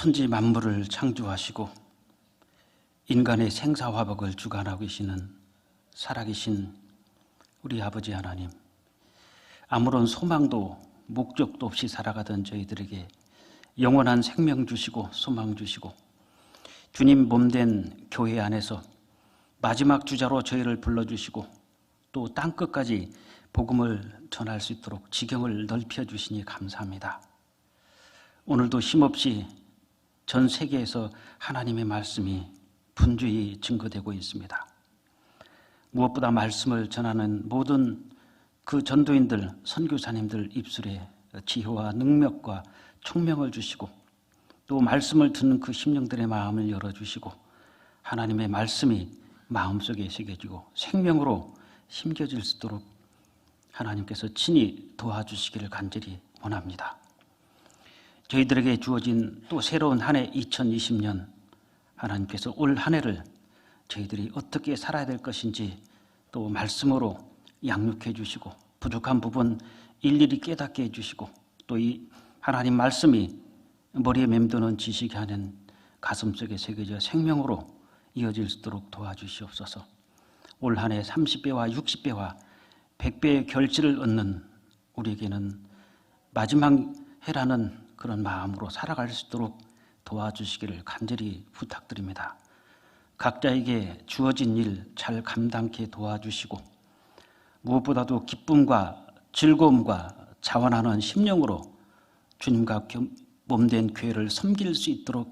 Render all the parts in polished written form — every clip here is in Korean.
천지 만물을 창조하시고 인간의 생사화복을 주관하고 계시는 살아계신 우리 아버지 하나님, 아무런 소망도 목적도 없이 살아가던 저희들에게 영원한 생명 주시고 소망 주시고 주님 몸된 교회 안에서 마지막 주자로 저희를 불러주시고 또 땅끝까지 복음을 전할 수 있도록 지경을 넓혀주시니 감사합니다. 오늘도 쉼없이 전 세계에서 하나님의 말씀이 분주히 증거되고 있습니다. 무엇보다 말씀을 전하는 모든 그 전도인들, 선교사님들 입술에 지혜와 능력과 총명을 주시고 또 말씀을 듣는 그 심령들의 마음을 열어주시고 하나님의 말씀이 마음속에 새겨지고 생명으로 심겨질 수 있도록 하나님께서 친히 도와주시기를 간절히 원합니다. 저희들에게 주어진 또 새로운 한 해 2020년, 하나님께서 올 한 해를 저희들이 어떻게 살아야 될 것인지 또 말씀으로 양육해 주시고 부족한 부분 일일이 깨닫게 해주시고 또 이 하나님 말씀이 머리에 맴도는 지식이 하는 가슴속에 새겨져 생명으로 이어질 수 있도록 도와주시옵소서. 올 한 해 30배와 60배와 100배의 결실을 얻는 우리에게는 마지막 해라는 그런 마음으로 살아갈 수 있도록 도와주시기를 간절히 부탁드립니다. 각자에게 주어진 일 잘 감당케 도와주시고 무엇보다도 기쁨과 즐거움과 자원하는 심령으로 주님과 몸된 교회를 섬길 수 있도록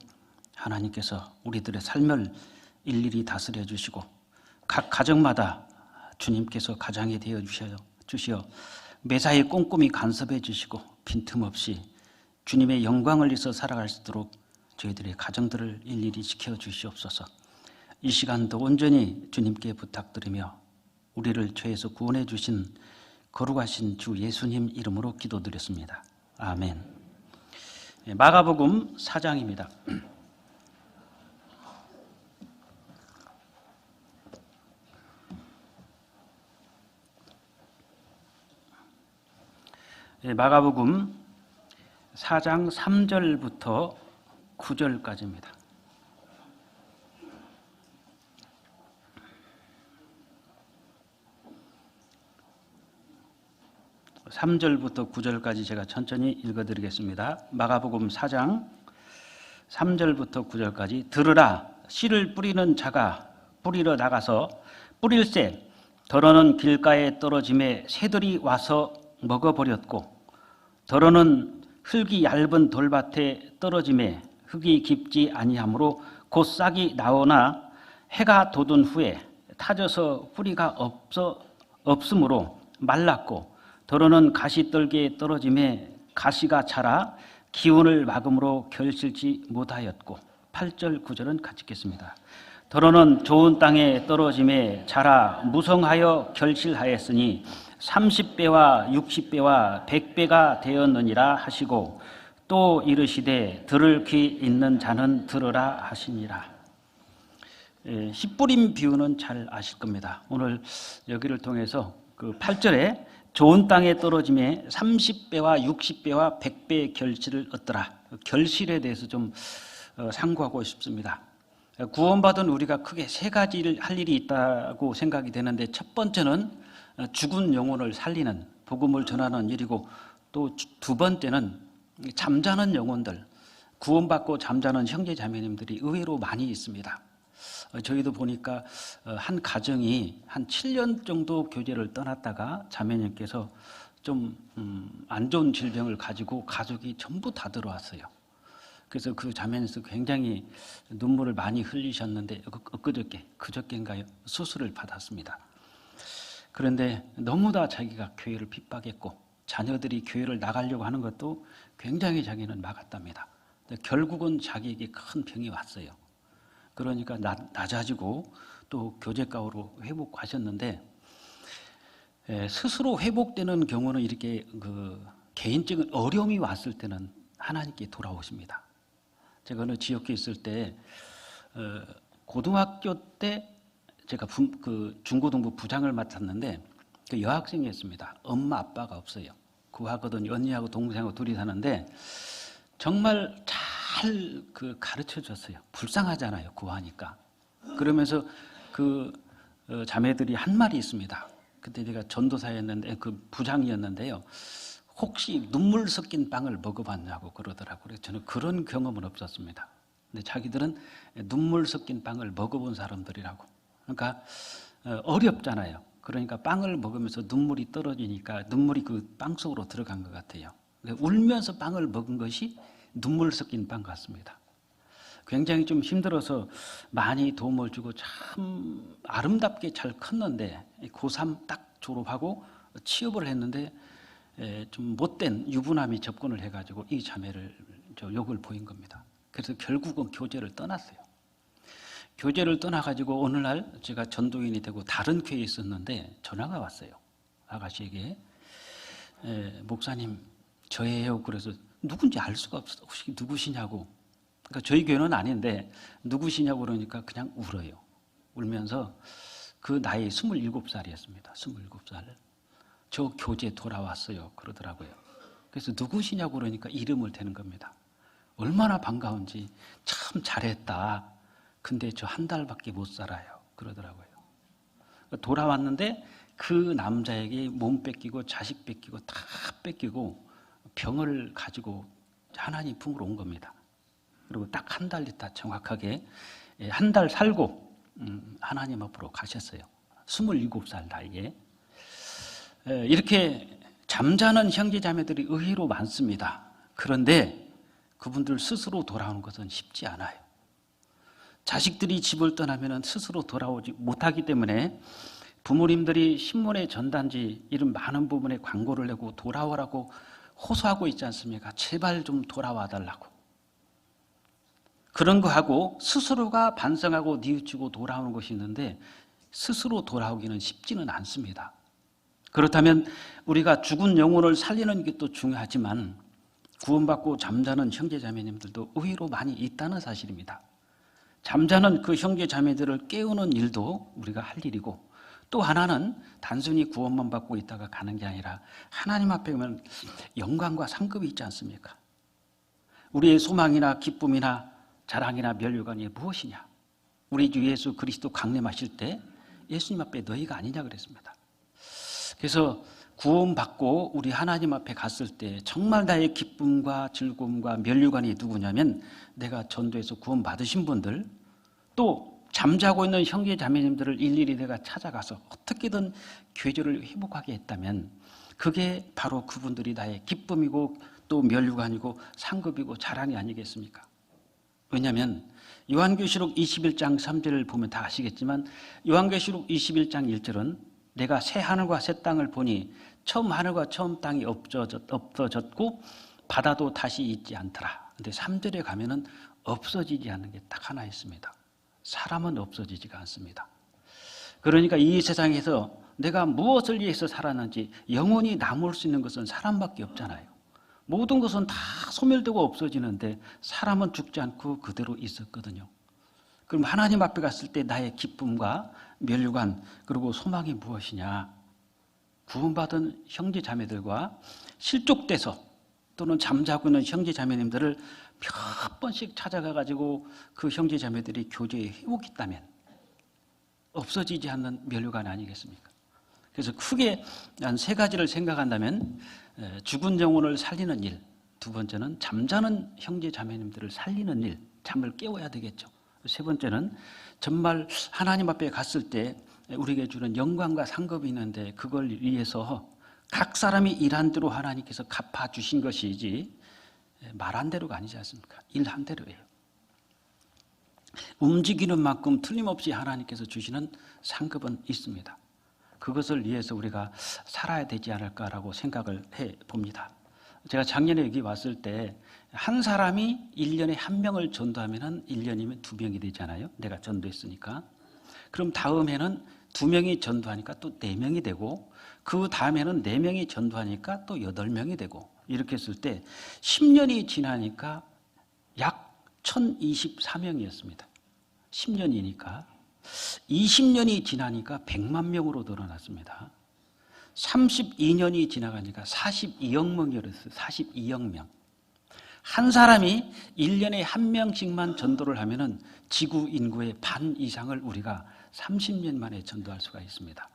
하나님께서 우리들의 삶을 일일이 다스려 주시고 각 가정마다 주님께서 가장이 되어 주시어 매사에 꼼꼼히 간섭해 주시고 빈틈없이 주님의 영광을 위해서 살아갈 수 있도록 저희들의 가정들을 일일이 지켜 주시옵소서. 이 시간도 온전히 주님께 부탁드리며 우리를 죄에서 구원해 주신 거룩하신 주 예수님 이름으로 기도드렸습니다. 아멘. 마가복음 4장입니다. 마가복음 4장 3절부터 9절까지입니다. 3절부터 9절까지 제가 천천히 읽어드리겠습니다. 마가복음 4장 3절부터 9절까지. 들으라, 씨를 뿌리는 자가 뿌리러 나가서 뿌릴새 더러는 길가에 떨어짐에 새들이 와서 먹어버렸고 더러는 흙이 얇은 돌밭에 떨어짐에 흙이 깊지 아니하므로 곧 싹이 나오나 해가 돋은 후에 타져서 뿌리가 없으므로 말랐고 더러는 가시떨기에 떨어짐에 가시가 자라 기운을 막음으로 결실치 못하였고 8절 9절은 같이 읽겠습니다. 더러는 좋은 땅에 떨어짐에 자라 무성하여 결실하였으니 30배와 60배와 100배가 되었느니라 하시고 또 이르시되 들을 귀 있는 자는 들으라 하시니라. 씨 뿌림 비유는 잘 아실 겁니다. 오늘 여기를 통해서 그 8절에 좋은 땅에 떨어짐에 30배와 60배와 100배의 결실을 얻더라. 결실에 대해서 좀 상고하고 싶습니다. 구원받은 우리가 크게 세 가지를 할 일이 있다고 생각이 되는데 첫 번째는 죽은 영혼을 살리는 복음을 전하는 일이고 또 두 번째는 잠자는 영혼들, 구원받고 잠자는 형제 자매님들이 의외로 많이 있습니다. 저희도 보니까 한 가정이 한 7년 정도 교제를 떠났다가 자매님께서 좀 안 좋은 질병을 가지고 가족이 전부 다 들어왔어요. 그래서 그 자매님께서 굉장히 눈물을 많이 흘리셨는데 그저께인가요? 수술을 받았습니다. 그런데 너무나 자기가 교회를 핍박했고 자녀들이 교회를 나가려고 하는 것도 굉장히 자기는 막았답니다. 결국은 자기에게 큰 병이 왔어요. 그러니까 낮아지고 또 교제가로 회복하셨는데 스스로 회복되는 경우는 이렇게 그 개인적인 어려움이 왔을 때는 하나님께 돌아오십니다. 제가 어느 지역에 있을 때 고등학교 때 제가 그 중고등부 부장을 맡았는데 그 여학생이었습니다. 엄마 아빠가 없어요. 구하거든 언니하고 동생하고 둘이 사는데 정말 잘 가르쳐 줬어요. 불쌍하잖아요, 구하니까. 그러면서 자매들이 한 말이 있습니다. 그때 제가 전도사였는데, 부장이었는데요. 혹시 눈물 섞인 빵을 먹어봤냐고 그러더라고요. 그래서 저는 그런 경험은 없었습니다. 근데 자기들은 눈물 섞인 빵을 먹어본 사람들이라고. 그러니까 어렵잖아요. 그러니까 빵을 먹으면서 눈물이 떨어지니까 눈물이 그 빵 속으로 들어간 것 같아요. 울면서 빵을 먹은 것이 눈물 섞인 빵 같습니다. 굉장히 좀 힘들어서 많이 도움을 주고 참 아름답게 잘 컸는데 고3 딱 졸업하고 취업을 했는데 좀 못된 유부남이 접근을 해가지고 이 자매를 욕을 보인 겁니다. 그래서 결국은 교제를 떠났어요. 교제를 떠나가지고 어느 날 제가 전도인이 되고 다른 교회에 있었는데 전화가 왔어요. 아가씨에게. 목사님 저예요. 그래서 누군지 알 수가 없어. 혹시 누구시냐고. 그러니까 저희 교회는 아닌데 누구시냐고 그러니까 그냥 울어요. 울면서 그 나이 27살이었습니다. 27살. 저 교제 돌아왔어요. 그러더라고요. 그래서 누구시냐고 그러니까 이름을 대는 겁니다. 얼마나 반가운지 참 잘했다. 근데 저 한 달밖에 못 살아요. 그러더라고요. 돌아왔는데 그 남자에게 몸 뺏기고 자식 뺏기고 다 뺏기고 병을 가지고 하나님 품으로 온 겁니다. 그리고 딱 한 달 있다 정확하게 한 달 살고 하나님 앞으로 가셨어요. 27살 나이에. 이렇게 잠자는 형제자매들이 의외로 많습니다. 그런데 그분들 스스로 돌아오는 것은 쉽지 않아요. 자식들이 집을 떠나면 스스로 돌아오지 못하기 때문에 부모님들이 신문의 전단지 이런 많은 부분에 광고를 내고 돌아오라고 호소하고 있지 않습니까? 제발 좀 돌아와 달라고. 그런 거 하고 스스로가 반성하고 뉘우치고 돌아오는 것이 있는데 스스로 돌아오기는 쉽지는 않습니다. 그렇다면 우리가 죽은 영혼을 살리는 게 또 중요하지만 구원받고 잠자는 형제자매님들도 의외로 많이 있다는 사실입니다. 잠자는 그 형제자매들을 깨우는 일도 우리가 할 일이고 또 하나는 단순히 구원만 받고 있다가 가는 게 아니라 하나님 앞에 오면 영광과 상급이 있지 않습니까? 우리의 소망이나 기쁨이나 자랑이나 면류관이 무엇이냐? 우리 주 예수 그리스도 강림하실 때 예수님 앞에 너희가 아니냐 그랬습니다. 그래서 구원받고 우리 하나님 앞에 갔을 때 정말 나의 기쁨과 즐거움과 면류관이 누구냐면 내가 전도해서 구원받으신 분들 또 잠자고 있는 형제 자매님들을 일일이 내가 찾아가서 어떻게든 교제를 회복하게 했다면 그게 바로 그분들이 나의 기쁨이고 또 면류관이고 상급이고 자랑이 아니겠습니까? 왜냐하면 요한계시록 21장 3절을 보면 다 아시겠지만 요한계시록 21장 1절은 내가 새 하늘과 새 땅을 보니 처음 하늘과 처음 땅이 없어졌고 바다도 다시 있지 않더라. 근데 3절에 가면은 없어지지 않는 게 딱 하나 있습니다. 사람은 없어지지가 않습니다. 그러니까 이 세상에서 내가 무엇을 위해서 살았는지 영원히 남을 수 있는 것은 사람밖에 없잖아요. 모든 것은 다 소멸되고 없어지는데 사람은 죽지 않고 그대로 있었거든요. 그럼 하나님 앞에 갔을 때 나의 기쁨과 면류관 그리고 소망이 무엇이냐? 구원받은 형제 자매들과 실족돼서 또는 잠자고 있는 형제 자매님들을 몇 번씩 찾아가 가지고 그 형제 자매들이 교제에 회복했다면 없어지지 않는 면류관 아니겠습니까? 그래서 크게 한 세 가지를 생각한다면 죽은 영혼을 살리는 일, 두 번째는 잠자는 형제 자매님들을 살리는 일, 잠을 깨워야 되겠죠. 세 번째는 정말 하나님 앞에 갔을 때 우리에게 주는 영광과 상급이 있는데 그걸 위해서 각 사람이 일한 대로 하나님께서 갚아주신 것이지 말한 대로가 아니지 않습니까? 일한 대로예요. 움직이는 만큼 틀림없이 하나님께서 주시는 상급은 있습니다. 그것을 위해서 우리가 살아야 되지 않을까라고 생각을 해봅니다. 제가 작년에 여기 왔을 때 한 사람이 1년에 한 명을 전도하면 1년이면 2명이 되잖아요. 내가 전도했으니까. 그럼 다음에는 2명이 전도하니까 또 4명이 되고 그 다음에는 4명이 전도하니까 또 8명이 되고 이렇게 했을 때 10년이 지나니까 약 1024명이었습니다. 10년이니까 20년이 지나니까 100만 명으로 늘어났습니다. 32년이 지나가니까 42억 명이었어요. 42억 명. 한 사람이 1년에 한 명씩만 전도를 하면은 지구 인구의 반 이상을 우리가 30년 만에 전도할 수가 있습니다.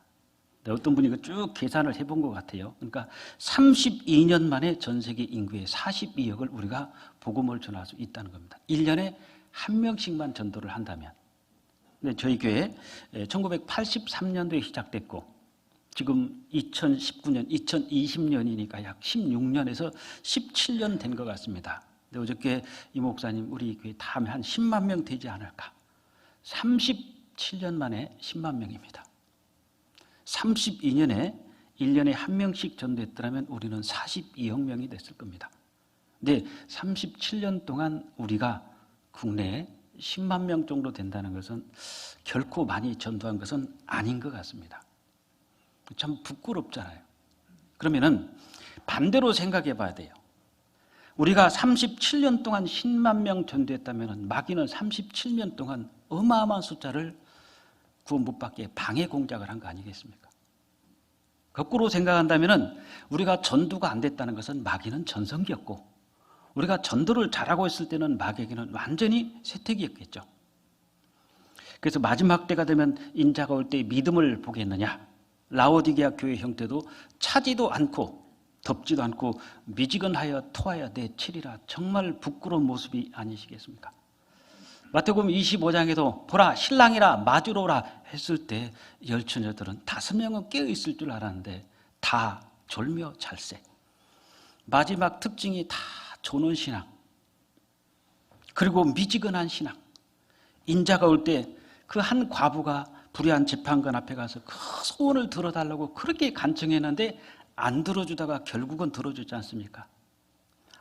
어떤 분이 쭉 계산을 해본 것 같아요. 그러니까 32년 만에 전 세계 인구의 42억을 우리가 복음을 전할 수 있다는 겁니다. 1년에 한 명씩만 전도를 한다면. 근데 저희 교회 1983년도에 시작됐고 지금 2019년, 2020년이니까 약 16년에서 17년 된 것 같습니다. 근데 어저께 이 목사님 우리 교회 다 하면 한 10만 명 되지 않을까. 37년 만에 10만 명입니다. 32년에 1년에 한 명씩 전도했더라면 우리는 42억 명이 됐을 겁니다. 근데 37년 동안 우리가 국내에 10만 명 정도 된다는 것은 결코 많이 전도한 것은 아닌 것 같습니다. 참 부끄럽잖아요. 그러면은 반대로 생각해 봐야 돼요. 우리가 37년 동안 10만 명 전도했다면 마귀는 37년 동안 어마어마한 숫자를 구원 못 받게 방해 공작을 한 거 아니겠습니까? 거꾸로 생각한다면 우리가 전도가 안 됐다는 것은 마귀는 전성기였고 우리가 전도를 잘하고 있을 때는 마귀에게는 완전히 세택이었겠죠. 그래서 마지막 때가 되면 인자가 올 때 믿음을 보겠느냐. 라오디게아 교회 형태도 차지도 않고 덥지도 않고 미지근하여 토하여 내치리라. 정말 부끄러운 모습이 아니시겠습니까? 마태복음 25장에도 보라 신랑이라 마주로 오라 했을 때 열처녀들은 5명은 깨어있을 줄 알았는데 다 졸며 잘세. 마지막 특징이 다 존언신앙 그리고 미지근한 신앙. 인자가 올 때 그 한 과부가 불의한 재판관 앞에 가서 그 소원을 들어달라고 그렇게 간청했는데 안 들어주다가 결국은 들어주지 않습니까?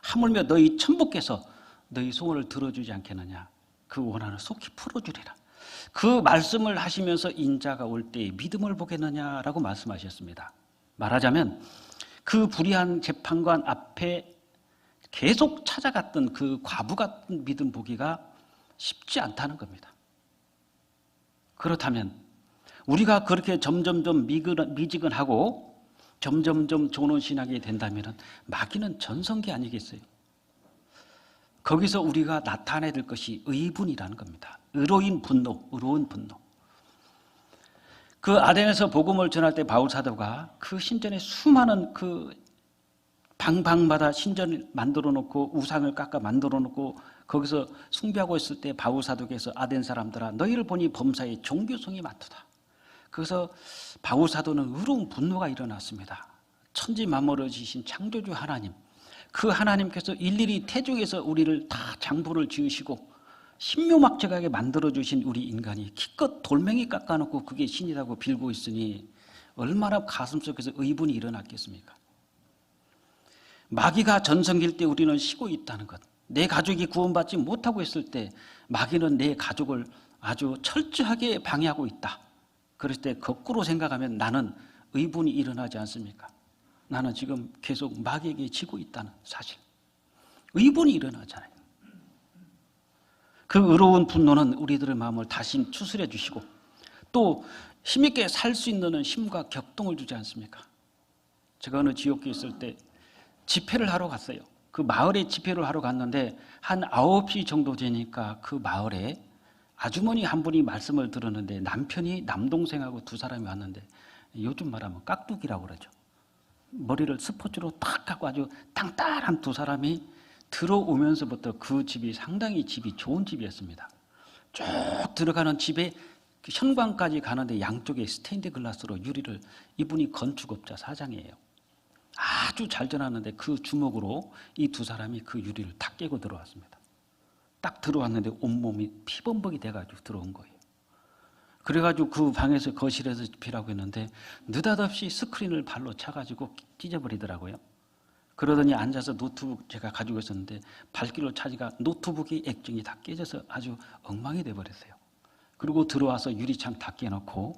하물며 너희 천부께서 너희 소원을 들어주지 않겠느냐. 그 원한을 속히 풀어주리라. 그 말씀을 하시면서 인자가 올 때에 믿음을 보겠느냐라고 말씀하셨습니다. 말하자면 그 불의한 재판관 앞에 계속 찾아갔던 그 과부 같은 믿음 보기가 쉽지 않다는 겁니다. 그렇다면 우리가 그렇게 점점점 미지근하고 점점점 존언신하게 된다면 마귀는 전성기 아니겠어요? 거기서 우리가 나타내야 될 것이 의분이라는 겁니다. 의로운 분노. 그 아덴에서 복음을 전할 때 바울 사도가 그 신전에 수많은 그 방방마다 신전을 만들어 놓고 우상을 깎아 만들어 놓고 거기서 숭배하고 있을 때 바울 사도께서 아덴 사람들아 너희를 보니 범사에 종교성이 많도다. 그래서 바울 사도는 의로운 분노가 일어났습니다. 천지 만물을 지으신 창조주 하나님, 그 하나님께서 일일이 태중에서 우리를 다 장부를 지으시고 신묘막측하게 만들어주신 우리 인간이 기껏 돌멩이 깎아놓고 그게 신이라고 빌고 있으니 얼마나 가슴속에서 의분이 일어났겠습니까? 마귀가 전성기일 때 우리는 쉬고 있다는 것. 내 가족이 구원받지 못하고 있을 때 마귀는 내 가족을 아주 철저하게 방해하고 있다. 그럴 때 거꾸로 생각하면 나는 의분이 일어나지 않습니까? 나는 지금 계속 마귀에게 지고 있다는 사실. 의분이 일어나잖아요. 그 의로운 분노는 우리들의 마음을 다시 추스려 주시고 또 힘있게 살 수 있는 힘과 격동을 주지 않습니까? 제가 어느 지역에 있을 때 집회를 하러 갔어요. 그 마을에 집회를 하러 갔는데 한 9시 정도 되니까 그 마을에 아주머니 한 분이 말씀을 들었는데 남편이 남동생하고 두 사람이 왔는데 요즘 말하면 깍두기라고 그러죠. 머리를 스포츠로 탁 하고 아주 땅땅한 두 사람이 들어오면서부터 그 집이 상당히 집이 좋은 집이었습니다. 쭉 들어가는 집에 현관까지 가는데 양쪽에 스테인드 글라스로 유리를 이분이 건축업자 사장이에요. 아주 잘 전하는데 그 주먹으로 이 두 사람이 그 유리를 다 깨고 들어왔습니다. 딱 들어왔는데 온몸이 피범벅이 돼가지고 들어온 거예요. 그래가지고 그 방에서 거실에서 집회라고 했는데 느닷없이 스크린을 발로 차가지고 찢어버리더라고요. 그러더니 앉아서 노트북 제가 가지고 있었는데 발길로 차지가 노트북이 액정이 다 깨져서 아주 엉망이 돼버렸어요. 그리고 들어와서 유리창 다 깨놓고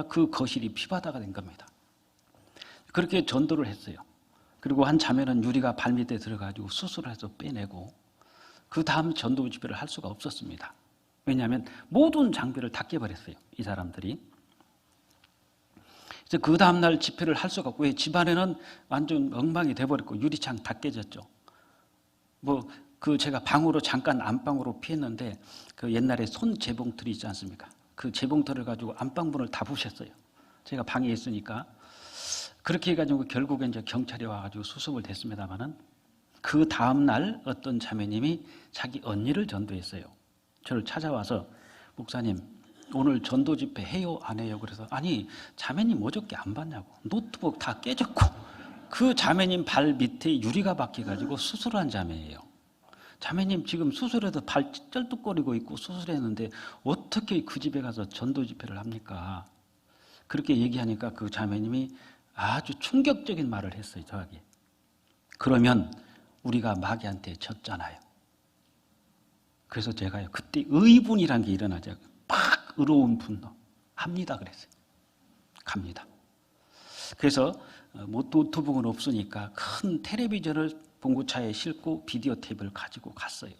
그 거실이 피바다가 된 겁니다. 그렇게 전도를 했어요. 그리고 한 자매는 유리가 발밑에 들어가지고 수술을 해서 빼내고 그 다음 전도 집회를 할 수가 없었습니다. 왜냐하면 모든 장비를 다 깨버렸어요. 이 사람들이. 그래서 그 다음날 집회를 할 수가 없고 집안에는 완전 엉망이 돼버렸고 유리창 다 깨졌죠. 그 제가 방으로 잠깐 안방으로 피했는데 그 옛날에 손 재봉틀이 있지 않습니까? 그 재봉틀을 가지고 안방문을 다 부셨어요. 제가 방에 있으니까. 그렇게 해가지고 결국에 이제 경찰이 와가지고 수습을 됐습니다만은 그 다음날 어떤 자매님이 자기 언니를 전도했어요. 저를 찾아와서 목사님 오늘 전도 집회 해요 안 해요? 그래서 아니 자매님 어저께 안 봤냐고. 노트북 다 깨졌고 그 자매님 발 밑에 유리가 박혀가지고 수술한 자매예요. 자매님 지금 수술해도 발 쩔뚝거리고 있고 수술했는데 어떻게 그 집에 가서 전도 집회를 합니까? 그렇게 얘기하니까 그 자매님이 아주 충격적인 말을 했어요. 저에게. 그러면 우리가 마귀한테 졌잖아요. 그래서 제가요 그때 의분이란 게 일어나죠. 막 의로운 분노 합니다 그랬어요. 갑니다. 그래서 노트북은 없으니까 큰 텔레비전을 봉구차에 싣고 비디오 테이프를 가지고 갔어요.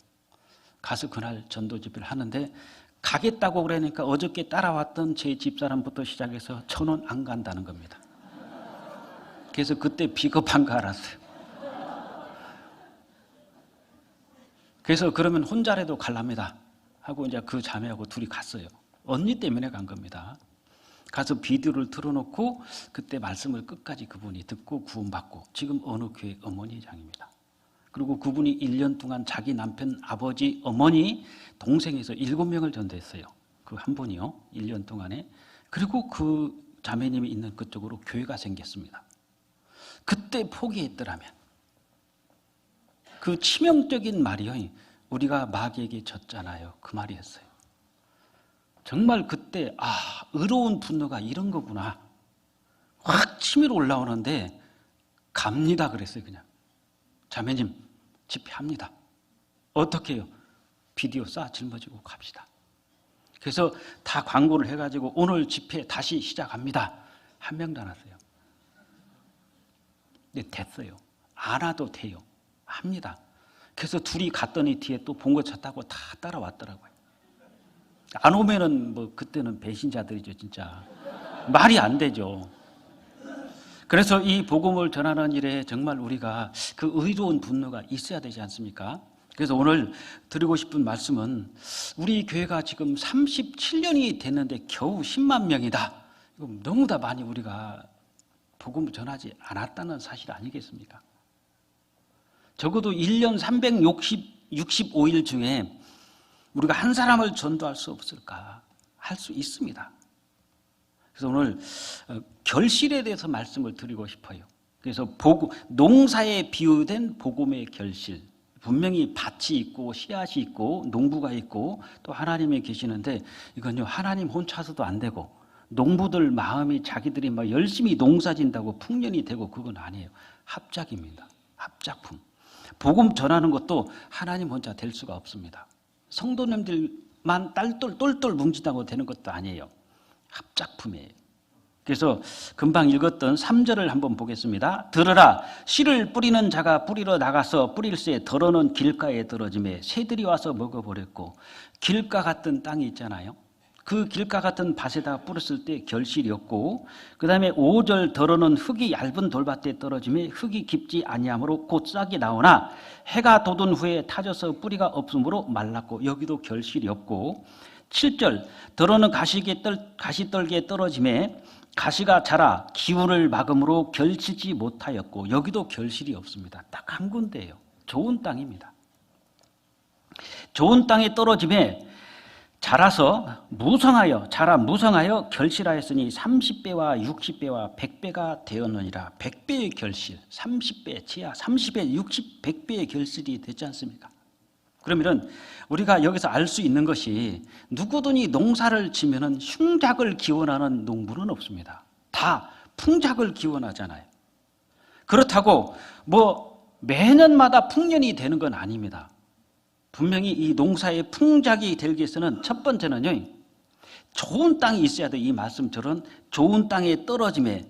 가서 그날 전도 집회를 하는데 가겠다고 그러니까 어저께 따라왔던 제 집사람부터 시작해서 1,000원 안 간다는 겁니다. 그래서 그때 비겁한 거 알았어요. 그래서 그러면 혼자라도 갈랍니다 하고 이제 그 자매하고 둘이 갔어요. 언니 때문에 간 겁니다. 가서 비디오를 틀어놓고 그때 말씀을 끝까지 그분이 듣고 구원받고 지금 어느 교회 어머니장입니다. 그리고 그분이 1년 동안 자기 남편, 아버지, 어머니, 동생에서 7명을 전도했어요. 그 한 분이요. 1년 동안에. 그리고 그 자매님이 있는 그쪽으로 교회가 생겼습니다. 그때 포기했더라면 그 치명적인 말이요. 우리가 마귀에게 졌잖아요. 그 말이었어요. 정말 그때 의로운 분노가 이런 거구나. 확 치밀어 올라오는데 갑니다 그랬어요. 그냥. 자매님 집회합니다. 어떻게 해요? 비디오 짊어지고 갑시다. 그래서 다 광고를 해가지고 오늘 집회 다시 시작합니다. 한 명도 안 왔어요. 근데 됐어요. 안 와도 돼요. 합니다. 그래서 둘이 갔더니 뒤에 또 봉고차 타고 다 따라왔더라고요. 안 오면은 그때는 배신자들이죠, 진짜. 말이 안 되죠. 그래서 이 복음을 전하는 일에 정말 우리가 그 의로운 분노가 있어야 되지 않습니까? 그래서 오늘 드리고 싶은 말씀은 우리 교회가 지금 37년이 됐는데 겨우 10만 명이다. 이거 너무나 많이 우리가 복음을 전하지 않았다는 사실 아니겠습니까? 적어도 1년 365일 중에 우리가 한 사람을 전도할 수 없을까? 할 수 있습니다. 그래서 오늘 결실에 대해서 말씀을 드리고 싶어요. 그래서 농사에 비유된 복음의 결실. 분명히 밭이 있고 씨앗이 있고 농부가 있고 또 하나님이 계시는데 이건요 하나님 혼자서도 안 되고 농부들 마음이 자기들이 막 열심히 농사진다고 풍년이 되고 그건 아니에요. 합작입니다. 합작품. 복음 전하는 것도 하나님 혼자 될 수가 없습니다. 성도님들만 똘똘 뭉친다고 되는 것도 아니에요. 합작품이에요. 그래서 금방 읽었던 3절을 한번 보겠습니다. 들으라 씨를 뿌리는 자가 뿌리러 나가서 뿌릴새 덜어는 길가에 떨어지매 새들이 와서 먹어버렸고 길가 같은 땅이 있잖아요. 그 길가 같은 밭에다가 뿌렸을 때 결실이 없고 그 다음에 5절 덜어는 흙이 얇은 돌밭에 떨어지매 흙이 깊지 아니하므로 곧 싹이 나오나 해가 돋은 후에 타져서 뿌리가 없으므로 말랐고 여기도 결실이 없고 7절 덜어는 가시떨기에 떨어지매 가시가 자라 기운을 막음으로 결실지 못하였고 여기도 결실이 없습니다. 딱 한 군데예요. 좋은 땅입니다. 좋은 땅에 떨어짐에 자라 무성하여 결실하였으니 30배와 60배와 100배가 되었느니라. 100배의 결실, 30배, 지하 30배, 60, 100배의 결실이 되지 않습니까? 그러면 우리가 여기서 알 수 있는 것이 누구든지 농사를 지면은 흉작을 기원하는 농부는 없습니다. 다 풍작을 기원하잖아요. 그렇다고 매년마다 풍년이 되는 건 아닙니다. 분명히 이 농사의 풍작이 되기 위해서는 첫 번째는요, 좋은 땅이 있어야 돼요. 이 말씀처럼 좋은 땅에 떨어짐에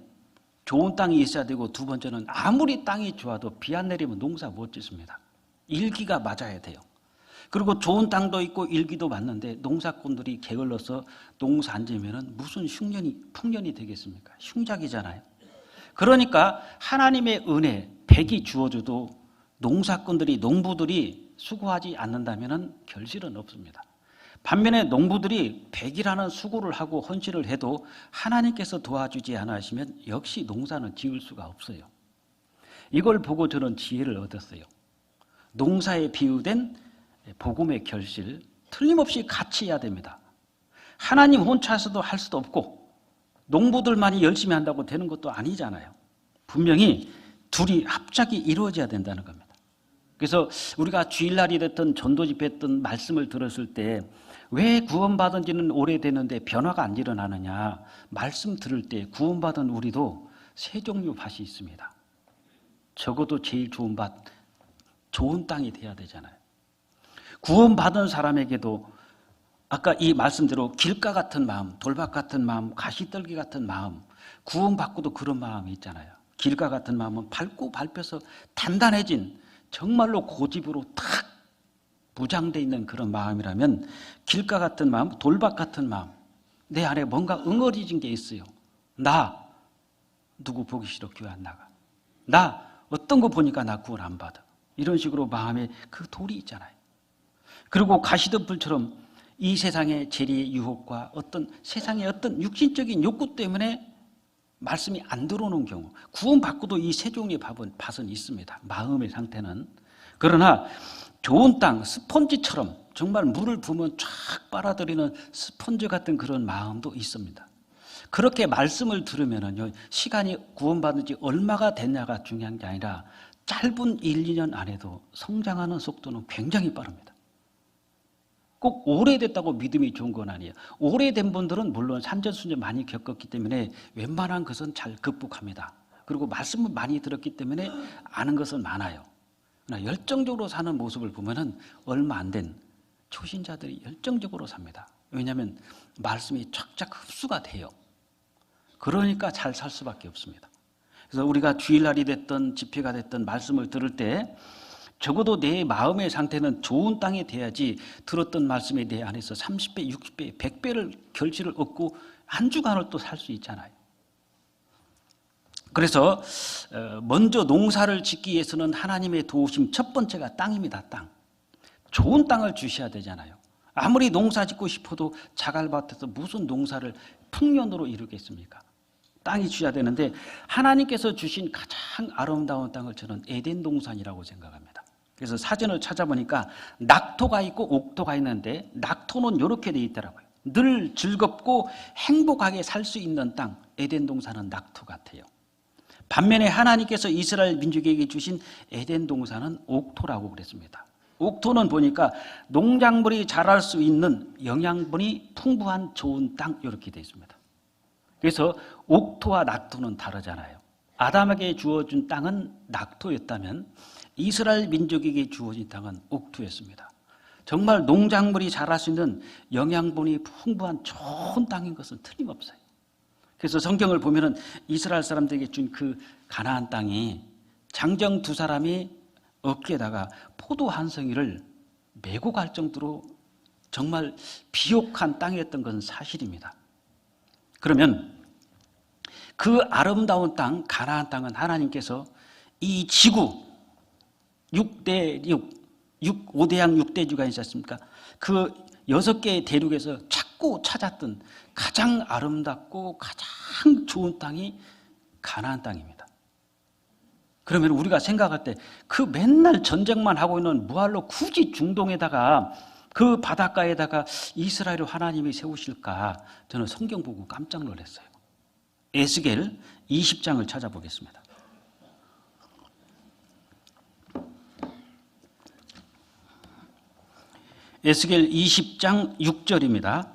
좋은 땅이 있어야 되고 두 번째는 아무리 땅이 좋아도 비 안 내리면 농사 못 짓습니다. 일기가 맞아야 돼요. 그리고 좋은 땅도 있고 일기도 맞는데 농사꾼들이 게을러서 농사 안 지면은 무슨 풍년이 되겠습니까? 흉작이잖아요. 그러니까 하나님의 은혜, 백이 주어져도 농사꾼들이 농부들이 수고하지 않는다면 결실은 없습니다. 반면에 농부들이 백일하는 수고를 하고 헌신을 해도 하나님께서 도와주지 않으시면 역시 농사는 지을 수가 없어요. 이걸 보고 저는 지혜를 얻었어요. 농사에 비유된 복음의 결실, 틀림없이 같이 해야 됩니다. 하나님 혼자서도 할 수도 없고 농부들만이 열심히 한다고 되는 것도 아니잖아요. 분명히 둘이 합작이 이루어져야 된다는 겁니다. 그래서 우리가 주일날이 됐든 전도 집회했든 말씀을 들었을 때 왜 구원받은 지는 오래됐는데 변화가 안 일어나느냐, 말씀 들을 때 구원받은 우리도 세 종류 밭이 있습니다. 적어도 제일 좋은 밭, 좋은 땅이 돼야 되잖아요. 구원받은 사람에게도 아까 이 말씀대로 길가 같은 마음, 돌밭 같은 마음, 가시떨기 같은 마음, 구원받고도 그런 마음이 있잖아요. 길가 같은 마음은 밟고 밟혀서 단단해진 정말로 고집으로 탁 부장되어 있는 그런 마음이라면, 길가 같은 마음, 돌밭 같은 마음, 내 안에 뭔가 응어리진 게 있어요. 나 누구 보기 싫어 교회 안 나가, 나 어떤 거 보니까 나 구원 안 받아, 이런 식으로 마음에 그 돌이 있잖아요. 그리고 가시덤불처럼 이 세상의 재리의 유혹과 어떤 세상의 어떤 육신적인 욕구 때문에 말씀이 안 들어오는 경우, 구원받고도 이 세 종류의 밭은 있습니다. 마음의 상태는. 그러나 좋은 땅, 스펀지처럼 정말 물을 부으면 쫙 빨아들이는 스펀지 같은 그런 마음도 있습니다. 그렇게 말씀을 들으면은요, 시간이 구원받은 지 얼마가 됐냐가 중요한 게 아니라 짧은 1, 2년 안에도 성장하는 속도는 굉장히 빠릅니다. 꼭 오래됐다고 믿음이 좋은 건 아니에요. 오래된 분들은 물론 산전수전 많이 겪었기 때문에 웬만한 것은 잘 극복합니다. 그리고 말씀을 많이 들었기 때문에 아는 것은 많아요. 그러나 열정적으로 사는 모습을 보면은 얼마 안 된 초신자들이 열정적으로 삽니다. 왜냐하면 말씀이 쫙쫙 흡수가 돼요. 그러니까 잘 살 수밖에 없습니다. 그래서 우리가 주일날이 됐든 집회가 됐든 말씀을 들을 때 적어도 내 마음의 상태는 좋은 땅이 돼야지 들었던 말씀에 내 안에서 30배, 60배, 100배를 결실을 얻고 한 주간을 또 살 수 있잖아요. 그래서 먼저 농사를 짓기 위해서는 하나님의 도우심 첫 번째가 땅입니다. 땅. 좋은 땅을 주셔야 되잖아요. 아무리 농사 짓고 싶어도 자갈밭에서 무슨 농사를 풍년으로 이루겠습니까? 땅이 주셔야 되는데 하나님께서 주신 가장 아름다운 땅을 저는 에덴 동산이라고 생각합니다. 그래서 사전을 찾아보니까 낙토가 있고 옥토가 있는데 낙토는 이렇게 돼 있더라고요. 늘 즐겁고 행복하게 살 수 있는 땅, 에덴 동산은 낙토 같아요. 반면에 하나님께서 이스라엘 민족에게 주신 에덴 동산은 옥토라고 그랬습니다. 옥토는 보니까 농작물이 자랄 수 있는 영양분이 풍부한 좋은 땅, 이렇게 되어 있습니다. 그래서 옥토와 낙토는 다르잖아요. 아담에게 주어진 땅은 낙토였다면 이스라엘 민족에게 주어진 땅은 옥토였습니다. 정말 농작물이 자랄 수 있는 영양분이 풍부한 좋은 땅인 것은 틀림없어요. 그래서 성경을 보면은 이스라엘 사람들에게 준 그 가나안 땅이 장정 두 사람이 어깨에다가 포도 한 성이를 메고 갈 정도로 정말 비옥한 땅이었던 것은 사실입니다. 그러면 그 아름다운 땅, 가나안 땅은 하나님께서 이 지구 5대양 6대주가 있지 않습니까? 그 6개의 대륙에서 찾고 찾았던 가장 아름답고 가장 좋은 땅이 가나안 땅입니다. 그러면 우리가 생각할 때 그 맨날 전쟁만 하고 있는 뭐할로 굳이 중동에다가 그 바닷가에다가 이스라엘을 하나님이 세우실까? 저는 성경 보고 깜짝 놀랐어요. 에스겔 20장을 찾아보겠습니다. 에스겔 20장 6절입니다.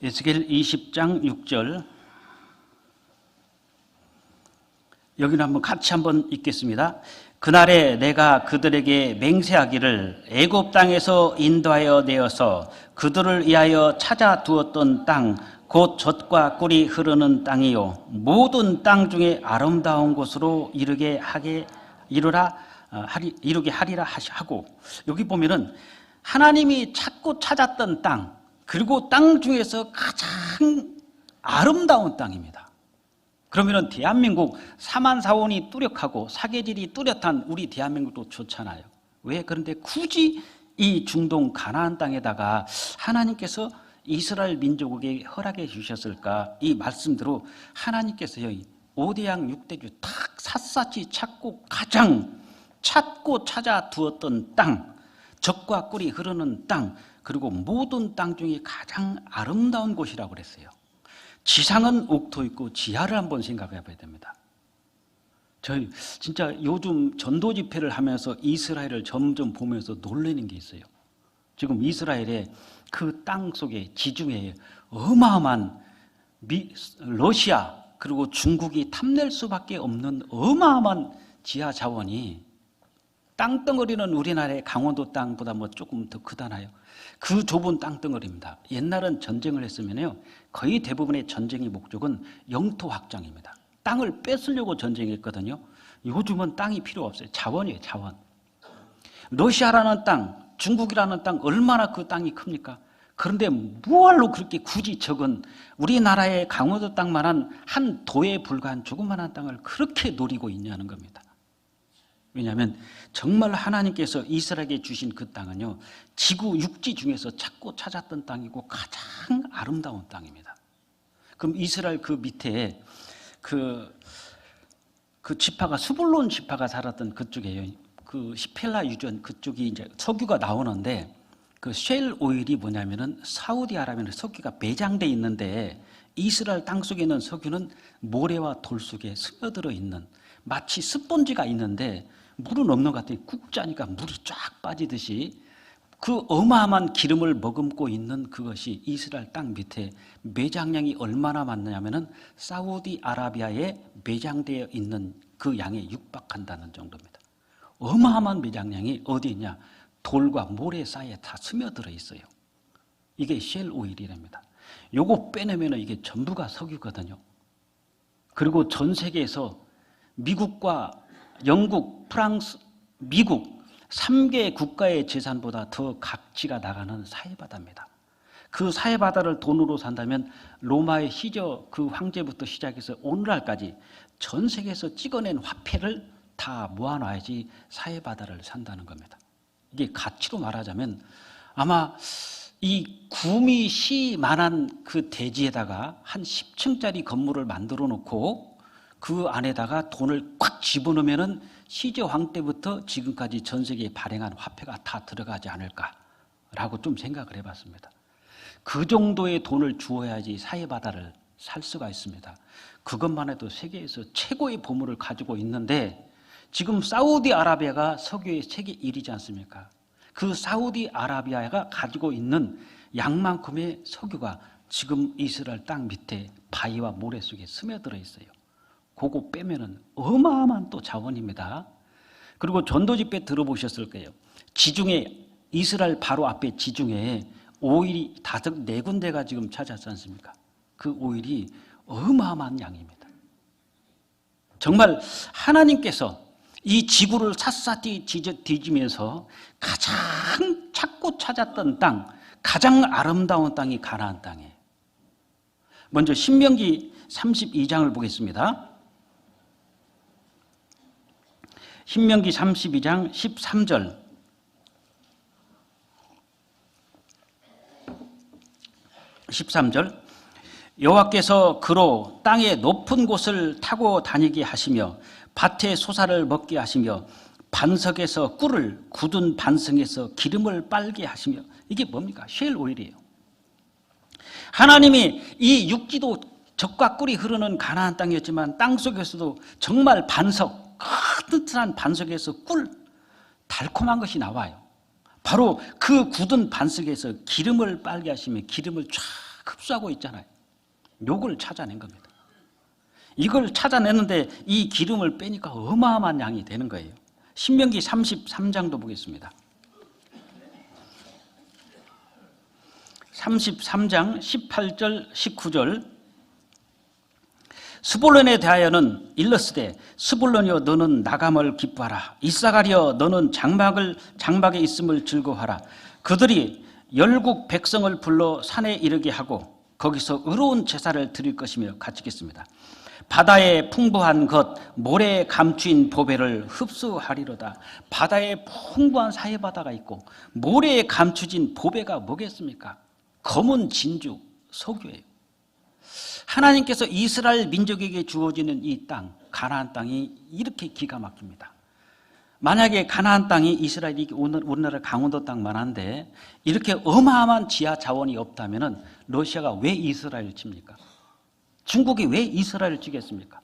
에스겔 20장 6절. 여기는 한번 같이 한번 읽겠습니다. 그날에 내가 그들에게 맹세하기를 애굽 땅에서 인도하여 내어서 그들을 위하여 찾아 두었던 땅, 곧 젖과 꿀이 흐르는 땅이요 모든 땅 중에 아름다운 곳으로 이루게 하리라 하고, 여기 보면은 하나님이 찾고 찾았던 땅, 그리고 땅 중에서 가장 아름다운 땅입니다. 그러면은 대한민국 4만 4원이 뚜렷하고 사계질이 뚜렷한 우리 대한민국도 좋잖아요. 왜? 그런데 굳이 이 중동 가나안 땅에다가 하나님께서 이스라엘 민족에게 허락해 주셨을까? 이 말씀대로 하나님께서요, 5대양 6대주 탁 샅샅이 찾고 가장 찾고 찾아 두었던 땅, 젖과 꿀이 흐르는 땅, 그리고 모든 땅 중에 가장 아름다운 곳이라고 그랬어요. 지상은 옥토 있고 지하를 한번 생각해 봐야 됩니다. 저희 진짜 요즘 전도 집회를 하면서 이스라엘을 점점 보면서 놀라는 게 있어요. 지금 이스라엘의 그 땅 속에 지중해에 어마어마한 러시아 그리고 중국이 탐낼 수밖에 없는 어마어마한 지하 자원이 땅덩어리는 우리나라의 강원도 땅보다 뭐 조금 더 크다나요? 그 좁은 땅덩어리입니다. 옛날은 전쟁을 했으면요, 거의 대부분의 전쟁의 목적은 영토 확장입니다. 땅을 뺏으려고 전쟁했거든요. 요즘은 땅이 필요 없어요. 자원이에요, 자원. 러시아라는 땅, 중국이라는 땅, 얼마나 그 땅이 큽니까? 그런데 뭐할로 그렇게 굳이 적은 우리나라의 강원도 땅만한 한 도에 불과한 조그만한 땅을 그렇게 노리고 있냐는 겁니다. 왜냐하면 정말 하나님께서 이스라엘에게 주신 그 땅은요, 지구 육지 중에서 찾고 찾았던 땅이고 가장 아름다운 땅입니다. 그럼 이스라엘 그 밑에 그 지파가 스불론 지파가 살았던 그쪽에요, 그 시펠라 유전 그쪽이 이제 석유가 나오는데, 그 쉘 오일이 뭐냐면은 사우디아라비아는 석유가 매장돼 있는데 이스라엘 땅 속에 있는 석유는 모래와 돌 속에 스며들어 있는, 마치 스펀지가 있는데 물은 없는 것 같아요. 꾹 짜니까 물이 쫙 빠지듯이 그 어마어마한 기름을 머금고 있는 그것이 이스라엘 땅 밑에 매장량이 얼마나 많냐면은 사우디아라비아에 매장되어 있는 그 양에 육박한다는 정도입니다. 어마어마한 매장량이 어디 있냐? 돌과 모래 사이에 다 스며들어 있어요. 이게 쉘 오일이랍니다. 요거 빼내면 이게 전부가 석유거든요. 그리고 전 세계에서 미국과 영국, 프랑스, 미국 3개 국가의 재산보다 더 가치가 나가는 사해바다입니다. 그 사해바다를 돈으로 산다면 로마의 시저 그 황제부터 시작해서 오늘날까지 전 세계에서 찍어낸 화폐를 다 모아놔야지 사해바다를 산다는 겁니다. 이게 가치로 말하자면 아마 이 구미시만한 그 대지에다가 한 10층짜리 건물을 만들어 놓고 그 안에다가 돈을 꽉 집어넣으면은 시저 황 때부터 지금까지 전 세계에 발행한 화폐가 다 들어가지 않을까라고 좀 생각을 해봤습니다. 그 정도의 돈을 주어야지 사해바다를 살 수가 있습니다. 그것만 해도 세계에서 최고의 보물을 가지고 있는데 지금 사우디아라비아가 석유의 세계 1위지 않습니까? 그 사우디아라비아가 가지고 있는 양만큼의 석유가 지금 이스라엘 땅 밑에 바위와 모래 속에 스며들어 있어요. 그거 빼면은 어마어마한 또 자원입니다. 그리고 전도 집회 들어보셨을 거예요. 지중해, 이스라엘 바로 앞에 지중해에 오일이 4군데가 지금 찾았지 않습니까? 그 오일이 어마어마한 양입니다. 정말 하나님께서 이 지구를 샅샅이 뒤지면서 가장 찾고 찾았던 땅, 가장 아름다운 땅이 가나안 땅이에요. 먼저 신명기 32장을 보겠습니다. 신명기 32장 13절. 13절. 여호와께서 그로 땅의 높은 곳을 타고 다니게 하시며 밭의 소사를 먹게 하시며 반석에서 꿀을, 굳은 반석에서 기름을 빨게 하시며, 이게 뭡니까? 쉘 오일이에요. 하나님이 이 육지도 젖과 꿀이 흐르는 가나안 땅이었지만 땅 속에서도 정말 반석, 따뜻한 반석에서 꿀, 달콤한 것이 나와요. 바로 그 굳은 반석에서 기름을 빨게 하시며 기름을 쫙 흡수하고 있잖아요. 요걸 찾아낸 겁니다. 이걸 찾아냈는데 이 기름을 빼니까 어마어마한 양이 되는 거예요. 신명기 33장도 보겠습니다. 33장 18절 19절. 스불론에 대하여는 일러스되 스불론이여 너는 나감을 기뻐하라. 이사가리여 너는 장막에 있음을 즐거워하라. 그들이 열국 백성을 불러 산에 이르게 하고 거기서 의로운 제사를 드릴 것이며, 같이 읽겠습니다. 바다에 풍부한 것 모래에 감추인 보배를 흡수하리로다. 바다에 풍부한 사해바다가 있고 모래에 감추진 보배가 뭐겠습니까? 검은 진주, 석유예요. 하나님께서 이스라엘 민족에게 주어지는 이 땅, 가나안 땅이 이렇게 기가 막힙니다. 만약에 가나안 땅이 이스라엘이 우리나라 강원도 땅만 한데 이렇게 어마어마한 지하 자원이 없다면 러시아가 왜 이스라엘을 칩니까? 중국이 왜 이스라엘을 치겠습니까?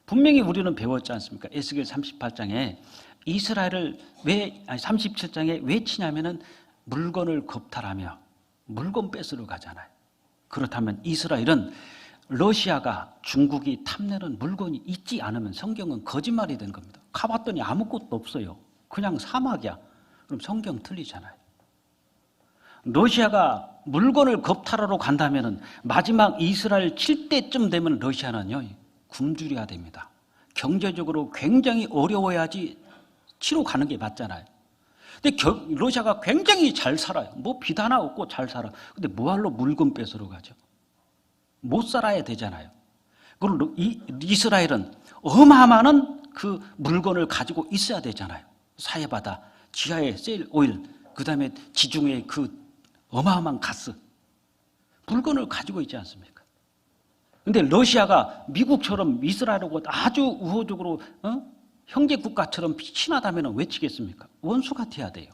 분명히 우리는 배웠지 않습니까? 에스겔 38장에 이스라엘을 37장에 왜 치냐면은 물건을 겁탈하며 물건 뺏으러 가잖아요. 그렇다면 이스라엘은 러시아가 중국이 탐내는 물건이 있지 않으면 성경은 거짓말이 된 겁니다. 가봤더니 아무것도 없어요. 그냥 사막이야. 그럼 성경 틀리잖아요. 러시아가 물건을 겁탈하러 간다면 마지막 이스라엘 칠 때쯤 되면 러시아는요 굶주려야 됩니다. 경제적으로 굉장히 어려워야지 치러 가는 게 맞잖아요. 근데 러시아가 굉장히 잘 살아요. 뭐 비단하 없고 잘 살아. 근데 뭐하러 물건 뺏으러 가죠? 못 살아야 되잖아요. 그리고 이스라엘은 어마어마한 그 물건을 가지고 있어야 되잖아요. 사해바다, 지하의 세일 오일, 그 다음에 지중해 그 어마어마한 가스, 물건을 가지고 있지 않습니까? 근데 러시아가 미국처럼 이스라엘하고 아주 우호적으로 형제 국가처럼 친하다면 왜 치겠습니까? 원수 같아야 돼요.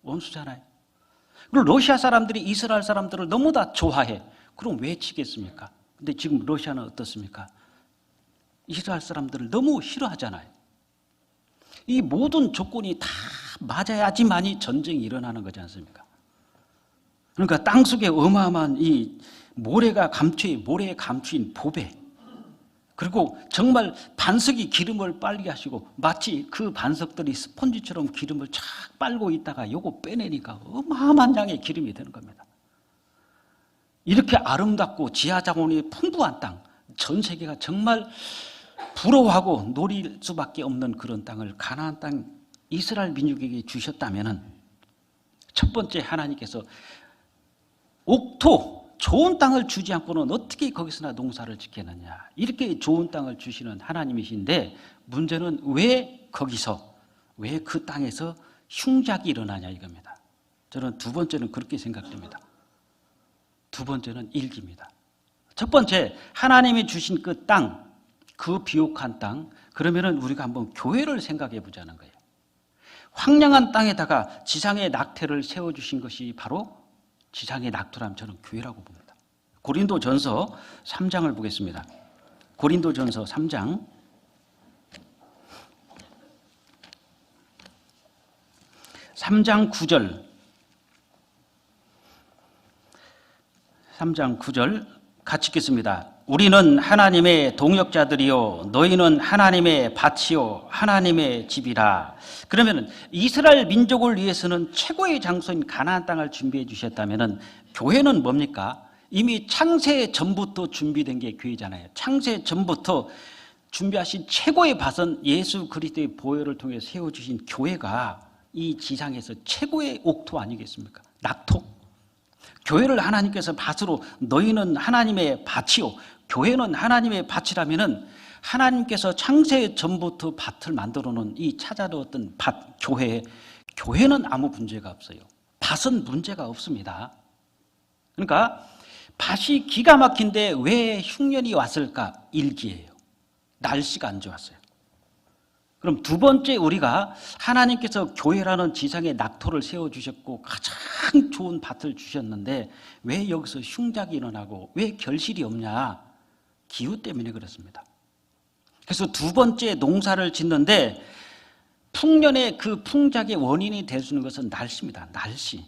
원수잖아요. 그리고 러시아 사람들이 이스라엘 사람들을 너무 다 좋아해. 그럼 왜 치겠습니까? 근데 지금 러시아는 어떻습니까? 이스라엘 사람들을 너무 싫어하잖아요. 이 모든 조건이 다 맞아야지만이 전쟁이 일어나는 거지 않습니까? 그러니까 땅속에 어마어마한 이 모래에 감추인 보배, 그리고 정말 반석이 기름을 빨게 하시고 마치 그 반석들이 스펀지처럼 기름을 쫙 빨고 있다가 요거 빼내니까 어마어마한 양의 기름이 되는 겁니다. 이렇게 아름답고 지하자원이 풍부한 땅, 전 세계가 정말 부러워하고 노릴 수밖에 없는 그런 땅을 가나안 땅 이스라엘 민족에게 주셨다면 첫 번째 하나님께서 옥토, 좋은 땅을 주지 않고는 어떻게 거기서나 농사를 짓겠느냐. 이렇게 좋은 땅을 주시는 하나님이신데 문제는 왜 거기서, 왜 그 땅에서 흉작이 일어나냐 이겁니다. 저는 두 번째는 그렇게 생각됩니다. 두 번째는 일기입니다. 첫 번째, 하나님이 주신 그 땅, 그 비옥한 땅, 그러면은 우리가 한번 교회를 생각해 보자는 거예요. 황량한 땅에다가 지상의 낙태를 세워주신 것이 바로 지상의 낙토라면 저는 교회라고 봅니다. 고린도전서 3장을 보겠습니다. 고린도전서 3장 3장 9절 3장 9절 같이 읽겠습니다. 우리는 하나님의 동역자들이요 너희는 하나님의 밭이요 하나님의 집이라. 그러면 이스라엘 민족을 위해서는 최고의 장소인 가나안 땅을 준비해 주셨다면 교회는 뭡니까? 이미 창세 전부터 준비된 게 교회잖아요. 창세 전부터 준비하신 최고의 밭은 예수 그리스도의 보혈을 통해 세워주신 교회가 이 지상에서 최고의 옥토 아니겠습니까? 낙토. 교회를 하나님께서 밭으로, 너희는 하나님의 밭이요 교회는 하나님의 밭이라면은 하나님께서 창세 전부터 밭을 만들어 놓은 이 찾아두었던 밭, 교회는 아무 문제가 없어요. 밭은 문제가 없습니다. 그러니까 밭이 기가 막힌데 왜 흉년이 왔을까? 일기예요. 날씨가 안 좋았어요. 그럼 두 번째, 우리가 하나님께서 교회라는 지상의 낙토를 세워주셨고 가장 좋은 밭을 주셨는데 왜 여기서 흉작이 일어나고 왜 결실이 없냐? 기후 때문에 그렇습니다. 그래서 두 번째 농사를 짓는데 풍년의 그 풍작의 원인이 될 수 있는 것은 날씨입니다. 날씨.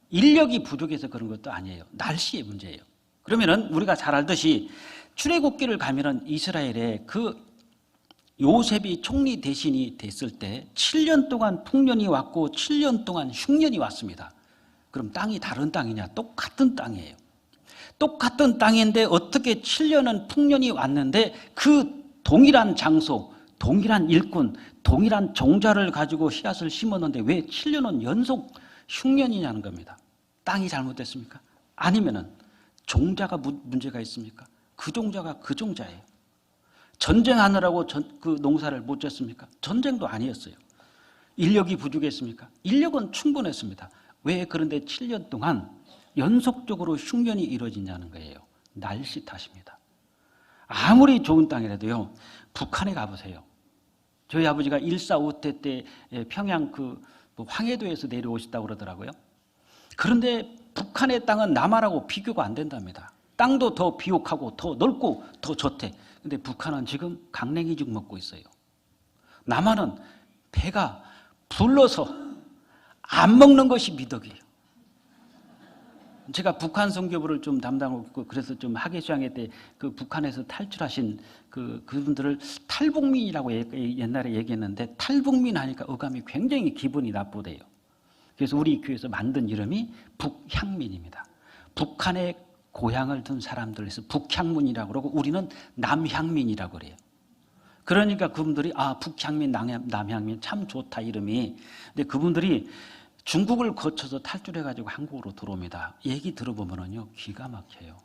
인력이 부족해서 그런 것도 아니에요. 날씨의 문제예요. 그러면은 우리가 잘 알듯이 출애굽기를 가면은 이스라엘에 그 요셉이 총리 대신이 됐을 때 7년 동안 풍년이 왔고 7년 동안 흉년이 왔습니다. 그럼 땅이 다른 땅이냐? 똑같은 땅이에요. 똑같은 땅인데 어떻게 7년은 풍년이 왔는데 그 동일한 장소, 동일한 일꾼, 동일한 종자를 가지고 씨앗을 심었는데 왜 7년은 연속 흉년이냐는 겁니다. 땅이 잘못됐습니까? 아니면은 종자가 문제가 있습니까? 그 종자가 그 종자예요. 전쟁하느라고 그 농사를 못 졌습니까? 전쟁도 아니었어요. 인력이 부족했습니까? 인력은 충분했습니다. 왜 그런데 7년 동안 연속적으로 흉년이 이루어지냐는 거예요. 날씨 탓입니다. 아무리 좋은 땅이라도요, 북한에 가보세요. 저희 아버지가 1.4.5태 때 평양 황해도에서 내려오셨다고 그러더라고요. 그런데 북한의 땅은 남한하고 비교가 안 된답니다. 땅도 더 비옥하고 더 넓고 더 좋대. 근데 북한은 지금 강냉이죽 먹고 있어요. 남한은 배가 불러서 안 먹는 것이 미덕이에요. 제가 북한 선교부를 좀 담당하고 그래서 좀 하계수양회 때 그 북한에서 탈출하신 그분들을 탈북민이라고 옛날에 얘기했는데, 탈북민 하니까 어감이 굉장히 기분이 나쁘대요. 그래서 우리 교회에서 만든 이름이 북향민입니다. 북한에 고향을 둔 사람들에서 북향민이라고 그러고 우리는 남향민이라고 그래요. 그러니까 그분들이 북향민, 남향민 참 좋다 이름이. 근데 그분들이 중국을 거쳐서 탈출해가지고 한국으로 들어옵니다. 얘기 들어보면요 기가 막혀요.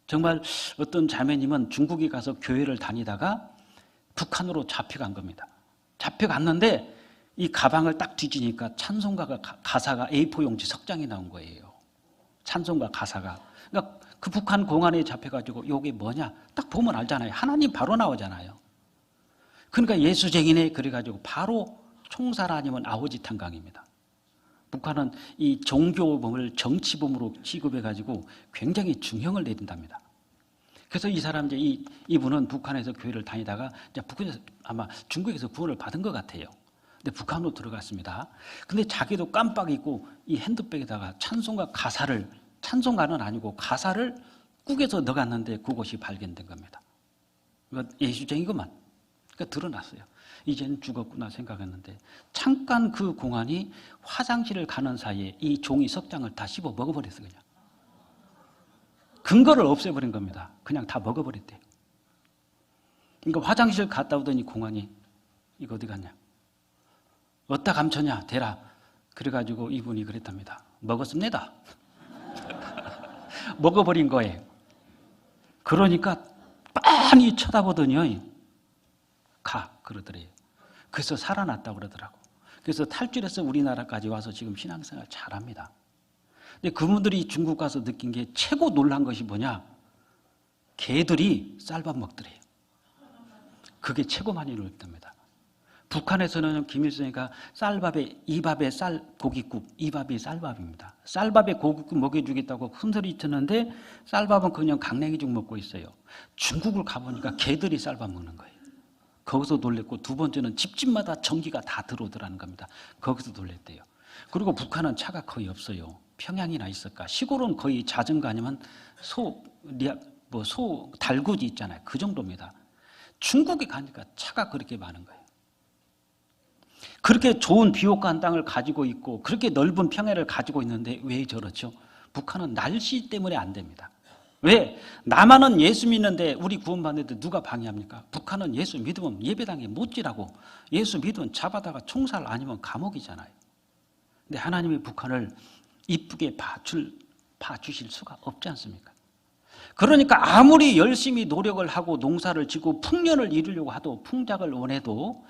정말 어떤 자매님은 중국에 가서 교회를 다니다가 북한으로 잡혀간 겁니다. 잡혀갔는데 이 가방을 딱 뒤지니까 찬송가가 가사가 A4 용지 석장이 나온 거예요. 찬송가 가사가. 그러니까 그 북한 공안에 잡혀가지고 이게 뭐냐 딱 보면 알잖아요. 하나님 바로 나오잖아요. 그러니까 예수쟁이네 그래가지고 바로 총살 아니면 아오지탄강입니다. 북한은 이 종교범을 정치범으로 취급해가지고 굉장히 중형을 내린답니다. 그래서 이 사람 이분은 북한에서 교회를 다니다가 이제 북한에서 아마 중국에서 구원을 받은 것 같아요. 근데 북한으로 들어갔습니다. 근데 자기도 깜빡 잊고 이 핸드백에다가 찬송가는 아니고 가사를 꾸겨서 넣어갔는데 그것이 발견된 겁니다. 이거 예수쟁이구만. 그러니까 드러났어요. 이제는 죽었구나 생각했는데 잠깐 그 공안이 화장실을 가는 사이에 이 종이 석장을 다 씹어 먹어버렸어요. 그냥 근거를 없애버린 겁니다. 그냥 다 먹어버렸대요. 그러니까 화장실 갔다 오더니 공안이 이거 어디 갔냐, 어디다 감췄냐 대라. 그래가지고 이분이 그랬답니다. 먹었습니다. 먹어버린 거예요. 그러니까 빤히 쳐다보더니 그러더래요. 그래서 살아났다고 그러더라고. 그래서 탈출해서 우리나라까지 와서 지금 신앙생활 잘합니다. 근데 그분들이 중국 가서 느낀 게 최고 놀란 것이 뭐냐, 개들이 쌀밥 먹더래요. 그게 최고 많이 놀랍답니다. 북한에서는 김일성이가 이 밥에 고깃국, 이 밥이 쌀밥입니다. 쌀밥에 고깃국 먹여주겠다고 큰소리 치는데 쌀밥은 그냥 강냉이죽 먹고 있어요. 중국을 가보니까 개들이 쌀밥 먹는 거예요. 거기서 놀랬고, 두 번째는 집집마다 전기가 다 들어오더라는 겁니다. 거기서 놀랬대요. 그리고 북한은 차가 거의 없어요. 평양이나 있을까? 시골은 거의 자전거 아니면 달구지 있잖아요. 그 정도입니다. 중국에 가니까 차가 그렇게 많은 거예요. 그렇게 좋은 비옥한 땅을 가지고 있고 그렇게 넓은 평야를 가지고 있는데 왜 저렇죠? 북한은 날씨 때문에 안 됩니다. 왜? 남한은 예수 믿는데 우리 구원받는데 누가 방해합니까? 북한은 예수 믿으면 예배당에 못 지라고. 예수 믿으면 잡아다가 총살 아니면 감옥이잖아요. 근데 하나님이 북한을 이쁘게 봐주실 수가 없지 않습니까? 그러니까 아무리 열심히 노력을 하고 농사를 짓고 풍년을 이루려고 하도 풍작을 원해도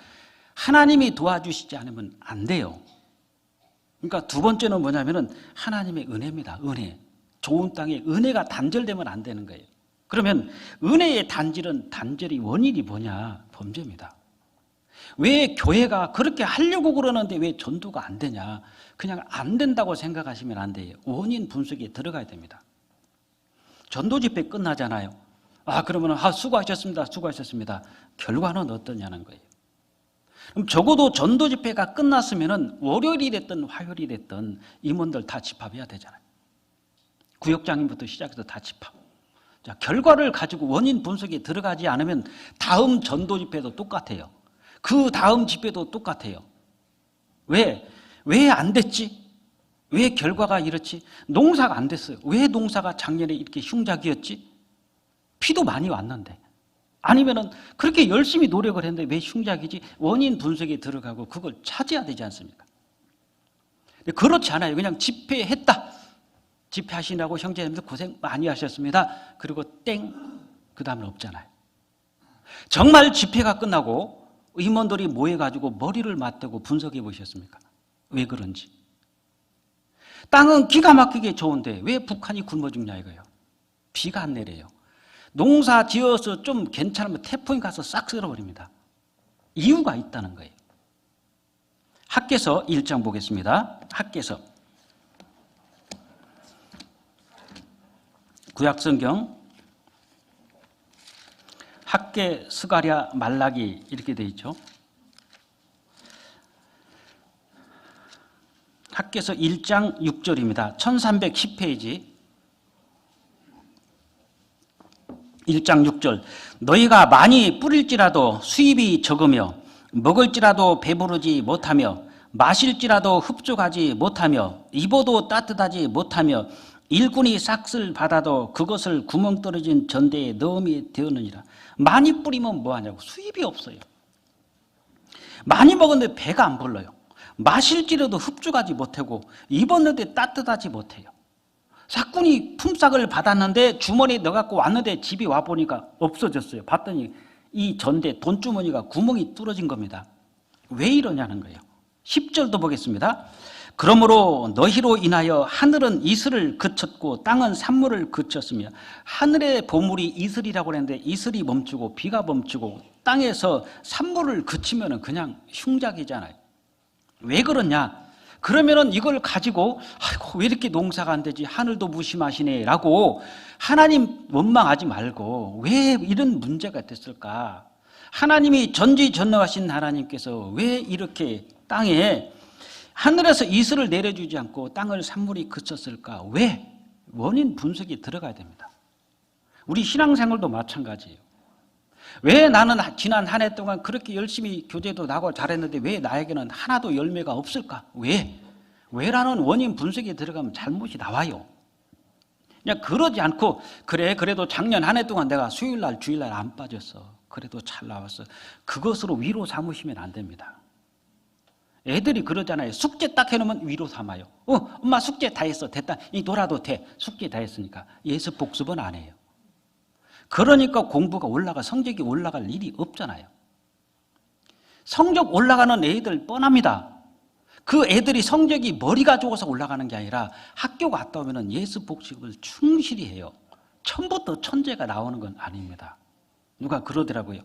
하나님이 도와주시지 않으면 안 돼요. 그러니까 두 번째는 뭐냐면은 하나님의 은혜입니다. 은혜. 좋은 땅에 은혜가 단절되면 안 되는 거예요. 그러면 은혜의 단절이 원인이 뭐냐? 범죄입니다. 왜 교회가 그렇게 하려고 그러는데 왜 전도가 안 되냐? 그냥 안 된다고 생각하시면 안 돼요. 원인 분석에 들어가야 됩니다. 전도 집회 끝나잖아요. 그러면 수고하셨습니다. 수고하셨습니다. 결과는 어떠냐는 거예요. 그럼 적어도 전도 집회가 끝났으면은 월요일이 됐든 화요일이 됐든 임원들 다 집합해야 되잖아요. 구역장님부터 시작해서 다 집합. 자, 결과를 가지고 원인 분석에 들어가지 않으면 다음 전도 집회도 똑같아요. 그 다음 집회도 똑같아요. 왜 안 됐지? 왜 결과가 이렇지? 농사가 안 됐어요. 왜 농사가 작년에 이렇게 흉작이었지? 피도 많이 왔는데. 아니면은 그렇게 열심히 노력을 했는데 왜 흉작이지? 원인 분석에 들어가고 그걸 찾아야 되지 않습니까? 그렇지 않아요. 그냥 집회했다. 집회하시라고 형제님들 고생 많이 하셨습니다. 그리고 땡. 그 다음은 없잖아요. 정말 집회가 끝나고 임원들이 모여가지고 머리를 맞대고 분석해 보셨습니까? 왜 그런지. 땅은 기가 막히게 좋은데 왜 북한이 굶어 죽냐 이거예요. 비가 안 내려요. 농사 지어서 좀 괜찮으면 태풍이 가서 싹 쓸어버립니다. 이유가 있다는 거예요. 학개서 1장 보겠습니다. 학개서. 구약성경 학개, 스가랴, 말라기 이렇게 되어 있죠. 학개서 1장 6절입니다. 1310페이지 1장 6절. 너희가 많이 뿌릴지라도 수입이 적으며 먹을지라도 배부르지 못하며 마실지라도 흡족하지 못하며 입어도 따뜻하지 못하며 일꾼이 싹을 받아도 그것을 구멍 떨어진 전대에 넣음이 되었느니라. 많이 뿌리면 뭐하냐고. 수입이 없어요. 많이 먹었는데 배가 안 불러요. 마실지라도 흡족하지 못하고 입었는데 따뜻하지 못해요. 삭군이 품삯을 받았는데 주머니에 넣어갖고 왔는데 집에 와보니까 없어졌어요. 봤더니 이 전대 돈주머니가 구멍이 뚫어진 겁니다. 왜 이러냐는 거예요. 10절도 보겠습니다. 그러므로 너희로 인하여 하늘은 이슬을 그쳤고 땅은 산물을 그쳤으며 하늘의 보물이 이슬이라고 했는데 이슬이 멈추고 비가 멈추고 땅에서 산물을 그치면 그냥 흉작이잖아요. 왜 그러냐? 그러면은 이걸 가지고 아이고 왜 이렇게 농사가 안 되지? 하늘도 무심하시네 라고 하나님 원망하지 말고 왜 이런 문제가 됐을까? 하나님이 전지전능하신 하나님께서 왜 이렇게 땅에 하늘에서 이슬을 내려주지 않고 땅을 산물이 그쳤을까? 왜? 원인 분석이 들어가야 됩니다. 우리 신앙생활도 마찬가지예요. 왜 나는 지난 한 해 동안 그렇게 열심히 교제도 나고 잘했는데 왜 나에게는 하나도 열매가 없을까? 왜? 왜라는 원인 분석이 들어가면 잘못이 나와요. 그냥 그러지 않고 그래 그래도 작년 한 해 동안 내가 수요일날 주일날 안 빠졌어. 그래도 잘 나왔어. 그것으로 위로 삼으시면 안 됩니다. 애들이 그러잖아요. 숙제 딱 해놓으면 위로 삼아요. 엄마 숙제 다 했어. 됐다. 이 놀아도 돼. 숙제 다 했으니까. 예습 복습은 안 해요. 그러니까 공부가 올라가 성적이 올라갈 일이 없잖아요. 성적 올라가는 애들 뻔합니다. 그 애들이 성적이 머리가 좋아서 올라가는 게 아니라 학교 갔다 오면 예습 복습을 충실히 해요. 처음부터 천재가 나오는 건 아닙니다. 누가 그러더라고요.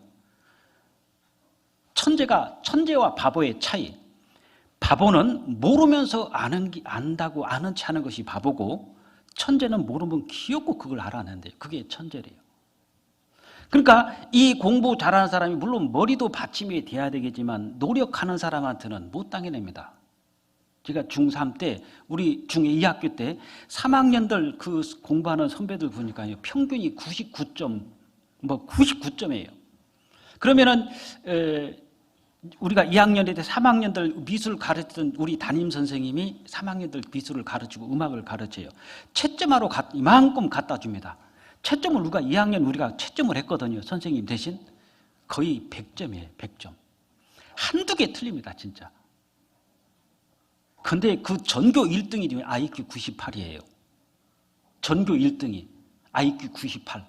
천재와 바보의 차이. 바보는 모르면서 안다고 아는 체 하는 것이 바보고 천재는 모르면 귀엽고 그걸 알아낸대요. 그게 천재래요. 그러니까 이 공부 잘하는 사람이 물론 머리도 받침이 돼야 되겠지만 노력하는 사람한테는 못 당해냅니다. 제가 중3 때 우리 중2 학교 때 3학년들 그 공부하는 선배들 보니까요. 평균이 99점이에요. 그러면은 우리가 2학년에 때 3학년들 미술 가르치던 우리 담임 선생님이 3학년들 미술을 가르치고 음악을 가르쳐요. 채점하러 이만큼 갖다 줍니다. 채점을 누가 2학년 우리가 채점을 했거든요. 선생님 대신 거의 100점이에요. 100점. 한두 개 틀립니다. 진짜. 근데 그 전교 1등이 IQ 98이에요. 전교 1등이 IQ 98.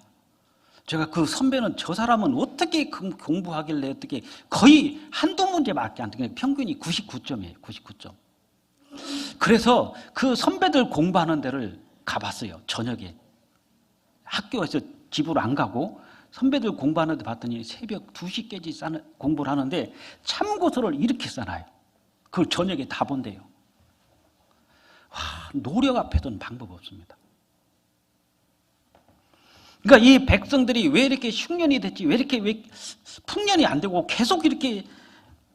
제가 그 선배는 저 사람은 어떻게 공부하길래 어떻게 거의 한두 문제밖에 안 되게 평균이 99점이에요. 99점. 그래서 그 선배들 공부하는 데를 가봤어요. 저녁에. 학교에서 집으로 안 가고 선배들 공부하는 데 봤더니 새벽 2시까지 공부를 하는데 참고서를 이렇게 써놔요. 그걸 저녁에 다 본대요. 와, 노력 앞에서는 방법 없습니다. 그러니까 이 백성들이 왜 이렇게 흉년이 됐지, 왜 풍년이 안 되고 계속 이렇게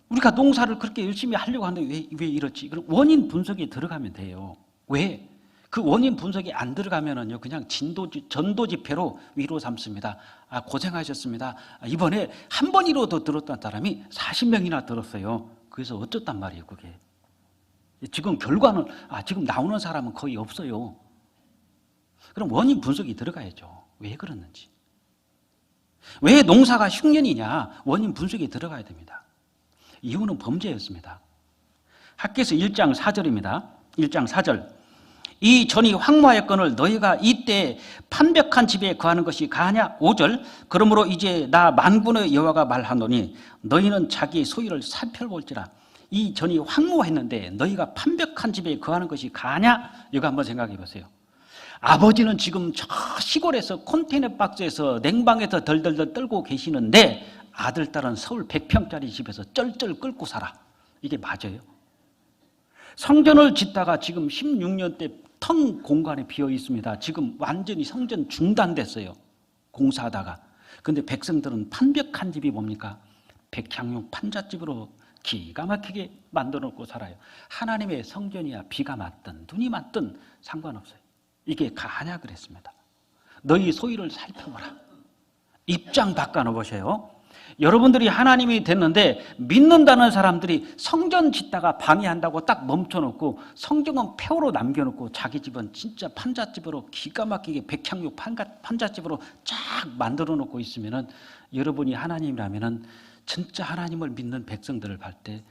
우리가 농사를 그렇게 열심히 하려고 하는데 왜 이렇지? 그럼 원인 분석에 들어가면 돼요. 왜? 그 원인 분석이 안 들어가면은요, 그냥 전도 집회로 위로 삼습니다. 아, 고생하셨습니다. 이번에 한 번이라도 들었던 사람이 40명이나 들었어요. 그래서 어쩌단 말이에요, 그게. 지금 결과는, 지금 나오는 사람은 거의 없어요. 그럼 원인 분석이 들어가야죠. 왜 그러는지. 왜 농사가 흉년이냐? 원인 분석이 들어가야 됩니다. 이유는 범죄였습니다. 학개서 1장 4절입니다. 1장 4절. 이 전이 황무하였거늘 너희가 이때 판벽한 집에 거하는 것이 가하냐? 5절 그러므로 이제 나 만군의 여호와가 말하노니 너희는 자기의 소유를 살펴볼지라. 이 전이 황무했는데 너희가 판벽한 집에 거하는 것이 가하냐? 이거 한번 생각해 보세요. 아버지는 지금 저 시골에서 컨테이너 박스에서 냉방에서 덜덜덜 떨고 계시는데 아들, 딸은 서울 100평짜리 집에서 쩔쩔 끓고 살아. 이게 맞아요? 성전을 짓다가 지금 16년대 텅 공간에 비어 있습니다. 지금 완전히 성전 중단됐어요. 공사하다가. 근데 백성들은 판벽한 집이 뭡니까? 백향용 판잣집으로 기가 막히게 만들어 놓고 살아요. 하나님의 성전이야 비가 맞든 눈이 맞든 상관없어요. 이게 가하냐 그랬습니다. 너희 소유를 살펴보라. 입장 바꿔놓으세요. 여러분들이 하나님이 됐는데 믿는다는 사람들이 성전 짓다가 방해한다고 딱 멈춰놓고 성경은 폐허로 남겨놓고 자기 집은 진짜 판잣집으로 기가 막히게 백향육 판잣집으로 쫙 만들어 놓고 있으면은 여러분이 하나님이라면은 진짜 하나님을 믿는 백성들을 볼 때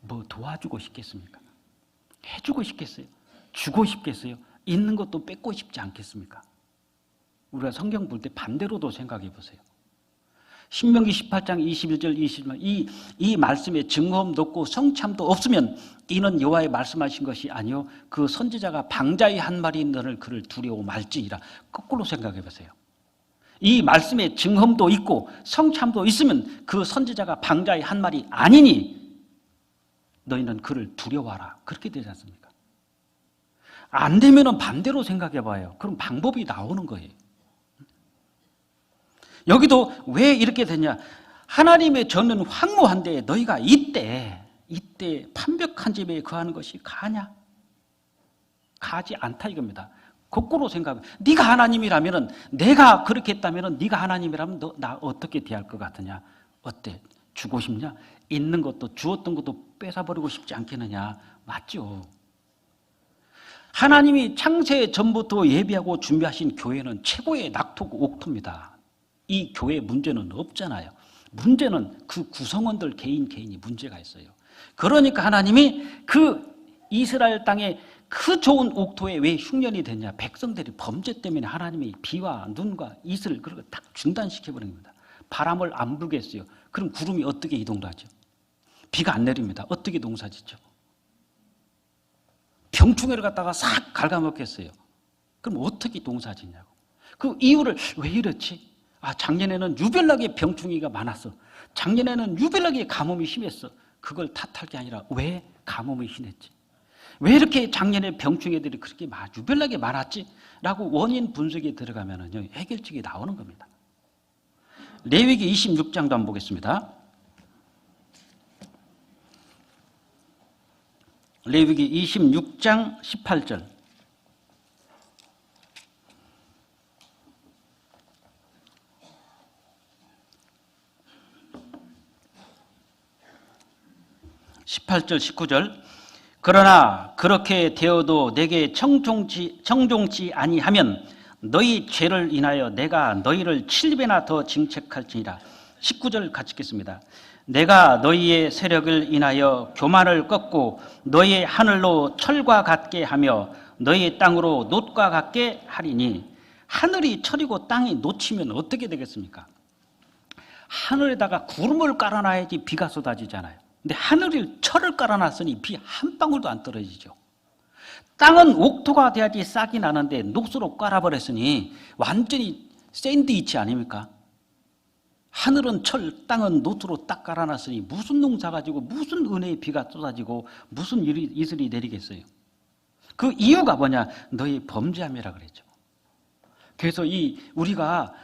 뭐 도와주고 싶겠습니까? 해주고 싶겠어요? 주고 싶겠어요? 있는 것도 뺏고 싶지 않겠습니까? 우리가 성경 볼 때 반대로도 생각해 보세요. 신명기 18장 21절 22절 이 말씀에 증거음도 없고 성참도 없으면 이는 여호와의 말씀하신 것이 아니요 그 선지자가 방자의 한 마리 너를 그를 두려워 말지니라. 거꾸로 생각해 보세요. 이 말씀에 증거음도 있고 성참도 있으면 그 선지자가 방자의 한 마리 아니니 너희는 그를 두려워하라. 그렇게 되지 않습니까? 안 되면 반대로 생각해 봐요. 그럼 방법이 나오는 거예요. 여기도 왜 이렇게 되냐? 하나님의 전은 황무한데 너희가 이때 판벽한 집에 거하는 것이 가냐? 가지 않다 이겁니다. 거꾸로 생각해. 네가 하나님이라면은 내가 그렇게 했다면은 네가 하나님이라면 너 나 어떻게 대할 것 같으냐? 어때? 주고 싶냐? 있는 것도 주었던 것도 뺏어버리고 싶지 않겠느냐? 맞죠? 하나님이 창세 전부터 예비하고 준비하신 교회는 최고의 낙토고 옥토입니다. 이 교회에 문제는 없잖아요. 문제는 그 구성원들 개인이 문제가 있어요. 그러니까 하나님이 그 이스라엘 땅에 그 좋은 옥토에 왜 흉년이 됐냐? 백성들이 범죄 때문에 하나님이 비와 눈과 이슬을 그렇게 딱 중단시켜버린 겁니다. 바람을 안 불게 했어요. 그럼 구름이 어떻게 이동을 하죠? 비가 안 내립니다. 어떻게 농사짓죠? 병충해를 갖다가 싹 갉아먹겠어요. 그럼 어떻게 농사짓냐고. 그 이유를 왜 이렇지? 작년에는 유별나게 병충해가 많았어. 작년에는 유별나게 가뭄이 심했어. 그걸 탓할 게 아니라 왜 가뭄이 심했지? 왜 이렇게 작년에 병충해들이 그렇게 유별나게 많았지? 라고 원인 분석에 들어가면 해결책이 나오는 겁니다. 레위기 26장도 한번 보겠습니다. 레위기 26장 18절. (18절) (19절) 그러나 그렇게 되어도 내게 청종치 아니하면 너희 죄를 인하여 내가 너희를 7배나 더 징책할지니라. 19절 같이 읽겠습니다. 내가 너희의 세력을 인하여 교만을 꺾고 너희의 하늘로 철과 같게 하며 너희의 땅으로 놋과 같게 하리니. 하늘이 철이고 땅이 놋이면 어떻게 되겠습니까? 하늘에다가 구름을 깔아놔야지 비가 쏟아지잖아요. 근데 하늘에 철을 깔아놨으니 비 한 방울도 안 떨어지죠. 땅은 옥토가 돼야지 싹이 나는데 놋으로 깔아버렸으니 완전히 샌드위치 아닙니까? 하늘은 철, 땅은 놋으로 딱 깔아놨으니 무슨 농사 가지고 무슨 은혜의 비가 쏟아지고 무슨 이슬이 내리겠어요? 그 이유가 뭐냐? 너희 범죄함이라 그랬죠. 그래서 우리가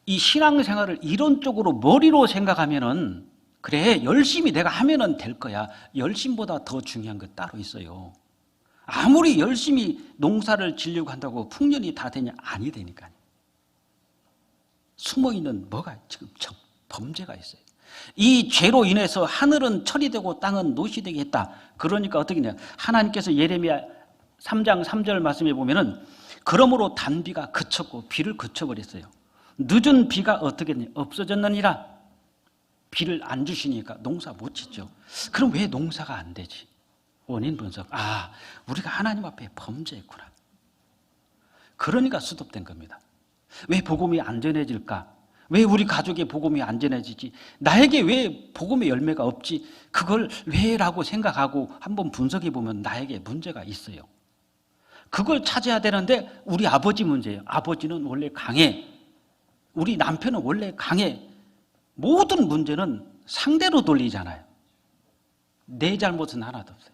이 신앙생활을 이론적으로 머리로 생각하면은 그래 열심히 내가 하면은 될 거야. 열심보다 더 중요한 거 따로 있어요. 아무리 열심히 농사를 지려고 한다고 풍년이 다 되냐? 아니 되니까요. 숨어있는 뭐가 지금 범죄가 있어요. 이 죄로 인해서 하늘은 철이 되고 땅은 놋이 되게 했다. 그러니까 어떻게 되냐? 하나님께서 예레미야 3장 3절 말씀에 보면은 그러므로 단비가 그쳤고 비를 그쳐버렸어요. 늦은 비가 어떻게 되냐? 없어졌느니라. 비를 안 주시니까 농사 못 짓죠. 그럼 왜 농사가 안 되지? 원인 분석. 우리가 하나님 앞에 범죄했구나. 그러니까 수습된 겁니다. 왜 복음이 안전해질까? 왜 우리 가족의 복음이 안전해지지? 나에게 왜 복음의 열매가 없지? 그걸 왜라고 생각하고 한번 분석해 보면 나에게 문제가 있어요. 그걸 찾아야 되는데 우리 아버지 문제예요. 아버지는 원래 강해. 우리 남편은 원래 강해. 모든 문제는 상대로 돌리잖아요. 내 잘못은 하나도 없어요.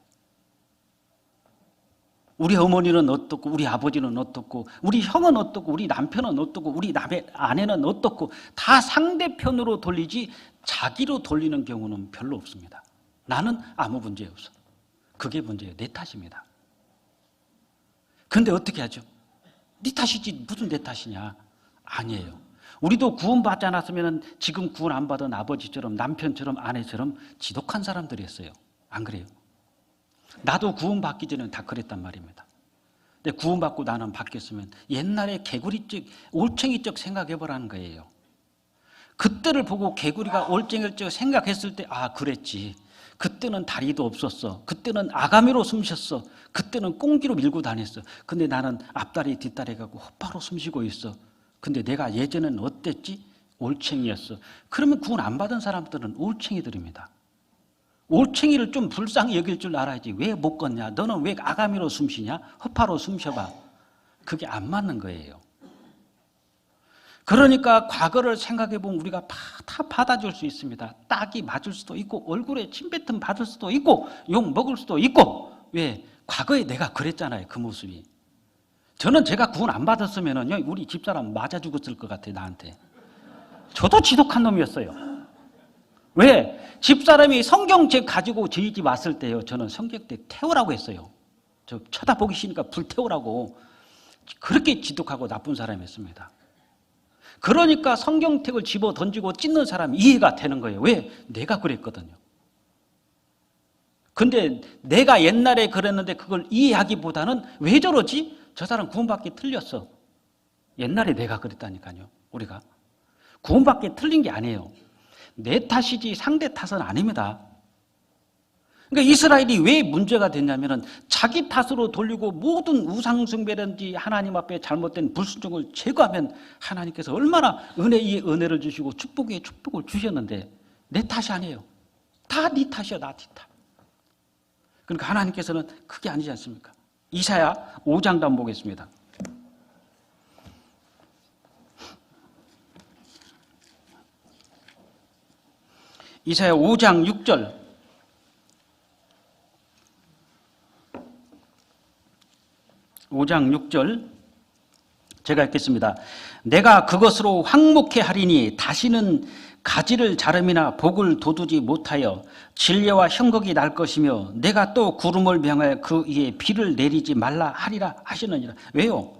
우리 어머니는 어떻고 우리 아버지는 어떻고 우리 형은 어떻고 우리 남편은 어떻고 우리 남의 아내는 어떻고 다 상대편으로 돌리지 자기로 돌리는 경우는 별로 없습니다. 나는 아무 문제 없어. 그게 문제예요. 내 탓입니다. 그런데 어떻게 하죠? 네 탓이지 무슨 내 탓이냐? 아니에요. 우리도 구원받지 않았으면 지금 구원 안 받은 아버지처럼 남편처럼 아내처럼 지독한 사람들이었어요. 안 그래요? 나도 구원받기 전에는 다 그랬단 말입니다. 근데 구원받고 나는 바뀌었으면 옛날에 개구리적, 올챙이적 생각해보라는 거예요. 그때를 보고 개구리가 올챙이적 생각했을 때 아 그랬지. 그때는 다리도 없었어. 그때는 아가미로 숨쉬었어. 그때는 꽁기로 밀고 다녔어. 근데 나는 앞다리 뒷다리 갖고 헛바로 숨쉬고 있어. 근데 내가 예전에는 어땠지? 올챙이였어. 그러면 구원 안 받은 사람들은 올챙이들입니다. 올챙이를 좀 불쌍히 여길 줄 알아야지. 왜 못 걷냐? 너는 왜 아가미로 숨쉬냐? 허파로 숨쉬어봐. 그게 안 맞는 거예요. 그러니까 과거를 생각해보면 우리가 다 받아줄 수 있습니다. 딱이 맞을 수도 있고 얼굴에 침뱉음 받을 수도 있고 욕 먹을 수도 있고. 왜? 과거에 내가 그랬잖아요. 그 모습이. 저는 제가 구원 안 받았으면 우리 집사람 맞아 죽었을 것 같아요. 나한테. 저도 지독한 놈이었어요. 왜? 집사람이 성경책 가지고 저희 집 왔을 때요. 저는 성경책 태우라고 했어요. 저 쳐다보기 싫으니까 불 태우라고. 그렇게 지독하고 나쁜 사람이었습니다. 그러니까 성경책을 집어 던지고 찢는 사람이 이해가 되는 거예요. 왜? 내가 그랬거든요. 근데 내가 옛날에 그랬는데 그걸 이해하기보다는 왜 저러지? 저 사람 구원받기 틀렸어. 옛날에 내가 그랬다니까요. 우리가. 구원받기 틀린 게 아니에요. 내 탓이지 상대 탓은 아닙니다. 그러니까 이스라엘이 왜 문제가 됐냐면은 자기 탓으로 돌리고 모든 우상숭배든지 하나님 앞에 잘못된 불순종을 제거하면 하나님께서 얼마나 은혜 위에 은혜를 주시고 축복 위에 축복을 주셨는데 내 탓이 아니에요. 다 네 탓이야. 나 네 탓. 그러니까 하나님께서는 그게 아니지 않습니까? 이사야 5장도 한번 보겠습니다. 이사야 5장 6절. 제가 읽겠습니다. 내가 그것으로 황목해 하리니 다시는 가지를 자름이나 복을 돋우지 못하여 진례와 형극이 날 것이며 내가 또 구름을 명하여 그 위에 비를 내리지 말라 하리라 하시느니라. 왜요?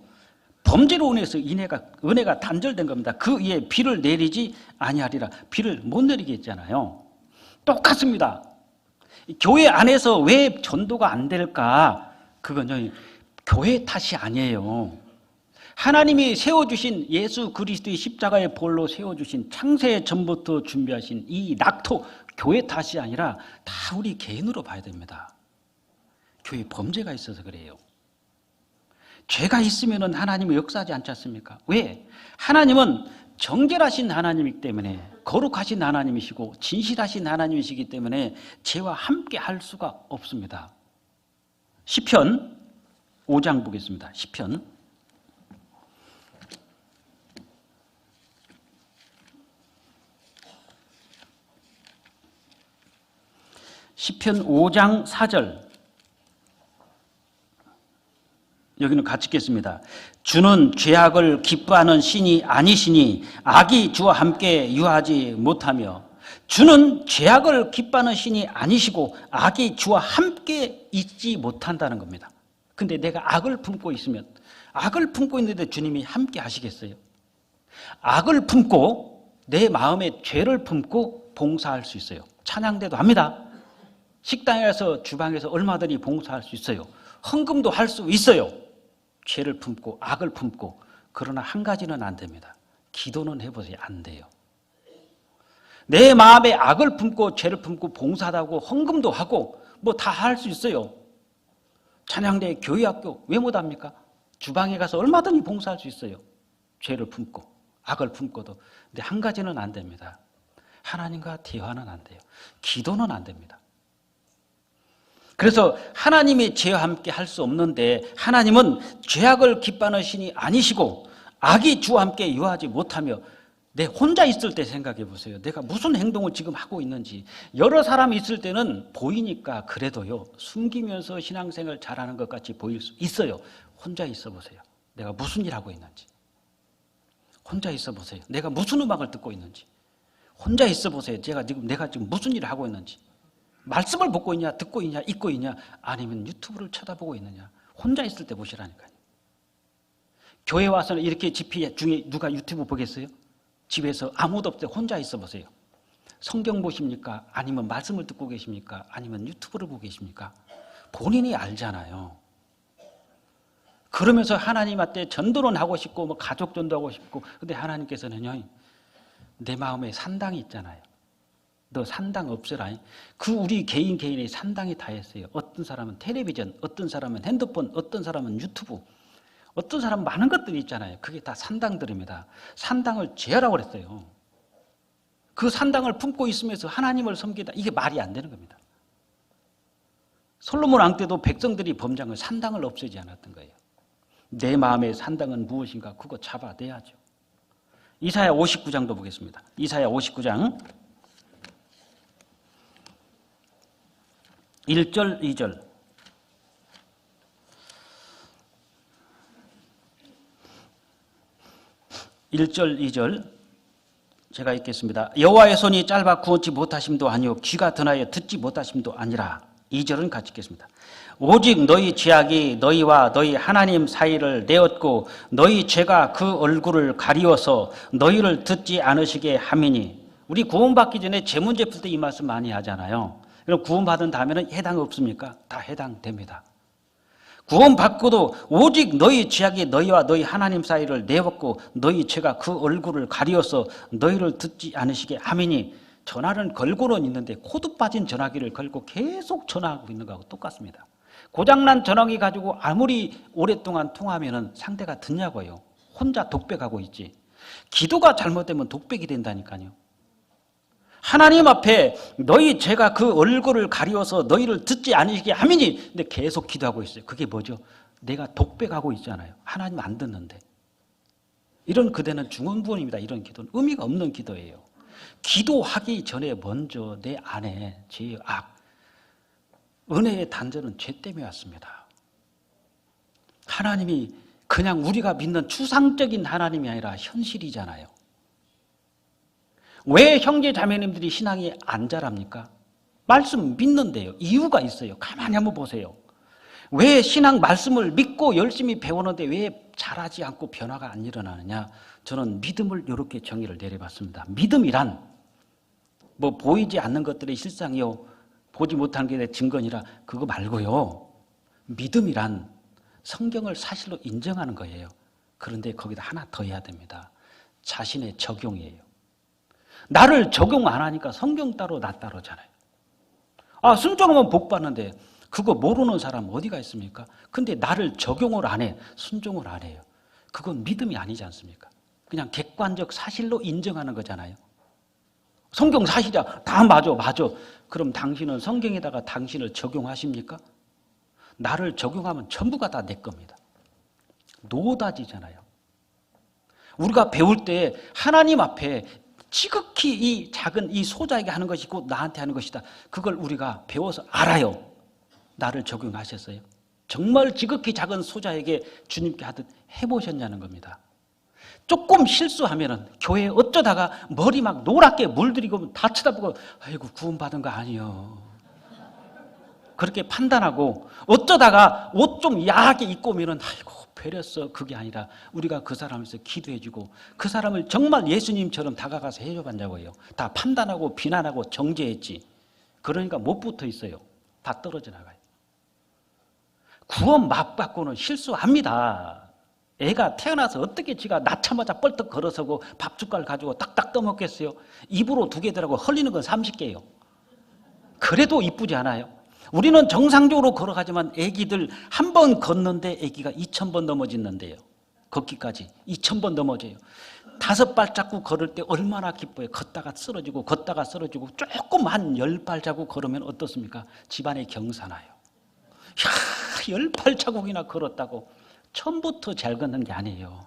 범죄로 인해서 은혜가 단절된 겁니다. 그 위에 비를 내리지 아니하리라. 비를 못 내리게 했잖아요. 똑같습니다. 교회 안에서 왜 전도가 안 될까? 그건요, 교회 탓이 아니에요. 하나님이 세워주신 예수 그리스도의 십자가의 볼로 세워주신 창세 전부터 준비하신 이 낙토, 교회 탓이 아니라 다 우리 개인으로 봐야 됩니다. 교회에 범죄가 있어서 그래요. 죄가 있으면 하나님은 역사하지 않지 않습니까? 왜? 하나님은 정결하신 하나님이기 때문에, 거룩하신 하나님이시고 진실하신 하나님이시기 때문에 죄와 함께 할 수가 없습니다. 시편 5장 보겠습니다. 시편 5장 4절. 여기는 같이 읽겠습니다. 주는 죄악을 기뻐하는 신이 아니시니 악이 주와 함께 유하지 못하며. 주는 죄악을 기뻐하는 신이 아니시고 악이 주와 함께 있지 못한다는 겁니다. 근데 내가 악을 품고 있으면, 악을 품고 있는데 주님이 함께 하시겠어요? 악을 품고 내 마음에 죄를 품고 봉사할 수 있어요. 찬양대도 합니다. 식당에서 주방에서 얼마든지 봉사할 수 있어요. 헌금도 할 수 있어요. 죄를 품고 악을 품고. 그러나 한 가지는 안 됩니다. 기도는 해보세요. 안 돼요. 내 마음에 악을 품고 죄를 품고 봉사도 하고 헌금도 하고 뭐 다 할 수 있어요. 찬양대, 교회학교 왜 못합니까? 주방에 가서 얼마든지 봉사할 수 있어요. 죄를 품고 악을 품고도. 근데 한 가지는 안 됩니다. 하나님과 대화는 안 돼요. 기도는 안 됩니다. 그래서 하나님이 죄와 함께 할 수 없는데 하나님은 죄악을 기뻐하는 신이 아니시고 악이 주와 함께 유하지 못하며 내 혼자 있을 때 생각해 보세요. 내가 무슨 행동을 지금 하고 있는지. 여러 사람이 있을 때는 보이니까 그래도요, 숨기면서 신앙생활 잘하는 것 같이 보일 수 있어요. 혼자 있어 보세요. 내가 무슨 일 하고 있는지. 혼자 있어 보세요. 내가 무슨 음악을 듣고 있는지. 혼자 있어 보세요. 내가 지금 무슨 일을 하고 있는지. 말씀을 보고 있냐, 듣고 있냐, 읽고 있냐, 아니면 유튜브를 쳐다보고 있느냐. 혼자 있을 때 보시라니까요. 교회 와서는 이렇게 집회 중에 누가 유튜브 보겠어요? 집에서 아무도 없을 때 혼자 있어 보세요. 성경 보십니까? 아니면 말씀을 듣고 계십니까? 아니면 유튜브를 보고 계십니까? 본인이 알잖아요. 그러면서 하나님한테 전도는 하고 싶고 뭐 가족 전도하고 싶고, 근데 하나님께서는요, 내 마음에 산당이 있잖아요. 너 산당 없애라. 그 우리 개인의 산당이 다 했어요. 어떤 사람은 텔레비전, 어떤 사람은 핸드폰, 어떤 사람은 유튜브, 어떤 사람은 많은 것들이 있잖아요. 그게 다 산당들입니다. 산당을 제하라고 그랬어요. 그 산당을 품고 있으면서 하나님을 섬기다, 이게 말이 안 되는 겁니다. 솔로몬 왕 때도 백성들이 범장을 산당을 없애지 않았던 거예요. 내 마음의 산당은 무엇인가? 그거 잡아내야죠. 이사야 59장도 보겠습니다. 이사야 59장 1절 2절. 1절 2절 제가 읽겠습니다. 여호와의 손이 짧아 구원치 못하심도 아니요 귀가 드나여 듣지 못하심도 아니라. 2절은 같이 읽겠습니다. 오직 너희 죄악이 너희와 너희 하나님 사이를 내었고 너희 죄가 그 얼굴을 가리워서 너희를 듣지 않으시게 함이니. 우리 구원받기 전에 제 문제 풀 때 이 말씀 많이 하잖아요. 그럼 구원받은 다음에는 해당 없습니까? 다 해당됩니다. 구원받고도 오직 너희 죄악이 너희와 너희 하나님 사이를 내었고 너희 죄가 그 얼굴을 가리워서 너희를 듣지 않으시게 함이니. 전화를 걸고는 있는데 코드 빠진 전화기를 걸고 계속 전화하고 있는 거하고 똑같습니다. 고장난 전화기 가지고 아무리 오랫동안 통화하면 상대가 듣냐고요. 혼자 독백하고 있지. 기도가 잘못되면 독백이 된다니까요. 하나님 앞에 너희 죄가 그 얼굴을 가리워서 너희를 듣지 않으시게 함이니. 근데 계속 기도하고 있어요. 그게 뭐죠? 내가 독백하고 있잖아요. 하나님 안 듣는데. 이런 그대는 중언부언입니다. 이런 기도는 의미가 없는 기도예요. 기도하기 전에 먼저 내 안에 죄, 악, 은혜의 단절은 죄 때문에 왔습니다. 하나님이 그냥 우리가 믿는 추상적인 하나님이 아니라 현실이잖아요. 왜 형제 자매님들이 신앙이 안 자랍니까? 말씀 믿는데요. 이유가 있어요. 가만히 한번 보세요. 왜 신앙 말씀을 믿고 열심히 배우는데 왜 잘하지 않고 변화가 안 일어나느냐? 저는 믿음을 이렇게 정의를 내려봤습니다. 믿음이란 뭐 보이지 않는 것들의 실상이요, 보지 못한 게 내 증거니라, 그거 말고요. 믿음이란 성경을 사실로 인정하는 거예요. 그런데 거기다 하나 더 해야 됩니다. 자신의 적용이에요. 나를 적용 안 하니까 성경 따로 나 따로잖아요. 순종하면 복 받는데 그거 모르는 사람 어디가 있습니까? 근데 나를 적용을 안 해, 순종을 안 해요. 그건 믿음이 아니지 않습니까? 그냥 객관적 사실로 인정하는 거잖아요. 성경 사실이야. 다 맞아. 그럼 당신은 성경에다가 당신을 적용하십니까? 나를 적용하면 전부가 다 내 겁니다. 노다지잖아요. 우리가 배울 때 하나님 앞에 지극히 이 작은 이 소자에게 하는 것이고 나한테 하는 것이다. 그걸 우리가 배워서 알아요. 나를 적용하셨어요? 정말 지극히 작은 소자에게 주님께 하듯 해보셨냐는 겁니다. 조금 실수하면은 교회에 어쩌다가 머리 막 노랗게 물들이고 다 쳐다보고 아이고 구원받은 거 아니요. 그렇게 판단하고 어쩌다가 옷 좀 야하게 입고 오면은 아이고 배렸어. 그게 아니라 우리가 그 사람에서 기도해주고 그 사람을 정말 예수님처럼 다가가서 해줘봤냐고요. 다 판단하고 비난하고 정죄했지. 그러니까 못 붙어 있어요. 다 떨어져 나가요. 구원 맛받고는 실수합니다. 애가 태어나서 어떻게 지가 낳자마자 뻘떡 걸어서고 밥숟갈 가지고 딱딱 떠먹겠어요? 입으로 2개 들어가고 흘리는 건 30개예요. 그래도 이쁘지 않아요? 우리는 정상적으로 걸어가지만 아기들 한 번 걷는데 아기가 2,000번 넘어지는데요. 걷기까지 2,000번 넘어져요. 5발자국 걸을 때 얼마나 기뻐요. 걷다가 쓰러지고 걷다가 쓰러지고 조금 한 10발자국 걸으면 어떻습니까? 집안에 경사나요. 야, 10발자국이나 걸었다고 처음부터 잘 걷는 게 아니에요.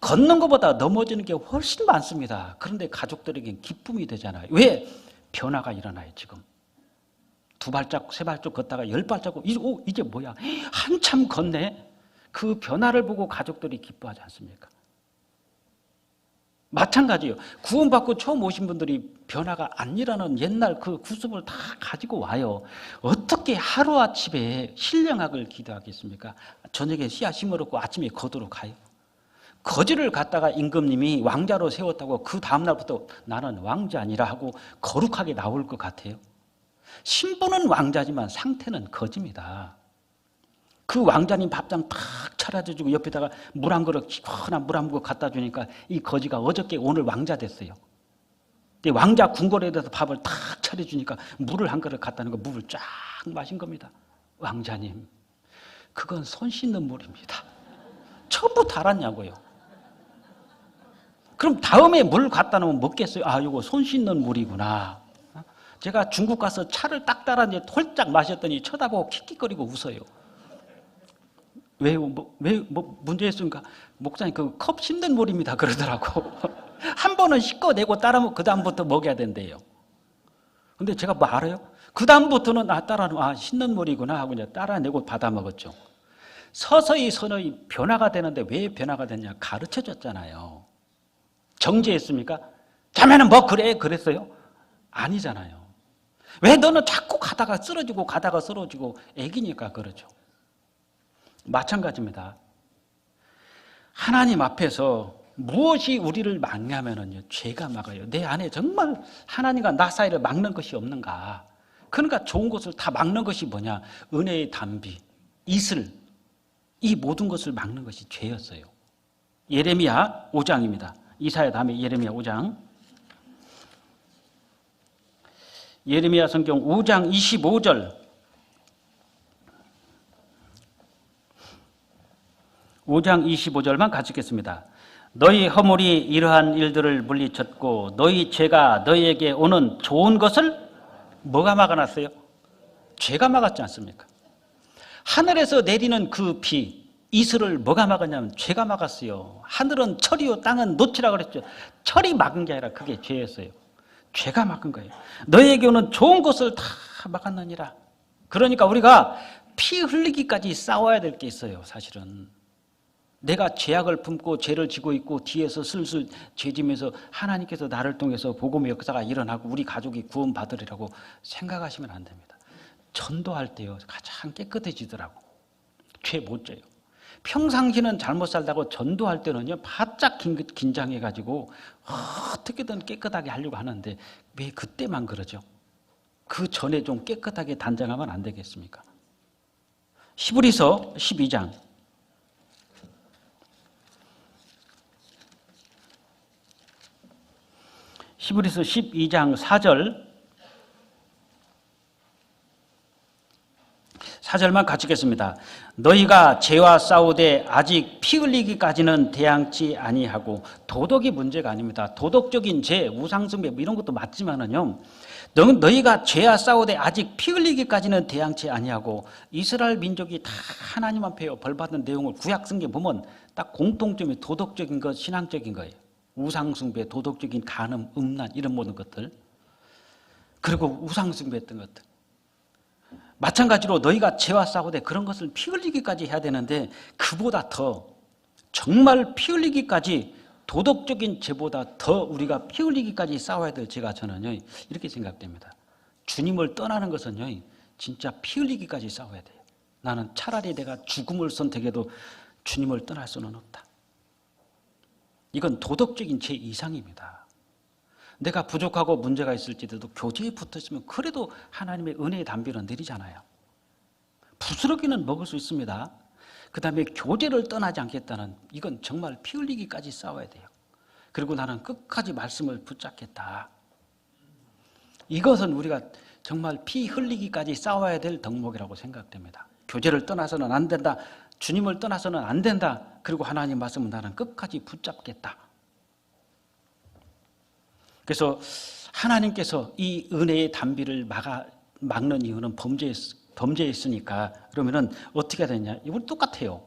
걷는 것보다 넘어지는 게 훨씬 많습니다. 그런데 가족들에겐 기쁨이 되잖아요. 왜? 변화가 일어나요. 지금 2발자국 3발자국 걷다가 10발자국 이제 뭐야, 한참 걷네. 그 변화를 보고 가족들이 기뻐하지 않습니까? 마찬가지예요. 구원받고 처음 오신 분들이 변화가 안 일어나는 옛날 그 구습을 다 가지고 와요. 어떻게 하루아침에 신령학을 기도하겠습니까? 저녁에 씨앗 심어놓고 아침에 거두러 가요. 거지를 갖다가 임금님이 왕자로 세웠다고 그 다음날부터 나는 왕자 아니라 하고 거룩하게 나올 것 같아요. 신분은 왕자지만 상태는 거지입니다. 그 왕자님 밥상 탁 차려주고 옆에다가 물 한 그릇, 시원한 물 한 그릇 갖다 주니까 이 거지가 어저께 오늘 왕자 됐어요. 근데 왕자 궁궐에 대해서 밥을 탁 차려주니까 물을 한 그릇 갖다 놓고 물을 쫙 마신 겁니다. 왕자님, 그건 손 씻는 물입니다. 처음부터 알았냐고요. 그럼 다음에 물 갖다 놓으면 먹겠어요? 아, 이거 손 씻는 물이구나. 제가 중국 가서 차를 딱 따랐는데 홀짝 마셨더니 쳐다보고 킥킥거리고 웃어요. 왜 문제 있습니까? 목사님, 그 컵 씻는 물입니다. 그러더라고. 한 번은 씻어내고 따라면 그 다음부터 먹여야 된대요. 근데 제가 뭐 알아요? 그 다음부터는 씻는 물이구나 하고 이제 따라내고 받아 먹었죠. 서서히 변화가 되는데 왜 변화가 됐냐? 가르쳐 줬잖아요. 정죄했습니까? 자매는 뭐 그래? 그랬어요? 아니잖아요. 왜 너는 자꾸 가다가 쓰러지고 애기니까 그러죠. 마찬가지입니다. 하나님 앞에서 무엇이 우리를 막냐면요, 죄가 막아요. 내 안에 정말 하나님과 나 사이를 막는 것이 없는가? 그러니까 좋은 것을 다 막는 것이 뭐냐? 은혜의 담비, 이슬, 이 모든 것을 막는 것이 죄였어요. 예레미야 5장입니다. 이사야 다음에 예레미야 5장. 예레미야 성경 5장 25절. 5장 25절만 같이 읽겠습니다. 너희 허물이 이러한 일들을 물리쳤고 너희 죄가 너희에게 오는 좋은 것을 뭐가 막아놨어요? 죄가 막았지 않습니까? 하늘에서 내리는 그 비, 이슬을 뭐가 막았냐면 죄가 막았어요. 하늘은 철이요 땅은 노치라 그랬죠. 철이 막은 게 아니라 그게 죄였어요. 죄가 막은 거예요. 너희에게 오는 좋은 것을 다 막았느니라. 그러니까 우리가 피 흘리기까지 싸워야 될 게 있어요. 사실은 내가 죄악을 품고 죄를 지고 있고 뒤에서 슬슬 죄지면서 하나님께서 나를 통해서 복음의 역사가 일어나고 우리 가족이 구원받으리라고 생각하시면 안 됩니다. 전도할 때요 가장 깨끗해지더라고. 죄 못 져요. 평상시는 잘못 살다고 전도할 때는요 바짝 긴장해가지고 어떻게든 깨끗하게 하려고 하는데 왜 그때만 그러죠? 그 전에 좀 깨끗하게 단장하면 안 되겠습니까? 히브리서 12장. 히브리서 12장 4절만 같이 읽겠습니다. 너희가 죄와 싸우되 아직 피 흘리기까지는 대항치 아니하고, 도덕이 문제가 아닙니다. 도덕적인 죄, 우상숭배 이런 것도 맞지만은요, 너희가 죄와 싸우되 아직 피 흘리기까지는 대항치 아니하고, 이스라엘 민족이 다 하나님 앞에 벌받은 내용을 구약성경에 보면 딱 공통점이 도덕적인 것, 신앙적인 거예요. 우상숭배, 도덕적인 간음, 음란 이런 모든 것들, 그리고 우상숭배했던 것들. 마찬가지로 너희가 죄와 싸우되 그런 것을 피 흘리기까지 해야 되는데, 그보다 더 정말 피 흘리기까지, 도덕적인 죄보다 더 우리가 피 흘리기까지 싸워야 될 죄가 저는요 이렇게 생각됩니다. 주님을 떠나는 것은요 진짜 피 흘리기까지 싸워야 돼요. 나는 차라리 내가 죽음을 선택해도 주님을 떠날 수는 없다. 이건 도덕적인 죄 이상입니다. 내가 부족하고 문제가 있을지라도 교제에 붙어있으면 그래도 하나님의 은혜의 담비는 내리잖아요. 부스러기는 먹을 수 있습니다. 그 다음에 교제를 떠나지 않겠다는, 이건 정말 피 흘리기까지 싸워야 돼요. 그리고 나는 끝까지 말씀을 붙잡겠다. 이것은 우리가 정말 피 흘리기까지 싸워야 될 덕목이라고 생각됩니다. 교제를 떠나서는 안 된다. 주님을 떠나서는 안 된다. 그리고 하나님 말씀은 나는 끝까지 붙잡겠다. 그래서 하나님께서 이 은혜의 단비를 막는 이유는 범죄였으니까. 그러면은 어떻게 되냐? 이건 똑같아요.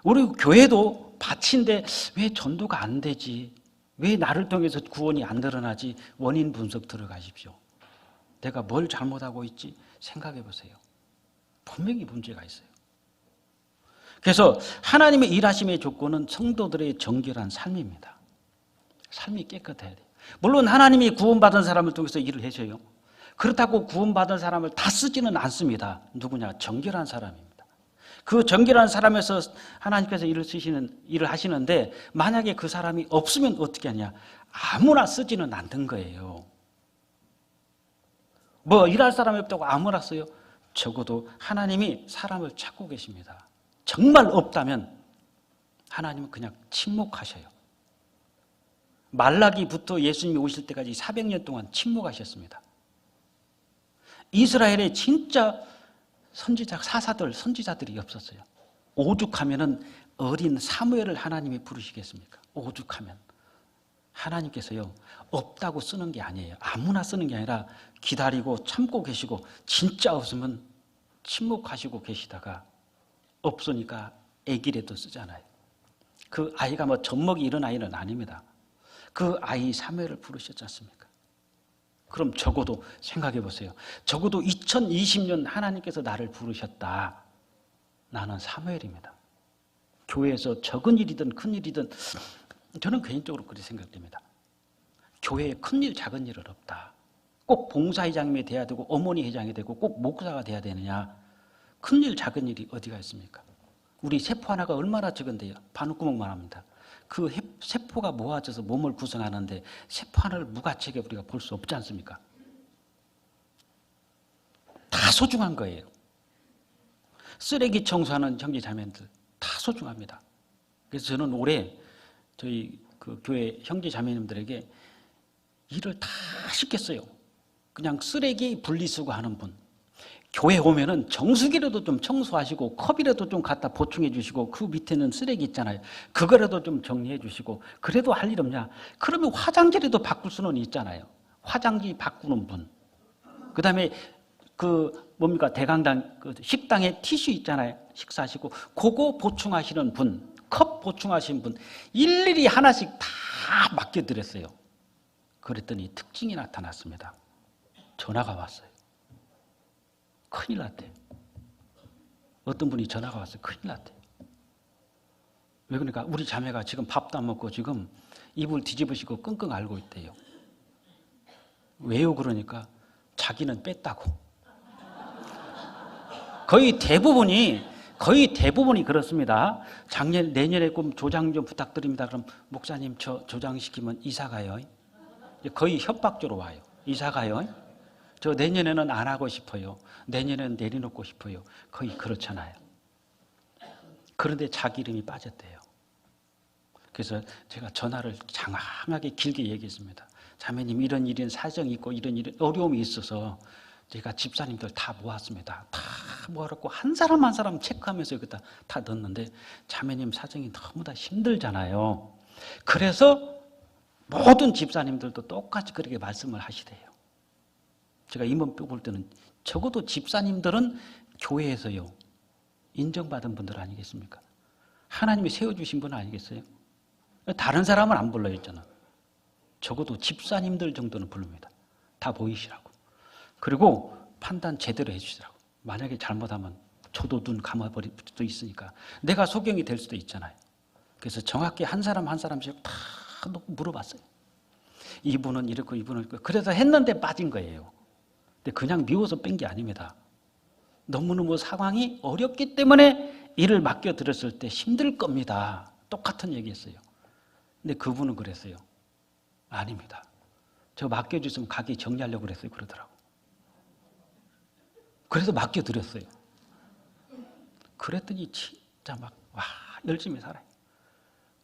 우리 교회도 밭인데 왜 전도가 안 되지? 왜 나를 통해서 구원이 안 드러나지? 원인 분석 들어가십시오. 내가 뭘 잘못하고 있지? 생각해 보세요. 분명히 문제가 있어요. 그래서 하나님의 일하심의 조건은 성도들의 정결한 삶입니다. 삶이 깨끗해야 돼요. 물론 하나님이 구원받은 사람을 통해서 일을 하셔요. 그렇다고 구원받은 사람을 다 쓰지는 않습니다. 누구냐? 정결한 사람입니다. 그 정결한 사람에서 하나님께서 일을 하시는데 만약에 그 사람이 없으면 어떻게 하냐? 아무나 쓰지는 않는 거예요. 뭐 일할 사람이 없다고 아무나 써요? 적어도 하나님이 사람을 찾고 계십니다. 정말 없다면 하나님은 그냥 침묵하셔요. 말라기부터 예수님이 오실 때까지 400년 동안 침묵하셨습니다. 이스라엘에 진짜 선지자들이 없었어요. 오죽하면은 어린 사무엘을 하나님이 부르시겠습니까? 오죽하면. 하나님께서요, 없다고 쓰는 게 아니에요. 아무나 쓰는 게 아니라 기다리고 참고 계시고, 진짜 없으면 침묵하시고 계시다가 없으니까 애기라도 쓰잖아요. 그 아이가 뭐 젖먹이 이런 아이는 아닙니다. 그 아이 사무엘을 부르셨지 않습니까? 그럼 적어도 생각해 보세요. 적어도 2020년 하나님께서 나를 부르셨다. 나는 사무엘입니다. 교회에서 적은 일이든 큰 일이든 저는 개인적으로 그렇게 생각됩니다. 교회에 큰 일, 작은 일은 없다. 꼭 봉사회장님이 돼야 되고 어머니 회장이 되고 꼭 목사가 돼야 되느냐. 큰 일, 작은 일이 어디가 있습니까? 우리 세포 하나가 얼마나 적은데요. 바늘구멍만 합니다. 그 세포가 모아져서 몸을 구성하는데 세포 하나를 무가치하게 우리가 볼 수 없지 않습니까? 다 소중한 거예요. 쓰레기 청소하는 형제 자매들 다 소중합니다. 그래서 저는 올해 저희 그 교회 형제 자매님들에게 일을 다 시켰어요. 그냥 쓰레기 분리수거하는 분. 교회 오면은 정수기라도 좀 청소하시고 컵이라도 좀 갖다 보충해 주시고 그 밑에는 쓰레기 있잖아요. 그거라도 좀 정리해 주시고 그래도 할 일 없냐? 그러면 화장지라도 바꿀 수는 있잖아요. 화장지 바꾸는 분. 그다음에 그 뭡니까? 대강당 그 식당에 티슈 있잖아요. 식사하시고 그거 보충하시는 분, 컵 보충하시는 분 일일이 하나씩 다 맡겨드렸어요. 그랬더니 특징이 나타났습니다. 전화가 왔어요. 큰일 났대. 어떤 분이 전화가 왔어요. 큰일 났대. 왜 그러니까 우리 자매가 지금 밥도 안 먹고 지금 이불 뒤집으시고 끙끙 앓고 있대요. 왜요? 그러니까 자기는 뺐다고. 거의 대부분이 그렇습니다. 내년에 꼭 조장 좀 부탁드립니다. 그럼 목사님 저 조장시키면 이사 가요. 거의 협박조로 와요. 이사 가요. 저 내년에는 안 하고 싶어요. 내년에는 내려놓고 싶어요. 거의 그렇잖아요. 그런데 자기 이름이 빠졌대요. 그래서 제가 전화를 장황하게 길게 얘기했습니다. 자매님 이런 사정이 있고 이런 어려움이 있어서 제가 집사님들 다 모았습니다. 다 모아놓고 한 사람 한 사람 체크하면서 여기다 다 넣었는데 자매님 사정이 너무 다 힘들잖아요. 그래서 모든 집사님들도 똑같이 그렇게 말씀을 하시대요. 제가 임원 볼 때는 적어도 집사님들은 교회에서요 인정받은 분들 아니겠습니까? 하나님이 세워주신 분 아니겠어요? 다른 사람은 안 불러요 있잖아. 적어도 집사님들 정도는 부릅니다. 다 보이시라고. 그리고 판단 제대로 해주시라고. 만약에 잘못하면 저도 눈 감아버릴 수도 있으니까 내가 소경이 될 수도 있잖아요. 그래서 정확히 한 사람 한 사람씩 다 물어봤어요. 이분은 이렇고 이분은 이렇고. 그래서 했는데 빠진 거예요. 근데 그냥 미워서 뺀 게 아닙니다. 너무너무 상황이 어렵기 때문에 일을 맡겨드렸을 때 힘들 겁니다. 똑같은 얘기했어요. 근데 그분은 그랬어요. 아닙니다. 저 맡겨주시면 가게 정리하려고 그랬어요. 그러더라고. 그래서 맡겨드렸어요. 그랬더니 진짜 열심히 살아요.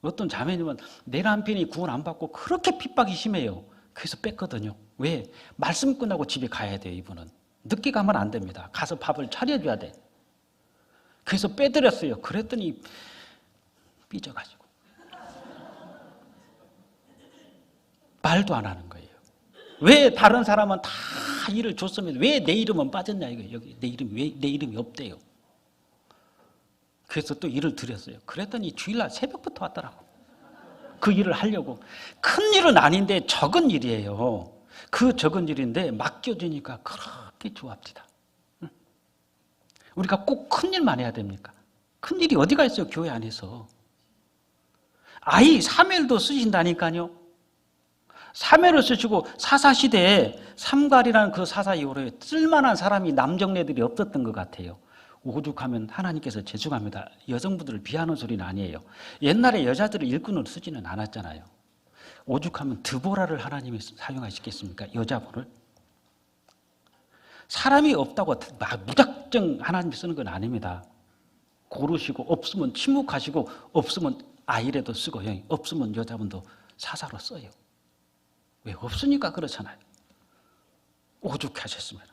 어떤 자매님은 내 남편이 구원 안 받고 그렇게 핍박이 심해요. 그래서 뺐거든요. 왜? 말씀 끝나고 집에 가야 돼요. 이분은 늦게 가면 안 됩니다. 가서 밥을 차려줘야 돼. 그래서 빼드렸어요. 그랬더니 삐져가지고 말도 안 하는 거예요. 왜 다른 사람은 다 일을 줬으면 왜 내 이름은 빠졌냐 이거. 여기 내 이름이 없대요. 그래서 또 일을 드렸어요. 그랬더니 주일날 새벽부터 왔더라고. 그 일을 하려고. 큰 일은 아닌데 적은 일이에요. 그 적은 일인데 맡겨주니까 그렇게 좋아합니다. 우리가 꼭 큰 일만 해야 됩니까? 큰 일이 어디가 있어요, 교회 안에서. 아이 사무엘도 쓰신다니까요. 사무엘을 쓰시고 사사시대에 삼갈이라는 그 사사 이후로 쓸만한 사람이 남정네들이 없었던 것 같아요. 오죽하면 하나님께서 죄송합니다. 여성분들을 비하는 소리는 아니에요. 옛날에 여자들을 일꾼으로 쓰지는 않았잖아요. 오죽하면 드보라를 하나님이 사용하시겠습니까? 여자분을. 사람이 없다고 막 무작정 하나님이 쓰는 건 아닙니다. 고르시고 없으면 침묵하시고 없으면 아이라도 쓰고 없으면 여자분도 사사로 써요. 왜? 없으니까 그렇잖아요. 오죽해 하셨습니다.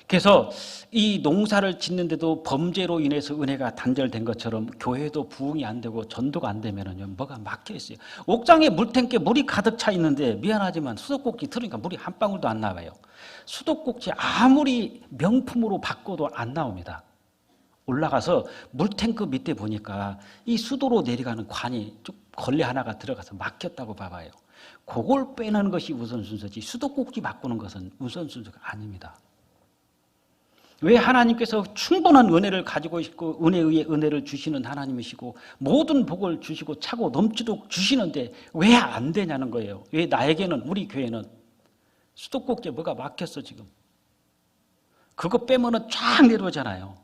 그래서 이 농사를 짓는데도 범죄로 인해서 은혜가 단절된 것처럼 교회도 부흥이 안 되고 전도가 안 되면은요, 뭐가 막혀 있어요. 옥장에 물탱크에 물이 가득 차 있는데 미안하지만 수도꼭지 틀으니까 물이 한 방울도 안 나와요. 수도꼭지 아무리 명품으로 바꿔도 안 나옵니다. 올라가서 물탱크 밑에 보니까 이 수도로 내려가는 관이 쭉 걸레 하나가 들어가서 막혔다고 봐봐요. 그걸 빼는 것이 우선순서지 수도꼭지 바꾸는 것은 우선순서가 아닙니다. 왜? 하나님께서 충분한 은혜를 가지고 있고 은혜 위에 은혜를 주시는 하나님이시고 모든 복을 주시고 차고 넘치도록 주시는데 왜 안 되냐는 거예요. 왜 나에게는, 우리 교회는 수도꼭지에 뭐가 막혔어 지금. 그거 빼면은 쫙 내려오잖아요.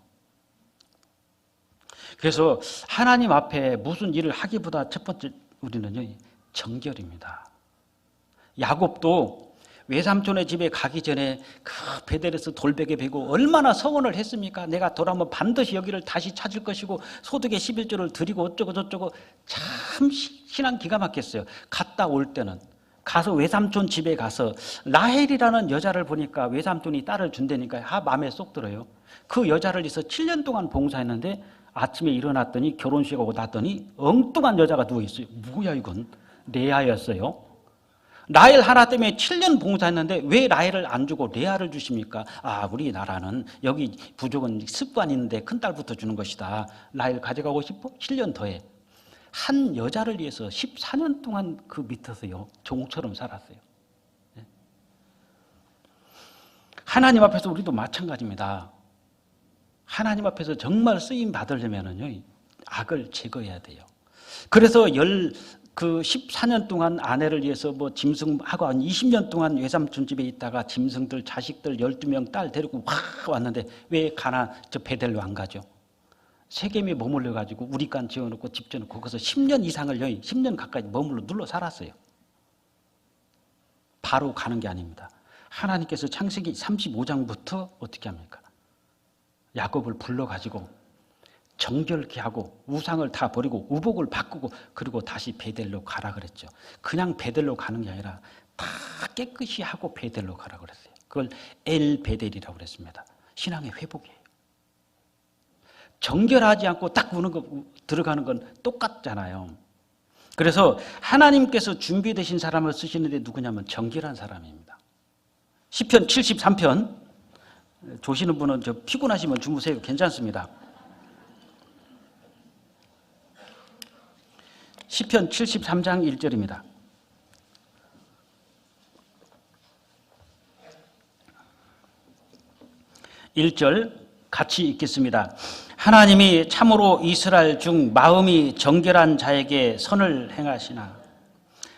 그래서 하나님 앞에 무슨 일을 하기보다 첫 번째 우리는요, 정결입니다. 야곱도 외삼촌의 집에 가기 전에 그 베델에서 돌베개 베고 얼마나 서원을 했습니까? 내가 돌아오면 반드시 여기를 다시 찾을 것이고 소득의 11조를 드리고 어쩌고 저쩌고. 참 신앙 기가 막혔어요. 갔다 올 때는 가서 외삼촌 집에 가서 라헬이라는 여자를 보니까 외삼촌이 딸을 준다니까 마음에 쏙 들어요. 그 여자를 위해서 7년 동안 봉사했는데 아침에 일어났더니 결혼식 오고 났더니 엉뚱한 여자가 누워있어요. 뭐야 이건? 레아였어요. 라헬 하나 때문에 7년 봉사했는데 왜 라헬을 안 주고 레아를 주십니까? 아, 우리나라는 여기 부족은 습관이 있는데 큰딸부터 주는 것이다. 라헬 가져가고 싶어? 7년 더해. 한 여자를 위해서 14년 동안 그 밑에서요, 종처럼 살았어요. 하나님 앞에서 우리도 마찬가지입니다. 하나님 앞에서 정말 쓰임 받으려면은요, 악을 제거해야 돼요. 그래서 14년 동안 아내를 위해서 짐승하고 한 20년 동안 외삼촌 집에 있다가 짐승들, 자식들 12명 딸 데리고 확 왔는데 왜 베델로 안 가죠? 세겜에 머물러가지고 우리간 지어놓고 집 지어놓고 거기서 10년 이상을 10년 가까이 머물러 눌러 살았어요. 바로 가는 게 아닙니다. 하나님께서 창세기 35장부터 어떻게 합니까? 야곱을 불러가지고 정결케 하고 우상을 다 버리고 우복을 바꾸고 그리고 다시 베델로 가라 그랬죠. 그냥 베델로 가는 게 아니라 다 깨끗이 하고 베델로 가라 그랬어요. 그걸 엘 베델이라고 그랬습니다. 신앙의 회복이에요. 정결하지 않고 딱 들어가는 건 똑같잖아요. 그래서 하나님께서 준비되신 사람을 쓰시는데 누구냐면 정결한 사람입니다. 시편 73편 조시는 분은 피곤하시면 주무세요. 괜찮습니다. 시편 73장 1절입니다. 1절 같이 읽겠습니다. 하나님이 참으로 이스라엘 중 마음이 정결한 자에게 선을 행하시나.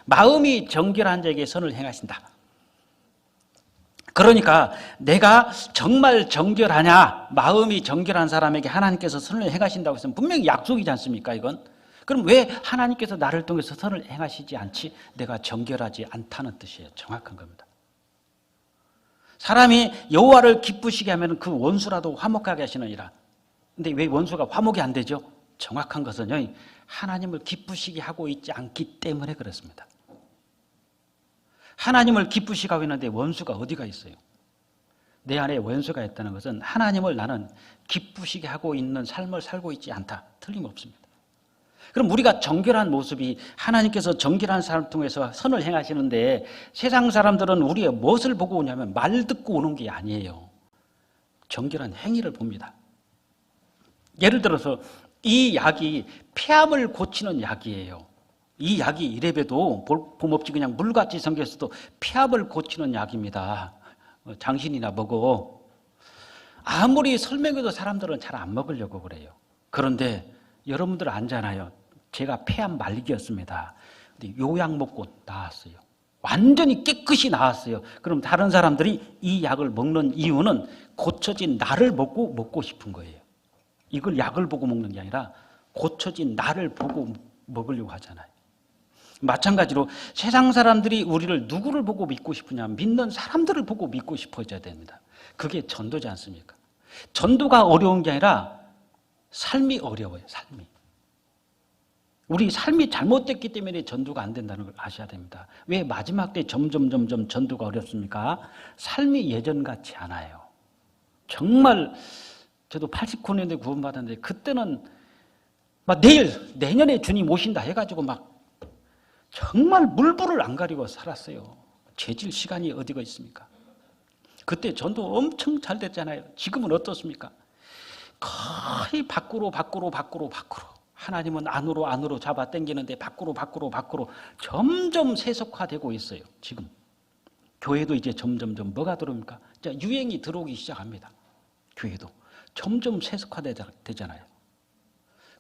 마음이 정결한 자에게 선을 행하신다. 그러니까 내가 정말 정결하냐, 마음이 정결한 사람에게 하나님께서 선을 행하신다고 했으면 분명히 약속이지 않습니까 이건? 그럼 왜 하나님께서 나를 통해서 선을 행하시지 않지? 내가 정결하지 않다는 뜻이에요. 정확한 겁니다. 사람이 여호와를 기쁘시게 하면 그 원수라도 화목하게 하시느니라. 근데 왜 원수가 화목이 안 되죠? 정확한 것은요, 하나님을 기쁘시게 하고 있지 않기 때문에 그렇습니다. 하나님을 기쁘시게 하고 있는데 원수가 어디가 있어요? 내 안에 원수가 있다는 것은 하나님을 나는 기쁘시게 하고 있는 삶을 살고 있지 않다. 틀림없습니다. 그럼 우리가 정결한 모습이 하나님께서 정결한 사람을 통해서 선을 행하시는데 세상 사람들은 우리의 무엇을 보고 오냐면 말 듣고 오는 게 아니에요. 정결한 행위를 봅니다. 예를 들어서 이 약이 폐암을 고치는 약이에요. 이 약이 이래봬도 봄없이 그냥 물같이 생겼어도 폐암을 고치는 약입니다. 장신이나 먹어. 아무리 설명해도 사람들은 잘 안 먹으려고 그래요. 그런데 여러분들 알잖아요. 제가 폐암 말기였습니다. 근데 요약 먹고 나았어요. 완전히 깨끗이 나았어요. 그럼 다른 사람들이 이 약을 먹는 이유는 고쳐진 나를 먹고 싶은 거예요. 이걸 약을 보고 먹는 게 아니라 고쳐진 나를 보고 먹으려고 하잖아요. 마찬가지로 세상 사람들이 우리를 누구를 보고 믿고 싶으냐? 믿는 사람들을 보고 믿고 싶어져야 됩니다. 그게 전도지 않습니까? 전도가 어려운 게 아니라 삶이 어려워요. 삶이. 우리 삶이 잘못됐기 때문에 전도가 안 된다는 걸 아셔야 됩니다. 왜 마지막 때 점점 전도가 어렵습니까? 삶이 예전 같지 않아요. 정말 저도 89년도에 구원받았는데 그때는 막 내년에 주님 오신다 해가지고 막 정말 물불을 안 가리고 살았어요. 죄질 시간이 어디가 있습니까? 그때 전도 엄청 잘 됐잖아요. 지금은 어떻습니까? 거의 밖으로 하나님은 안으로 잡아 당기는데 밖으로 점점 세속화되고 있어요. 지금 교회도 이제 점점 뭐가 들어옵니까? 유행이 들어오기 시작합니다. 교회도 점점 세속화되잖아요.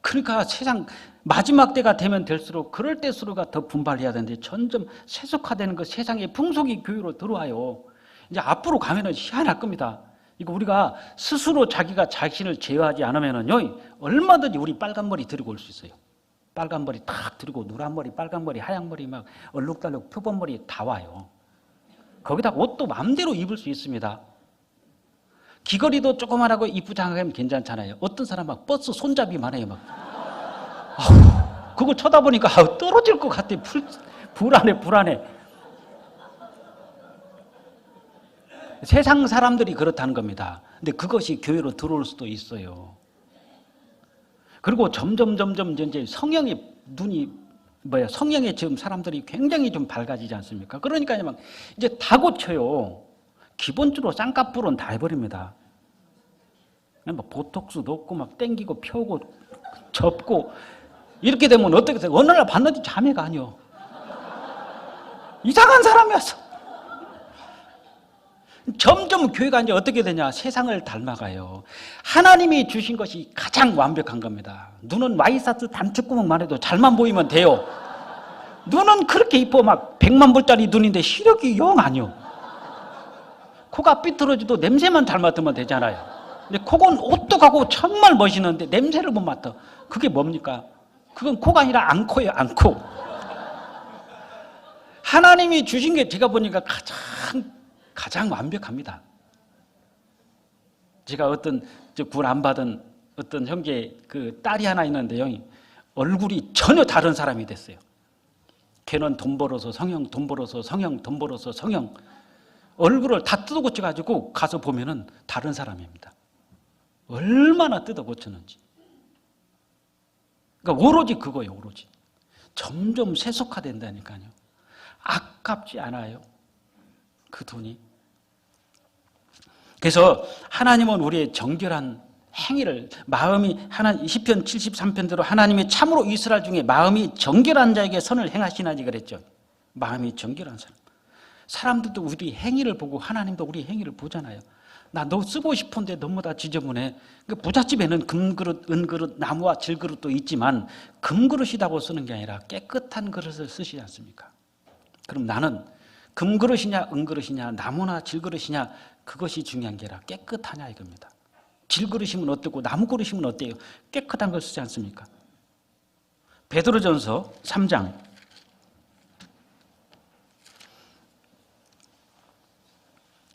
그러니까 세상 마지막 때가 되면 될수록 그럴 때수록 더 분발해야 되는데 점점 세속화되는 그 세상의 풍속이 교회로 들어와요. 이제 앞으로 가면은 희한할 겁니다. 이거 우리가 스스로 자기가 자신을 제어하지 않으면은요, 얼마든지 우리 빨간 머리 들고 올 수 있어요. 빨간 머리 탁 들고 노란 머리, 빨간 머리, 하얀 머리 막 얼룩달룩 표범 머리 다 와요. 거기다 옷도 마음대로 입을 수 있습니다. 귀걸이도 조그만하고 이쁘장하면 괜찮잖아요. 어떤 사람 막 버스 손잡이만 해요. 막. 그거 쳐다보니까 떨어질 것 같아. 불안해. 세상 사람들이 그렇다는 겁니다. 근데 그것이 교회로 들어올 수도 있어요. 그리고 점점 이제 성령의 눈이 성령의 지금 사람들이 굉장히 좀 밝아지지 않습니까? 그러니까 막 이제 다 고쳐요. 기본적으로 쌍꺼풀은 다 해버립니다. 막 보톡스 넣고 막 땡기고 펴고 접고 이렇게 되면 어떻게 돼요? 어느 날 봤는데 자매가 아니요. 이상한 사람이었어. 점점 교회가 이제 어떻게 되냐? 세상을 닮아가요. 하나님이 주신 것이 가장 완벽한 겁니다. 눈은 와이사스 단추구멍만 해도 잘만 보이면 돼요. 눈은 그렇게 이뻐 막 100만 불짜리 눈인데 시력이 영 아니요. 코가 삐뚤어지도 냄새만 잘 맡으면 되잖아요. 근데 코는 오똑하고 정말 멋있는데 냄새를 못 맡아. 그게 뭡니까? 그건 코가 아니라 앙코예요. 앙코. 하나님이 주신 게 제가 보니까 가장 완벽합니다. 제가 어떤 군 안 받은 어떤 형제 그 딸이 하나 있는데요. 얼굴이 전혀 다른 사람이 됐어요. 걔는 돈 벌어서 성형, 돈 벌어서 성형, 돈 벌어서 성형. 얼굴을 다 뜯어 고쳐가지고 가서 보면은 다른 사람입니다. 얼마나 뜯어 고쳤는지. 그러니까 오로지 그거예요, 오로지. 점점 세속화된다니까요. 아깝지 않아요. 그 돈이. 그래서 하나님은 우리의 정결한 행위를 시편 73편대로 하나님이 참으로 이스라엘 중에 마음이 정결한 자에게 선을 행하시나니 그랬죠. 마음이 정결한 사람. 사람들도 우리 행위를 보고 하나님도 우리 행위를 보잖아요. 나 너 쓰고 싶은데 너무 다 지저분해. 그러니까 부잣집에는 금그릇, 은그릇, 나무와 질그릇도 있지만 금그릇이라고 쓰는 게 아니라 깨끗한 그릇을 쓰시지 않습니까? 그럼 나는 금그릇이냐 은그릇이냐 나무나 질그릇이냐 그것이 중요한 게 아니라 깨끗하냐 이겁니다. 질그릇이면 어떻고 나무그릇이면 어때요? 깨끗한 걸 쓰지 않습니까? 베드로전서 3장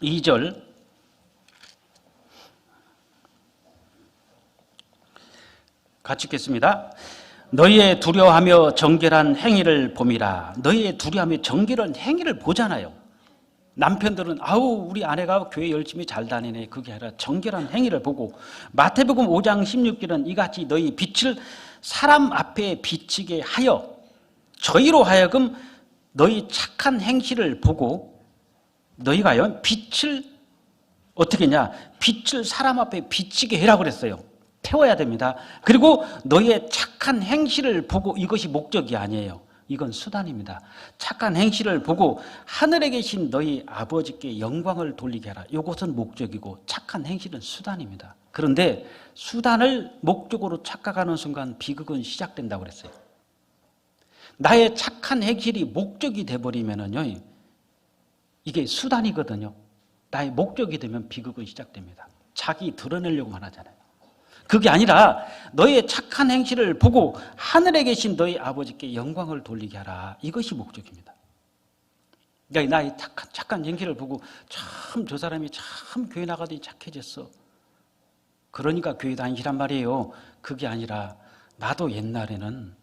2절 같이 읽겠습니다. 너희의 두려워하며 정결한 행위를 봄이라. 너희의 두려워하며 정결한 행위를 보잖아요. 남편들은 아우 우리 아내가 교회 열심히 잘 다니네. 그게 아니라 정결한 행위를 보고, 마태복음 5장 16절은 이같이 너희 빛을 사람 앞에 비치게 하여 저희로 하여금 너희 착한 행실을 보고, 너희가요 빛을 어떻게 했냐, 빛을 사람 앞에 비치게 해라 그랬어요. 태워야 됩니다. 그리고 너희의 착한 행실을 보고, 이것이 목적이 아니에요. 이건 수단입니다. 착한 행실을 보고 하늘에 계신 너희 아버지께 영광을 돌리게 하라. 이것은 목적이고 착한 행실은 수단입니다. 그런데 수단을 목적으로 착각하는 순간 비극은 시작된다고 그랬어요. 나의 착한 행실이 목적이 돼버리면은요, 이게 수단이거든요. 나의 목적이 되면 비극은 시작됩니다. 자기 드러내려고만 하잖아요. 그게 아니라 너의 착한 행실을 보고 하늘에 계신 너희 아버지께 영광을 돌리게 하라. 이것이 목적입니다. 그러니까 나의 착한 행실을 보고 참 저 사람이 참 교회 나가더니 착해졌어. 그러니까 교회 다니시란 말이에요. 그게 아니라 나도 옛날에는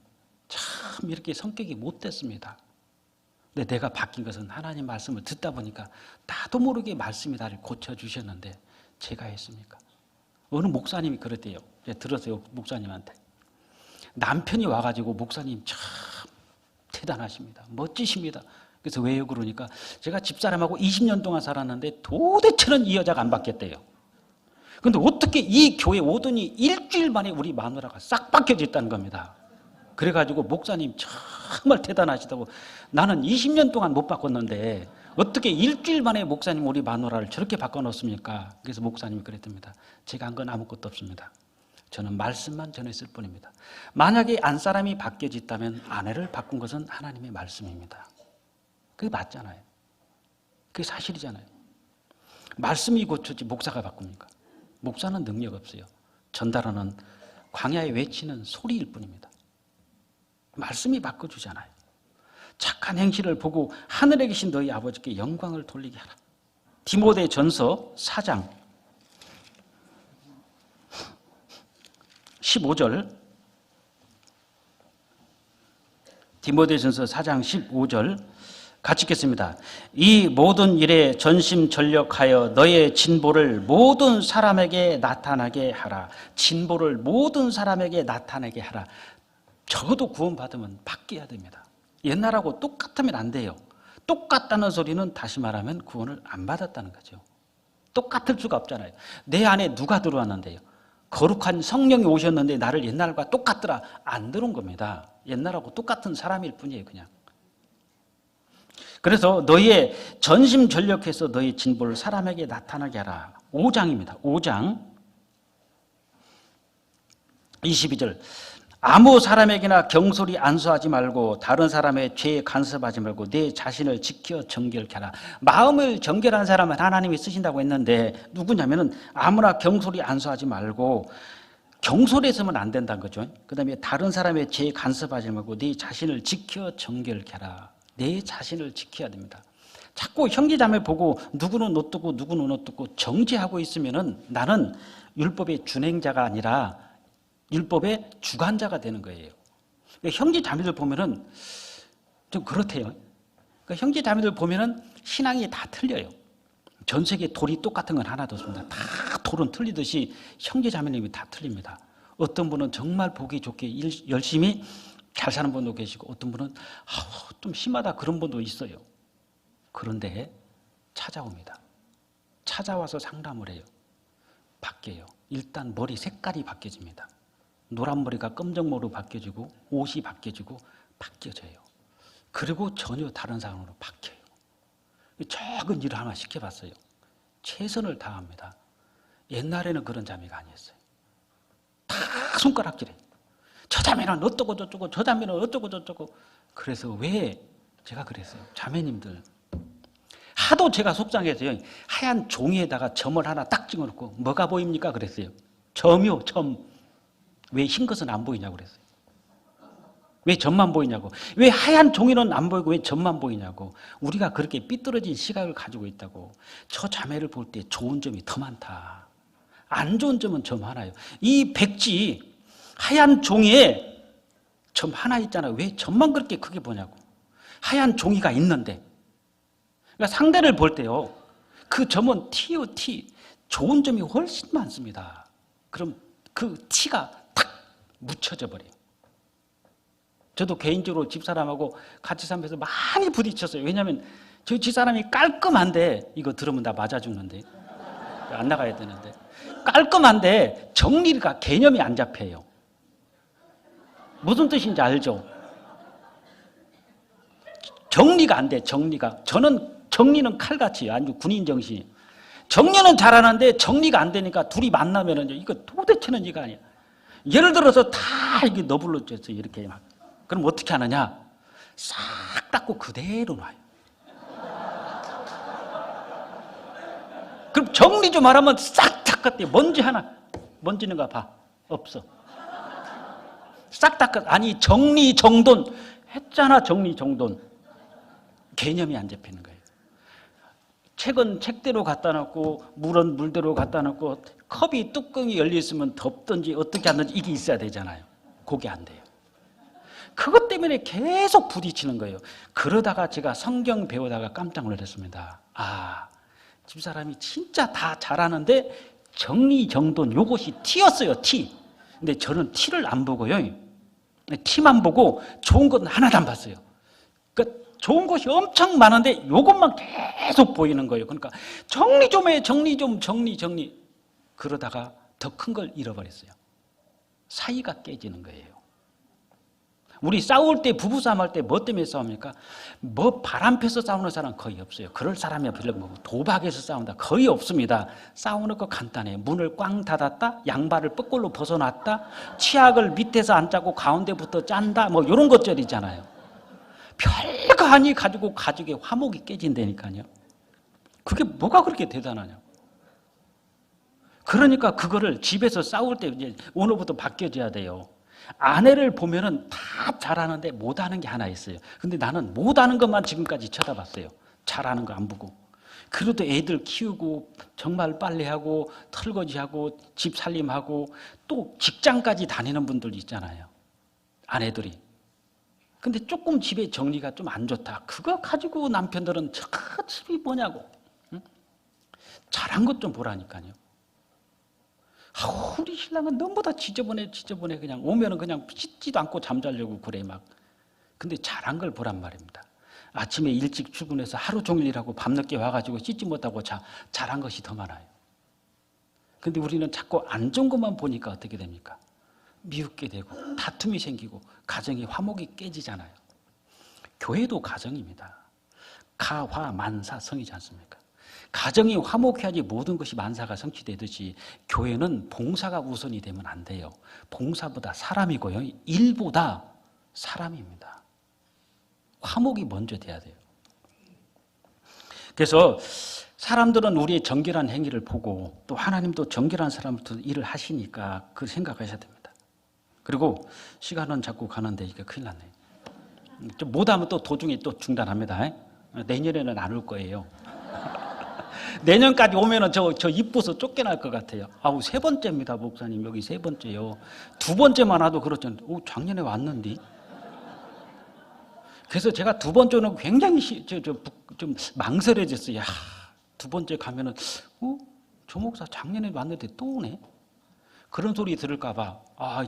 참 이렇게 성격이 못됐습니다. 근데 내가 바뀐 것은 하나님 말씀을 듣다 보니까 나도 모르게 말씀이 나를 고쳐주셨는데 제가 했습니까? 어느 목사님이 그랬대요. 들었어요. 목사님한테. 남편이 와가지고 목사님 참 대단하십니다. 멋지십니다. 그래서 왜요? 그러니까 제가 집사람하고 20년 동안 살았는데 도대체는 이 여자가 안 바뀌었대요. 그런데 어떻게 이 교회 오더니 일주일 만에 우리 마누라가 싹 바뀌어졌다는 겁니다. 그래가지고 목사님 정말 대단하시다고, 나는 20년 동안 못 바꿨는데 어떻게 일주일 만에 목사님 우리 마누라를 저렇게 바꿔놓습니까? 그래서 목사님이 그랬답니다. 제가 한 건 아무것도 없습니다. 저는 말씀만 전했을 뿐입니다. 만약에 안사람이 바뀌어졌다면 아내를 바꾼 것은 하나님의 말씀입니다. 그게 맞잖아요. 그게 사실이잖아요. 말씀이 고쳤지 목사가 바꿉니까? 목사는 능력 없어요. 전달하는, 광야에 외치는 소리일 뿐입니다. 말씀이 바꿔주잖아요. 착한 행실을 보고 하늘에 계신 너희 아버지께 영광을 돌리게 하라. 디모데전서 4장 15절, 디모데전서 4장 15절 같이 읽겠습니다. 이 모든 일에 전심전력하여 너의 진보를 모든 사람에게 나타나게 하라. 진보를 모든 사람에게 나타나게 하라. 적어도 구원받으면 바뀌어야 됩니다. 옛날하고 똑같으면 안 돼요. 똑같다는 소리는 다시 말하면 구원을 안 받았다는 거죠. 똑같을 수가 없잖아요. 내 안에 누가 들어왔는데요? 거룩한 성령이 오셨는데 나를 옛날과 똑같더라. 안 들어온 겁니다. 옛날하고 똑같은 사람일 뿐이에요. 그냥. 그래서 너희의 전심전력해서 너희 진보를 사람에게 나타나게 하라. 5장입니다. 5장 22절. 아무 사람에게나 경솔히 안수하지 말고 다른 사람의 죄에 간섭하지 말고 내 자신을 지켜 정결케 하라. 마음을 정결한 사람은 하나님이 쓰신다고 했는데 누구냐면은 아무나 경솔히 안수하지 말고, 경솔해서는 안 된다는 거죠. 그 다음에 다른 사람의 죄에 간섭하지 말고 내 자신을 지켜 정결케 하라. 내 자신을 지켜야 됩니다. 자꾸 형제자매 보고 누구는 어떻고 누구는 어떻고 정죄하고 있으면은 나는 율법의 준행자가 아니라 율법의 주관자가 되는 거예요. 그러니까 형제 자매들 보면은 좀 그렇대요. 그러니까 형제 자매들 보면은 신앙이 다 틀려요. 전 세계 돌이 똑같은 건 하나도 없습니다. 다 돌은 틀리듯이 형제 자매님이 다 틀립니다. 어떤 분은 정말 보기 좋게 열심히 잘 사는 분도 계시고, 어떤 분은 좀 심하다 그런 분도 있어요. 그런데 찾아옵니다. 찾아와서 상담을 해요. 바뀌어요. 일단 머리 색깔이 바뀌어집니다. 노란 머리가 검정머리로 바뀌어지고, 옷이 바뀌어지고 바뀌어져요. 그리고 전혀 다른 사람으로 바뀌어요. 작은 일을 하나 시켜봤어요. 최선을 다합니다. 옛날에는 그런 자매가 아니었어요. 다 손가락질해. 저 자매는 어쩌고 저쩌고, 저 자매는 어쩌고 저쩌고. 그래서 왜 제가 그랬어요. 자매님들, 하도 제가 속상해서요, 하얀 종이에다가 점을 하나 딱 찍어놓고 뭐가 보입니까? 그랬어요. 점이요, 점. 왜 흰 것은 안 보이냐고 그랬어요. 왜 점만 보이냐고. 왜 하얀 종이는 안 보이고 왜 점만 보이냐고. 우리가 그렇게 삐뚤어진 시각을 가지고 있다고. 저 자매를 볼 때 좋은 점이 더 많다. 안 좋은 점은 점 하나예요. 이 백지, 하얀 종이에 점 하나 있잖아. 왜 점만 그렇게 크게 보냐고. 하얀 종이가 있는데. 그러니까 상대를 볼 때요. 그 점은 T요, T. 좋은 점이 훨씬 많습니다. 그럼 그 T가 탁 묻혀져 버려요. 저도 개인적으로 집사람하고 같이 살면서 많이 부딪혔어요. 왜냐하면 저희 집사람이 깔끔한데, 이거 들으면 나 맞아 죽는데. 안 나가야 되는데. 깔끔한데 정리가 개념이 안 잡혀요. 무슨 뜻인지 알죠? 정리가 안 돼, 정리가. 저는 정리는 칼같이 아주 군인 정신이. 정리는 잘하는데 정리가 안 되니까 둘이 만나면은 이거 도대체는 이거 아니야. 예를 들어서 다 이게 너블러져서 이렇게 막. 그럼 어떻게 하느냐? 싹 닦고 그대로 놔요. 그럼 정리 좀 하라면 싹 닦았대. 먼지 하나. 먼지는 가 봐. 없어. 싹 닦았. 아니 정리정돈 했잖아. 정리정돈. 개념이 안 잡히는 거예요. 책은 책대로 갖다 놓고 물은 물대로 갖다 놓고 컵이 뚜껑이 열려 있으면 덮든지 어떻게 하든지 이게 있어야 되잖아요. 그게 안 돼요. 그것 때문에 계속 부딪히는 거예요. 그러다가 제가 성경 배우다가 깜짝 놀랐습니다. 아, 집사람이 진짜 다 잘하는데 정리정돈 요것이 T였어요. T. 근데 저는 T를 안 보고요. T만 보고 좋은 건 하나도 안 봤어요. 그러니까 좋은 것이 엄청 많은데 요것만 계속 보이는 거예요. 그러니까 정리 좀 해. 정리. 그러다가 더 큰 걸 잃어버렸어요. 사이가 깨지는 거예요. 우리 싸울 때, 부부싸움 할 때 뭐 때문에 싸웁니까? 뭐 바람 펴서 싸우는 사람 거의 없어요. 그럴 사람이 별로 뭐 도박해서 싸운다 거의 없습니다. 싸우는 거 간단해요. 문을 꽝 닫았다, 양발을 뻗골로 벗어놨다, 치약을 밑에서 안 짜고 가운데부터 짠다, 뭐 이런 것들이잖아요. 별거 아니 가지고 가족의 화목이 깨진다니까요. 그게 뭐가 그렇게 대단하냐고. 그러니까 그거를 집에서 싸울 때 이제 오늘부터 바뀌어져야 돼요. 아내를 보면은 다 잘하는데 못하는 게 하나 있어요. 근데 나는 못하는 것만 지금까지 쳐다봤어요. 잘하는 거 안 보고. 그래도 애들 키우고 정말 빨래하고 설거지하고 집 살림하고 또 직장까지 다니는 분들 있잖아요. 아내들이. 근데 조금 집에 정리가 좀 안 좋다. 그거 가지고 남편들은 저 집이 뭐냐고. 응? 잘한 것 좀 보라니까요. 우리 신랑은 너무 다 지저분해. 그냥 오면은 그냥 씻지도 않고 잠자려고 그래 막. 근데 잘한 걸 보란 말입니다. 아침에 일찍 출근해서 하루 종일 일하고 밤늦게 와가지고 씻지 못하고 잘한 것이 더 많아요. 근데 우리는 자꾸 안 좋은 것만 보니까 어떻게 됩니까? 미웃게 되고 다툼이 생기고 가정의 화목이 깨지잖아요. 교회도 가정입니다. 가화만사성이지 않습니까? 가정이 화목해야지 모든 것이 만사가 성취되듯이 교회는 봉사가 우선이 되면 안 돼요. 봉사보다 사람이고요. 일보다 사람입니다. 화목이 먼저 돼야 돼요. 그래서 사람들은 우리의 정결한 행위를 보고 또 하나님도 정결한 사람부터 일을 하시니까 그 생각하셔야 됩니다. 그리고 시간은 자꾸 가는데 이게 큰일 났네요. 좀 못하면 또 도중에 또 중단합니다. 내년에는 안 올 거예요. 내년까지 오면은 저 이뻐서 쫓겨날 것 같아요. 아우, 세 번째입니다, 목사님. 여기 세 번째요. 두 번째만 와도 그렇잖아요. 작년에 왔는데. 그래서 제가 두 번째는 굉장히 좀 망설여졌어요. 두 번째 가면은, 조 목사 작년에 왔는데 또 오네? 그런 소리 들을까봐,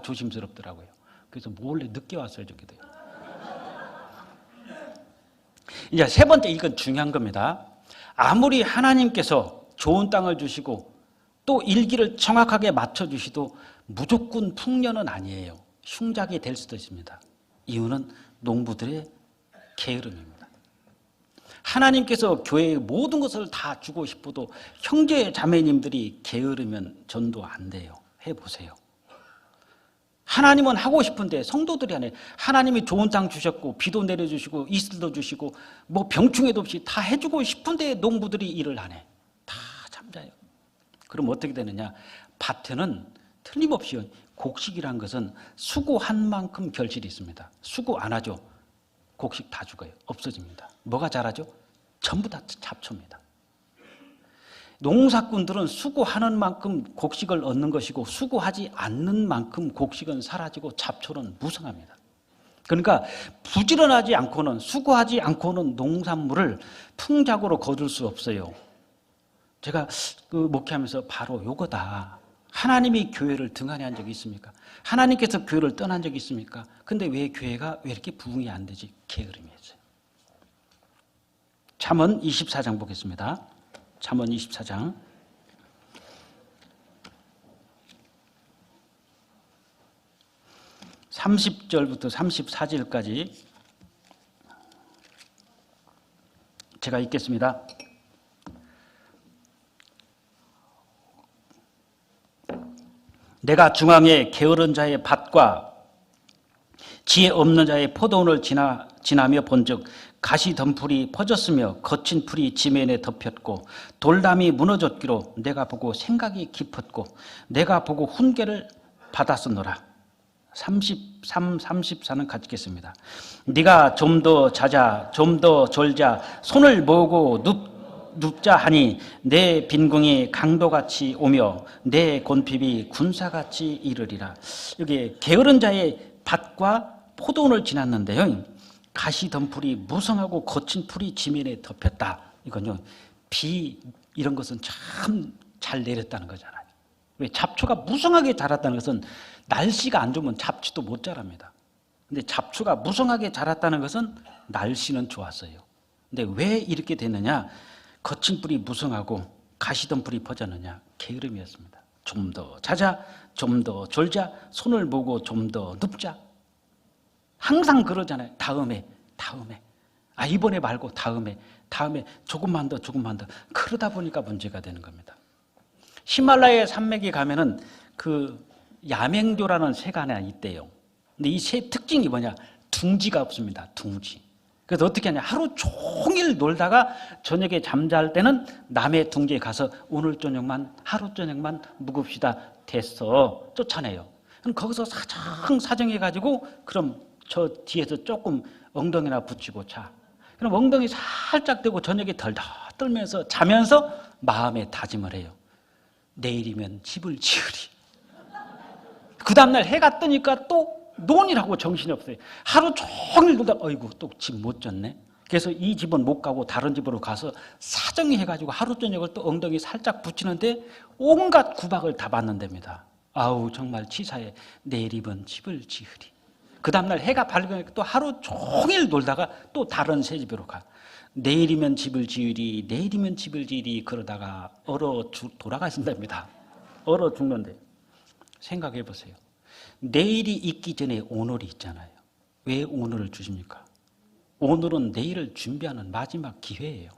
조심스럽더라고요. 그래서 몰래 늦게 왔어요, 저게 돼요. 이제 세 번째, 이건 중요한 겁니다. 아무리 하나님께서 좋은 땅을 주시고 또 일기를 정확하게 맞춰주시도 무조건 풍년은 아니에요. 흉작이 될 수도 있습니다. 이유는 농부들의 게으름입니다. 하나님께서 교회의 모든 것을 다 주고 싶어도 형제 자매님들이 게으르면 전도 안 돼요. 해보세요. 하나님은 하고 싶은데 성도들이 안 해. 하나님이 좋은 땅 주셨고 비도 내려주시고 이슬도 주시고 뭐 병충해도 없이 다 해주고 싶은데 농부들이 일을 안 해. 다 잠자요. 그럼 어떻게 되느냐? 밭에는 틀림없이 곡식이란 것은 수고한 만큼 결실이 있습니다. 수고 안 하죠. 곡식 다 죽어요. 없어집니다. 뭐가 자라죠? 전부 다 잡초입니다. 농사꾼들은 수고하는 만큼 곡식을 얻는 것이고 수고하지 않는 만큼 곡식은 사라지고 잡초는 무성합니다. 그러니까 부지런하지 않고는, 수고하지 않고는 농산물을 풍작으로 거둘 수 없어요. 제가 목회하면서 바로 요거다. 하나님이 교회를 등한히 한 적이 있습니까? 하나님께서 교회를 떠난 적이 있습니까? 근데 왜 교회가 왜 이렇게 부흥이 안 되지? 게으름이었어요. 잠언 24장 보겠습니다. 잠언 24장 30절부터 34절까지 제가 읽겠습니다. 내가 중앙에 게으른 자의 밭과 지혜 없는 자의 포도원을 지나며 본즉 가시 덤불이 퍼졌으며 거친 풀이 지면에 덮였고 돌담이 무너졌기로 내가 보고 생각이 깊었고 내가 보고 훈계를 받았었노라. 33, 34는 같이 읽겠습니다. 네가 좀 더 자자, 좀 더 졸자, 손을 모으고 눕자 하니 내 빈궁이 강도같이 오며 내 곤핍이 군사같이 이르리라. 여기 게으른 자의 밭과 포도원을 지났는데요, 가시 덤불이 무성하고 거친 풀이 지면에 덮였다. 이건요, 비 이런 것은 참 잘 내렸다는 거잖아요. 왜? 잡초가 무성하게 자랐다는 것은 날씨가 안 좋으면 잡초도 못 자랍니다. 근데 잡초가 무성하게 자랐다는 것은 날씨는 좋았어요. 근데 왜 이렇게 됐느냐? 거친 풀이 무성하고 가시던 풀이 퍼졌느냐? 게으름이었습니다. 좀 더 자자, 좀 더 졸자, 손을 모으고 좀 더 눕자. 항상 그러잖아요. 다음에. 이번에 말고 다음에 조금만 더. 그러다 보니까 문제가 되는 겁니다. 히말라야 산맥에 가면은 그 야맹조라는 새가 하나 있대요. 근데 이 새 특징이 뭐냐? 둥지가 없습니다. 둥지. 그래서 어떻게 하냐? 하루 종일 놀다가 저녁에 잠잘 때는 남의 둥지에 가서 오늘 저녁만, 하루 저녁만 묵읍시다. 됐어. 쫓아내요. 그럼 거기서 사정해가지고 그럼 저 뒤에서 조금 엉덩이나 붙이고 자. 그럼 엉덩이 살짝 대고 저녁에 덜덜 떨면서 자면서 마음에 다짐을 해요. 내일이면 집을 지으리. 그 다음날 해가 뜨니까 또 논이라고 정신이 없어요. 하루 종일 놀다 어이구 또 집 못 졌네. 그래서 이 집은 못 가고 다른 집으로 가서 사정이 해가지고 하루 저녁을 또 엉덩이 살짝 붙이는데 온갖 구박을 다 받는답니다. 아우 정말 치사해. 내일이면 집을 지으리. 그 다음날 해가 밝으니까 또 하루 종일 놀다가 또 다른 새 집으로 가. 내일이면 집을 지으리 그러다가 돌아가신답니다. 얼어 죽는데. 생각해 보세요. 내일이 있기 전에 오늘이 있잖아요. 왜 오늘을 주십니까? 오늘은 내일을 준비하는 마지막 기회예요.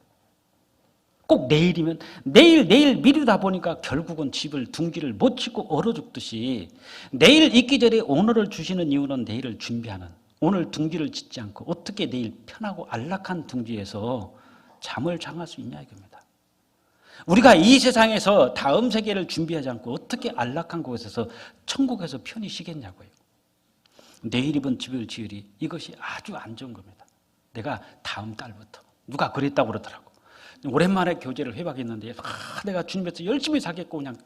꼭 내일이면 내일 미루다 보니까 결국은 둥지를 못 짓고 얼어 죽듯이 내일 있기 전에 오늘을 주시는 이유는 내일을 준비하는, 오늘 둥지를 짓지 않고 어떻게 내일 편하고 안락한 둥지에서 잠을 장할 수 있냐 이겁니다. 우리가 이 세상에서 다음 세계를 준비하지 않고 어떻게 안락한 곳에서 천국에서 편히 쉬겠냐고요. 내일이면 집을 지으리. 이것이 아주 안 좋은 겁니다. 내가 다음 달부터 누가 그랬다고 그러더라고. 오랜만에 교제를 회박했는데 내가 주님께서 열심히 살겠고 그냥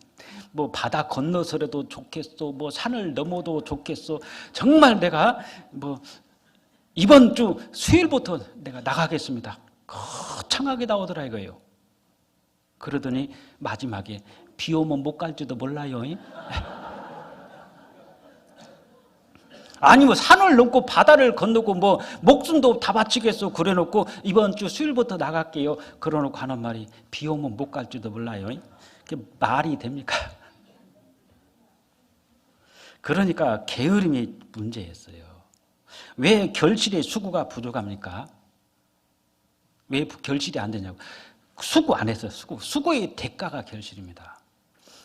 뭐 바다 건너서라도 좋겠어, 뭐 산을 넘어도 좋겠어. 정말 내가 뭐 이번 주 수요일부터 내가 나가겠습니다. 거창하게 나오더라 이거예요. 그러더니 마지막에 비 오면 못 갈지도 몰라요. 아니 뭐 산을 넘고 바다를 건너고 뭐 목숨도 다 바치겠어 그래놓고 이번 주 수요일부터 나갈게요 그러놓고 하는 말이 비 오면 못 갈지도 몰라요. 그게 말이 됩니까? 그러니까 게으름이 문제였어요. 왜 결실의 수고가 부족합니까? 왜 결실이 안 되냐고. 수고 안 했어요. 수고의 대가가 결실입니다.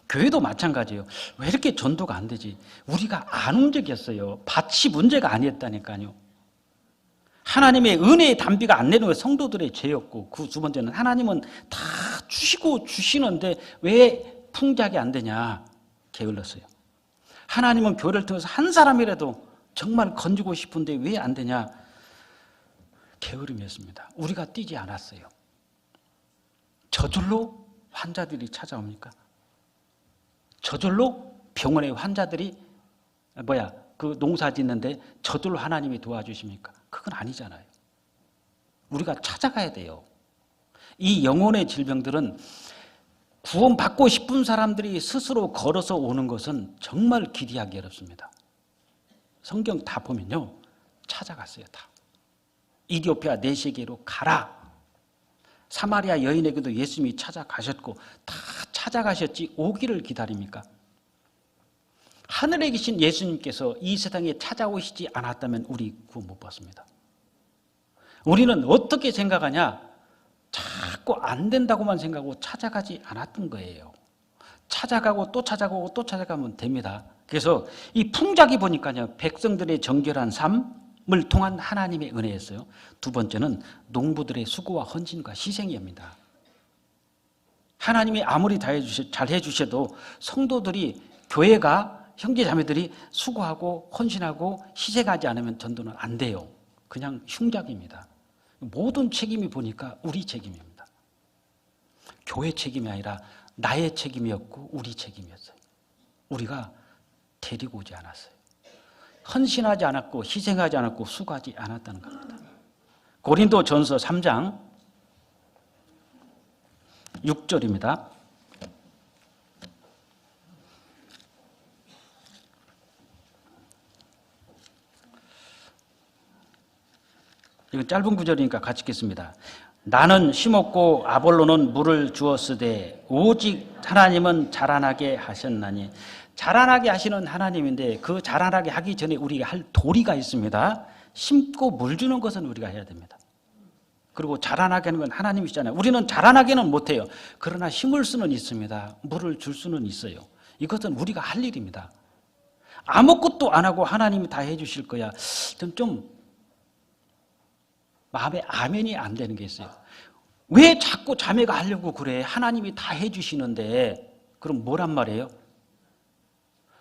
교회도 마찬가지예요. 왜 이렇게 전도가 안 되지? 우리가 안 움직였어요. 밭이 문제가 아니었다니까요. 하나님의 은혜의 단비가 안 내는 게 성도들의 죄였고, 그 두 번째는 하나님은 다 주시고 주시는데 왜 풍작이 안 되냐? 게을렀어요. 하나님은 교회를 통해서 한 사람이라도 정말 건지고 싶은데 왜 안 되냐? 게으름이었습니다. 우리가 뛰지 않았어요. 저절로 환자들이 찾아옵니까? 저절로 병원에 환자들이 그 농사 짓는데 저절로 하나님이 도와주십니까? 그건 아니잖아요. 우리가 찾아가야 돼요. 이 영혼의 질병들은 구원받고 싶은 사람들이 스스로 걸어서 오는 것은 정말 기대하기 어렵습니다. 성경 다 보면요, 찾아갔어요. 다. 이디오피아 내시계로 가라. 사마리아 여인에게도 예수님이 찾아가셨고 다 찾아가셨지 오기를 기다립니까? 하늘에 계신 예수님께서 이 세상에 찾아오시지 않았다면 우리 구원 못 받습니다. 우리는 어떻게 생각하냐? 자꾸 안 된다고만 생각하고 찾아가지 않았던 거예요. 찾아가고 또 찾아가고 또 찾아가면 됩니다. 그래서 이 풍작이 보니까요, 백성들의 정결한 삶을 통한 하나님의 은혜였어요. 두 번째는 농부들의 수고와 헌신과 희생입니다. 하나님이 아무리 잘 해주셔도 성도들이, 교회가, 형제자매들이 수고하고 헌신하고 희생하지 않으면 전도는 안 돼요. 그냥 흉작입니다. 모든 책임이 보니까 우리 책임입니다. 교회 책임이 아니라 나의 책임이었고 우리 책임이었어요. 우리가 데리고 오지 않았어요. 헌신하지 않았고 희생하지 않았고 수고하지 않았다는 겁니다. 고린도전서 3장 6절입니다. 이거 짧은 구절이니까 같이 읽겠습니다. 나는 심었고 아볼로는 물을 주었으되 오직 하나님은 자라나게 하셨나니. 자라나게 하시는 하나님인데 그 자라나게 하기 전에 우리가 할 도리가 있습니다. 심고 물 주는 것은 우리가 해야 됩니다. 그리고 자라나게 하는 건 하나님이시잖아요. 우리는 자라나게는 못해요. 그러나 심을 수는 있습니다. 물을 줄 수는 있어요. 이것은 우리가 할 일입니다. 아무것도 안 하고 하나님이 다 해주실 거야. 좀 마음에 아멘이 안 되는 게 있어요. 왜 자꾸 자매가 하려고 그래? 하나님이 다 해주시는데. 그럼 뭐란 말이에요?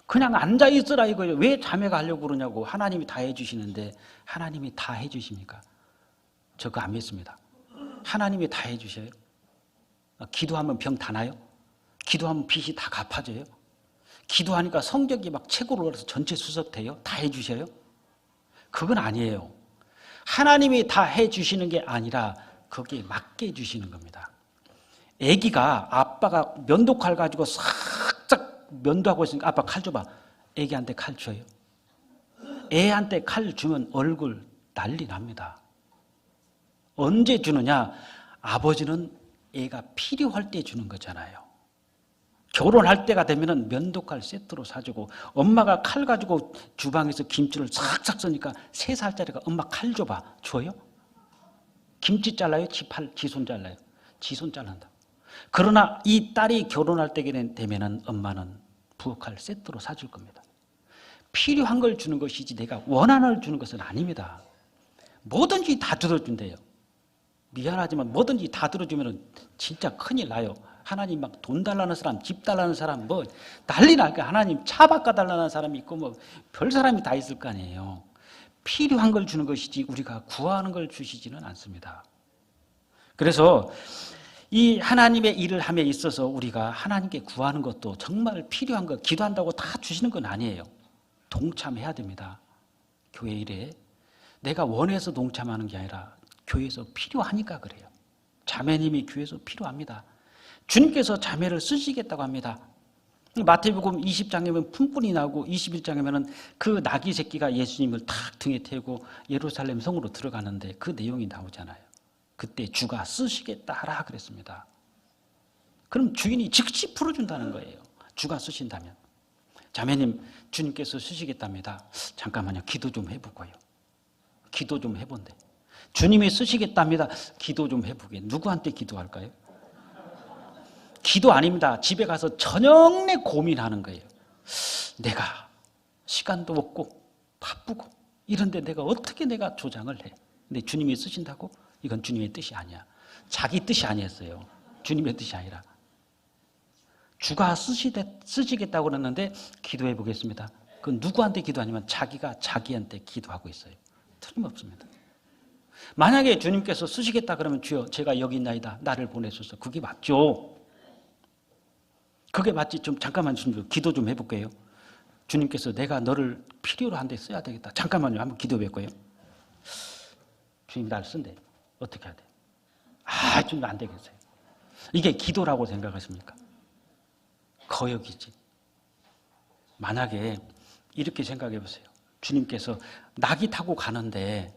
그냥 앉아있으라 이거예요. 왜 자매가 하려고 그러냐고. 하나님이 다 해주시는데 하나님이 다 해주십니까? 저 그거 안 믿습니다. 하나님이 다 해주셔요? 기도하면 병 다 나요? 기도하면 빚이 다 갚아져요? 기도하니까 성적이 막 최고로 올라서 전체 수석돼요? 다 해주셔요? 그건 아니에요. 하나님이 다 해주시는 게 아니라 거기에 맞게 해주시는 겁니다. 애기가 아빠가 면도칼 가지고 싹싹 면도하고 있으니까 아빠 칼 줘봐. 애기한테 칼 줘요? 애한테 칼 주면 얼굴 난리 납니다. 언제 주느냐? 아버지는 애가 필요할 때 주는 거잖아요. 결혼할 때가 되면 면도칼 세트로 사주고, 엄마가 칼 가지고 주방에서 김치를 싹싹 써니까 3살짜리가 엄마 칼 줘봐. 줘요? 김치 잘라요? 지손 잘라요? 지손 잘란다. 그러나 이 딸이 결혼할 때 되면 엄마는 부엌칼 세트로 사줄 겁니다. 필요한 걸 주는 것이지 내가 원하는 걸 주는 것은 아닙니다. 뭐든지 다 들어준대요. 미안하지만 뭐든지 다 들어주면 진짜 큰일 나요. 하나님 막 돈 달라는 사람, 집 달라는 사람, 뭐 난리 날까. 하나님 차 바꿔달라는 사람이 있고 뭐 별 사람이 다 있을 거 아니에요. 필요한 걸 주는 것이지 우리가 구하는 걸 주시지는 않습니다. 그래서 이 하나님의 일을 함에 있어서 우리가 하나님께 구하는 것도 정말 필요한 것, 기도한다고 다 주시는 건 아니에요. 동참해야 됩니다. 교회 일에 내가 원해서 동참하는 게 아니라 교회에서 필요하니까 그래요. 자매님이 교회에서 필요합니다. 주님께서 자매를 쓰시겠다고 합니다. 마태복음 20장에는 품꾼이 나오고 21장에는 그 나귀 새끼가 예수님을 탁 등에 태우고 예루살렘 성으로 들어가는데 그 내용이 나오잖아요. 그때 주가 쓰시겠다 하라 그랬습니다. 그럼 주인이 즉시 풀어준다는 거예요. 주가 쓰신다면. 자매님, 주님께서 쓰시겠답니다. 잠깐만요. 기도 좀 해보고요. 기도 좀 해본대. 주님이 쓰시겠답니다. 기도 좀 해보게. 누구한테 기도할까요? 기도 아닙니다. 집에 가서 저녁 내 고민하는 거예요. 내가 시간도 없고 바쁘고 이런데 내가 어떻게 내가 조장을 해? 근데 주님이 쓰신다고? 이건 주님의 뜻이 아니야. 자기 뜻이 아니었어요. 주님의 뜻이 아니라. 주가 쓰시겠다고 그랬는데 기도해 보겠습니다. 그건 누구한테 기도하냐면 자기가 자기한테 기도하고 있어요. 틀림없습니다. 만약에 주님께서 쓰시겠다 그러면 주여 제가 여기 있나이다. 나를 보내소서. 그게 맞죠. 그게 맞지. 좀 잠깐만 좀 기도 좀 해볼게요. 주님께서 내가 너를 필요로 한 데 써야 되겠다. 잠깐만요. 한번 기도해 볼까요? 주님 나를 쓴대. 어떻게 해야 돼? 주님 안 되겠어요. 이게 기도라고 생각하십니까? 거역이지. 만약에 이렇게 생각해 보세요. 주님께서 낙이 타고 가는데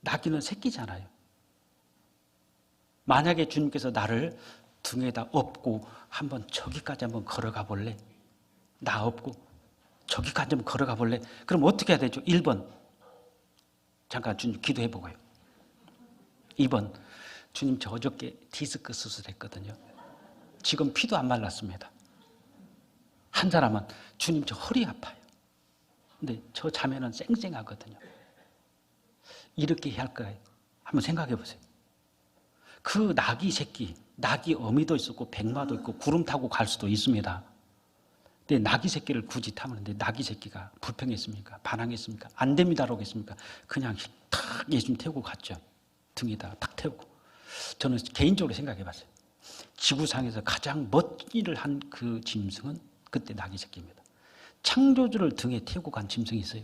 낙이는 새끼잖아요. 만약에 주님께서 나를 등에다 업고 한번 저기까지 한번 걸어가 볼래? 나 업고 저기까지 한번 걸어가 볼래? 그럼 어떻게 해야 되죠? 1번 잠깐 주님 기도해 보고요. 2번 주님 저 어저께 디스크 수술했거든요. 지금 피도 안 말랐습니다. 한 사람은 주님 저 허리 아파요. 근데 저 자매는 쌩쌩하거든요. 이렇게 해야 할까요? 한번 생각해 보세요. 그 낙이 새끼, 낙이 어미도 있었고 백마도 있고 구름 타고 갈 수도 있습니다. 근데 낙이 새끼를 굳이 타면 낙이 새끼가 불평했습니까? 반항했습니까? 안 됩니다라고 했습니까? 그냥 탁 예수님 태우고 갔죠. 등에다가 탁 태우고. 저는 개인적으로 생각해 봤어요. 지구상에서 가장 멋진 일을 한 그 짐승은 그때 낙이 새끼입니다. 창조주를 등에 태우고 간 짐승이 있어요.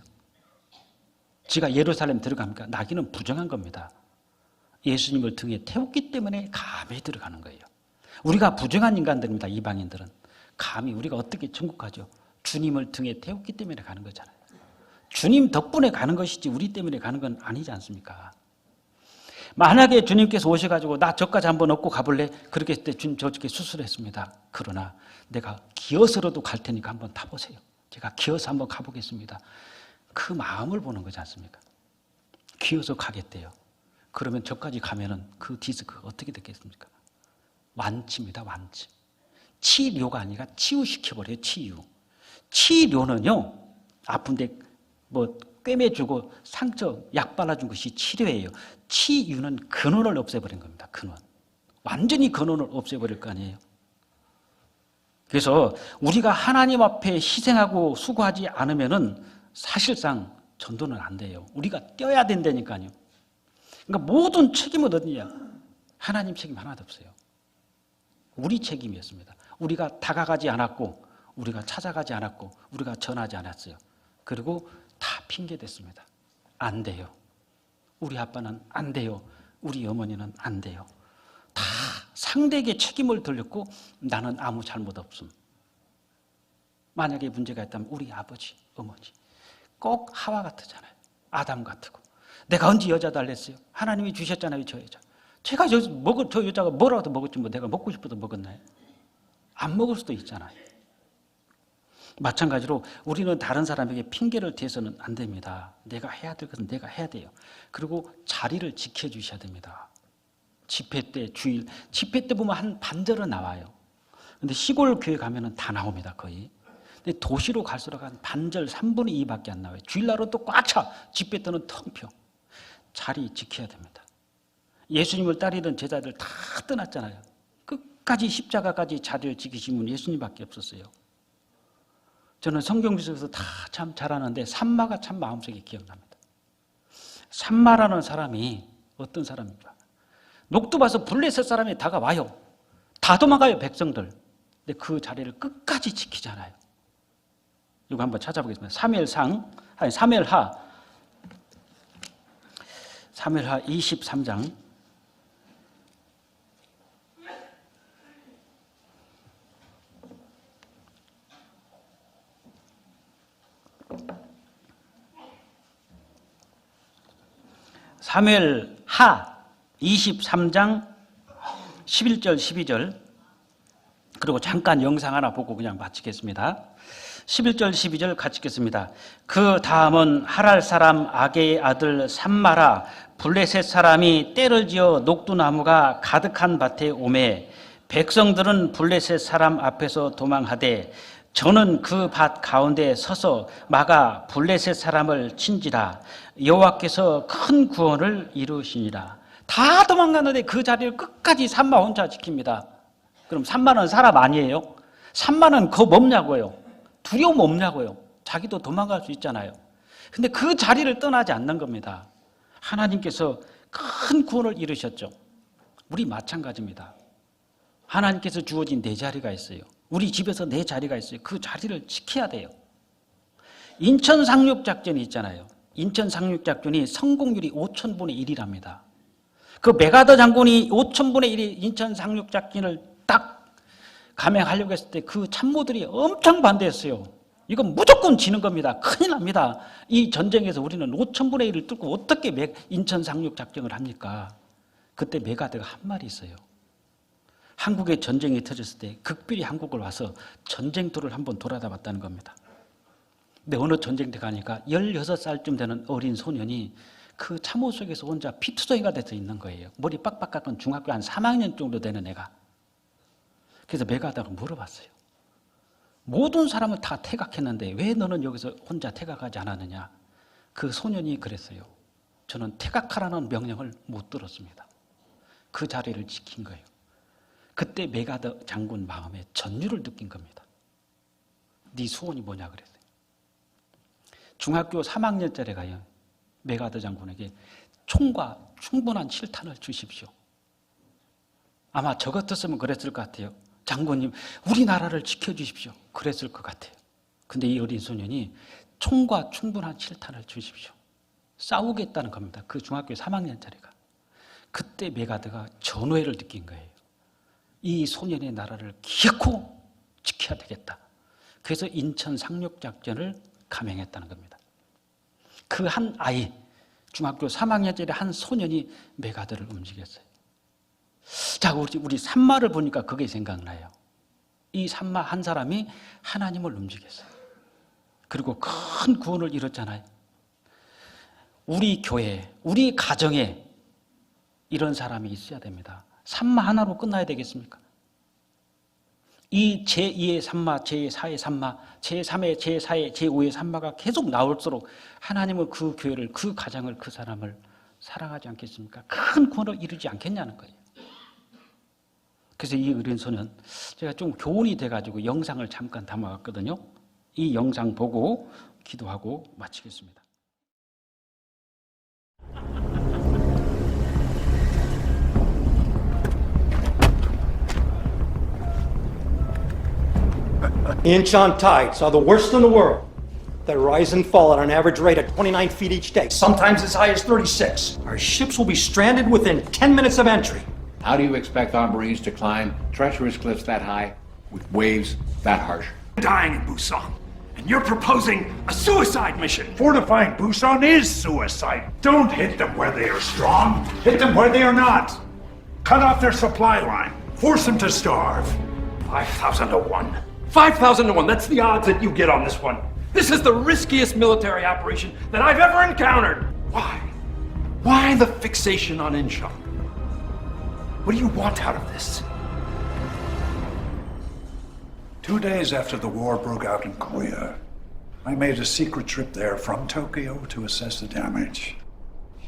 지가 예루살렘 들어갑니까? 낙이는 부정한 겁니다. 예수님을 등에 태웠기 때문에 감히 들어가는 거예요. 우리가 부정한 인간들입니다. 이방인들은. 감히 우리가 어떻게 천국 가죠? 주님을 등에 태웠기 때문에 가는 거잖아요. 주님 덕분에 가는 것이지 우리 때문에 가는 건 아니지 않습니까? 만약에 주님께서 오셔가지고 나 저까지 한번 업고 가볼래? 그렇게 했을 때 주님 저렇게 수술했습니다. 그러나 내가 기어서라도 갈 테니까 한번 타보세요. 제가 기어서 한번 가보겠습니다. 그 마음을 보는 거지 않습니까? 기어서 가겠대요. 그러면 저까지 가면은 그 디스크 어떻게 됐겠습니까? 완치입니다. 완치. 치료가 아니라 치유시켜버려요. 치유. 치료는요. 아픈데 뭐 꿰매주고 상처 약 발라준 것이 치료예요. 치유는 근원을 없애버린 겁니다. 근원. 완전히 근원을 없애버릴 거 아니에요. 그래서 우리가 하나님 앞에 희생하고 수고하지 않으면은 사실상 전도는 안 돼요. 우리가 뛰어야 된다니까요. 그러니까 모든 책임은 어디냐? 하나님 책임 하나도 없어요. 우리 책임이었습니다. 우리가 다가가지 않았고, 우리가 찾아가지 않았고, 우리가 전하지 않았어요. 그리고 다 핑계댔습니다. 안 돼요. 우리 아빠는 안 돼요. 우리 어머니는 안 돼요. 다 상대에게 책임을 돌렸고 나는 아무 잘못 없음. 만약에 문제가 있다면 우리 아버지, 어머니 꼭 하와 같았잖아요. 아담 같고. 내가 언제 여자 달랬어요? 하나님이 주셨잖아요. 저 여자. 제가 저 여자가 뭐라도 먹었지 뭐 내가 먹고 싶어도 먹었나요? 안 먹을 수도 있잖아요. 마찬가지로 우리는 다른 사람에게 핑계를 대서는 안 됩니다. 내가 해야 될 것은 내가 해야 돼요. 그리고 자리를 지켜주셔야 됩니다. 집회 때, 주일, 집회 때 보면 한 반절은 나와요. 근데 시골 교회 가면은 다 나옵니다, 거의. 근데 도시로 갈수록 한 반절, 3분의 2밖에 안 나와요. 주일날은 또 꽉 차. 집회 때는 텅 펴. 자리 지켜야 됩니다. 예수님을 따르던 제자들 다 떠났잖아요. 끝까지 십자가까지 자리를 지키신 분 예수님밖에 없었어요. 저는 성경 속에서 다 참 잘하는데 산마가 참 마음속에 기억납니다. 산마라는 사람이 어떤 사람입니까? 녹두봐서 블레셋 사람이 다가와요. 다 도망가요, 백성들. 근데 그 자리를 끝까지 지키잖아요. 이거 한번 찾아보겠습니다. 사무엘하 23장 11절 12절 그리고 잠깐 영상 하나 보고 그냥 마치겠습니다. 11절 12절 같이 읽겠습니다. 그 다음은 하랄 사람 아게의 아들 삼마라 블레셋 사람이 떼를 지어 녹두나무가 가득한 밭에 오매 백성들은 블레셋 사람 앞에서 도망하되 저는 그 밭 가운데 서서 막아 블레셋 사람을 친지라 여호와께서 큰 구원을 이루시니라. 다 도망갔는데 그 자리를 끝까지 삼마 혼자 지킵니다. 그럼 삼마는 사람 아니에요? 삼마는 겁 없냐고요? 두려움 없냐고요? 자기도 도망갈 수 있잖아요. 근데 그 자리를 떠나지 않는 겁니다. 하나님께서 큰 구원을 이루셨죠. 우리 마찬가지입니다. 하나님께서 주어진 내 자리가 있어요. 우리 집에서 내 자리가 있어요. 그 자리를 지켜야 돼요. 인천 상륙작전이 있잖아요. 인천 상륙작전이 성공률이 5,000분의 1이랍니다. 그 메가더 장군이 5,000분의 1이 인천 상륙작전을 딱 감행하려고 했을 때 그 참모들이 엄청 반대했어요. 이건 무조건 지는 겁니다. 큰일 납니다. 이 전쟁에서 우리는 5,000분의 1을 뚫고 어떻게 인천 상륙작전을 합니까? 그때 메가더가 한 말이 있어요. 한국의 전쟁이 터졌을 때 극별히 한국을 와서 전쟁터를 한번 돌아다 봤다는 겁니다. 근데 어느 전쟁터 가니까 16살쯤 되는 어린 소년이 그 참호 속에서 혼자 피투성이가 돼서 있는 거예요. 머리 빡빡 깎은 중학교 한 3학년 정도 되는 애가. 그래서 메가더가 물어봤어요. 모든 사람은 다 퇴각했는데 왜 너는 여기서 혼자 퇴각하지 않았느냐? 그 소년이 그랬어요. 저는 퇴각하라는 명령을 못 들었습니다. 그 자리를 지킨 거예요. 그때 메가더 장군 마음에 전율을 느낀 겁니다. 네 소원이 뭐냐 그랬어요. 중학교 3학년짜리 가요. 메가더 장군에게 총과 충분한 실탄을 주십시오. 아마 저 같았으면 그랬을 것 같아요. 장군님, 우리나라를 지켜주십시오. 그랬을 것 같아요. 근데 이 어린 소년이 총과 충분한 실탄을 주십시오. 싸우겠다는 겁니다. 그 중학교 3학년짜리가. 그때 메가더가 전우회를 느낀 거예요. 이 소년의 나라를 기어코 지켜야 되겠다. 그래서 인천 상륙작전을 감행했다는 겁니다. 그 한 아이, 중학교 3학년짜리 한 소년이 메가더를 움직였어요. 자, 우리 산마를 보니까 그게 생각나요. 이 산마 한 사람이 하나님을 움직였어요. 그리고 큰 구원을 이뤘잖아요. 우리 교회, 우리 가정에 이런 사람이 있어야 됩니다. 산마 하나로 끝나야 되겠습니까? 이 제2의 산마, 제4의 산마, 제3의, 제4의, 제5의 산마가 계속 나올수록 하나님은 그 교회를, 그 가정을, 그 사람을 사랑하지 않겠습니까? 큰 구원을 이루지 않겠냐는 거예요. 그래서 이 어린 소년, 제가 좀 교훈이 돼가지고 영상을 잠깐 담아왔거든요. 이 영상 보고 기도하고 마치겠습니다. Incheon tides are the worst in the world. They rise and fall at an average rate of 29 feet each day, sometimes as high as 36. Our ships will be stranded within 10 minutes of entry. How do you expect our Marines to climb treacherous cliffs that high with waves that harsh? Dying in Busan, and you're proposing a suicide mission. Fortifying Busan is suicide. Don't hit them where they are strong. Hit them where they are not. Cut off their supply line. Force them to starve. 5,000 to 1. 5,000 to 1. That's the odds that you get on this one. This is the riskiest military operation that I've ever encountered. Why? Why the fixation on Incheon? What do you want out of this? 2 days after the war broke out in Korea, I made a secret trip there from Tokyo to assess the damage.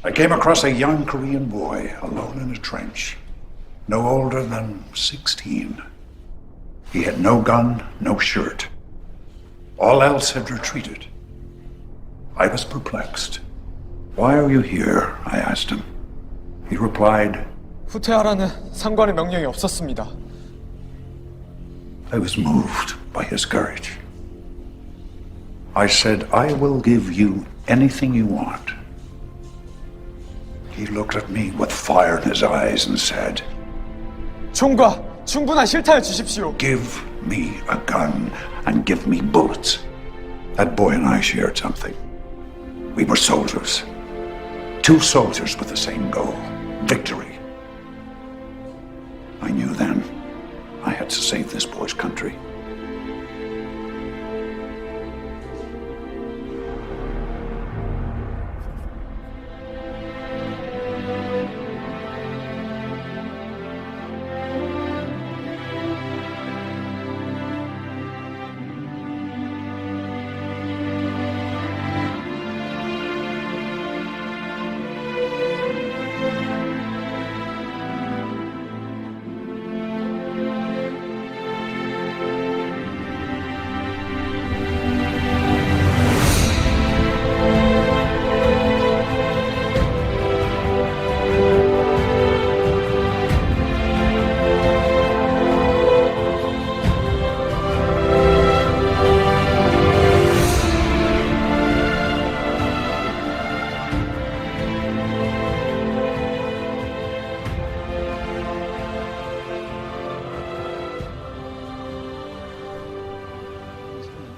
I came across a young Korean boy alone in a trench, no older than 16. He had no gun, no shirt. All else had retreated. I was perplexed. Why are you here? I asked him. He replied, 후퇴하라는 상관의 명령이 없었습니다. I was moved by his courage. I said, I will give you anything you want. He looked at me with fire in his eyes and said, 총과 충분한 실탄을 주십시오. give me a gun and give me bullets. That boy and I shared something. We were soldiers. 2 soldiers with the same goal, victory. I knew then I had to save this boy's country.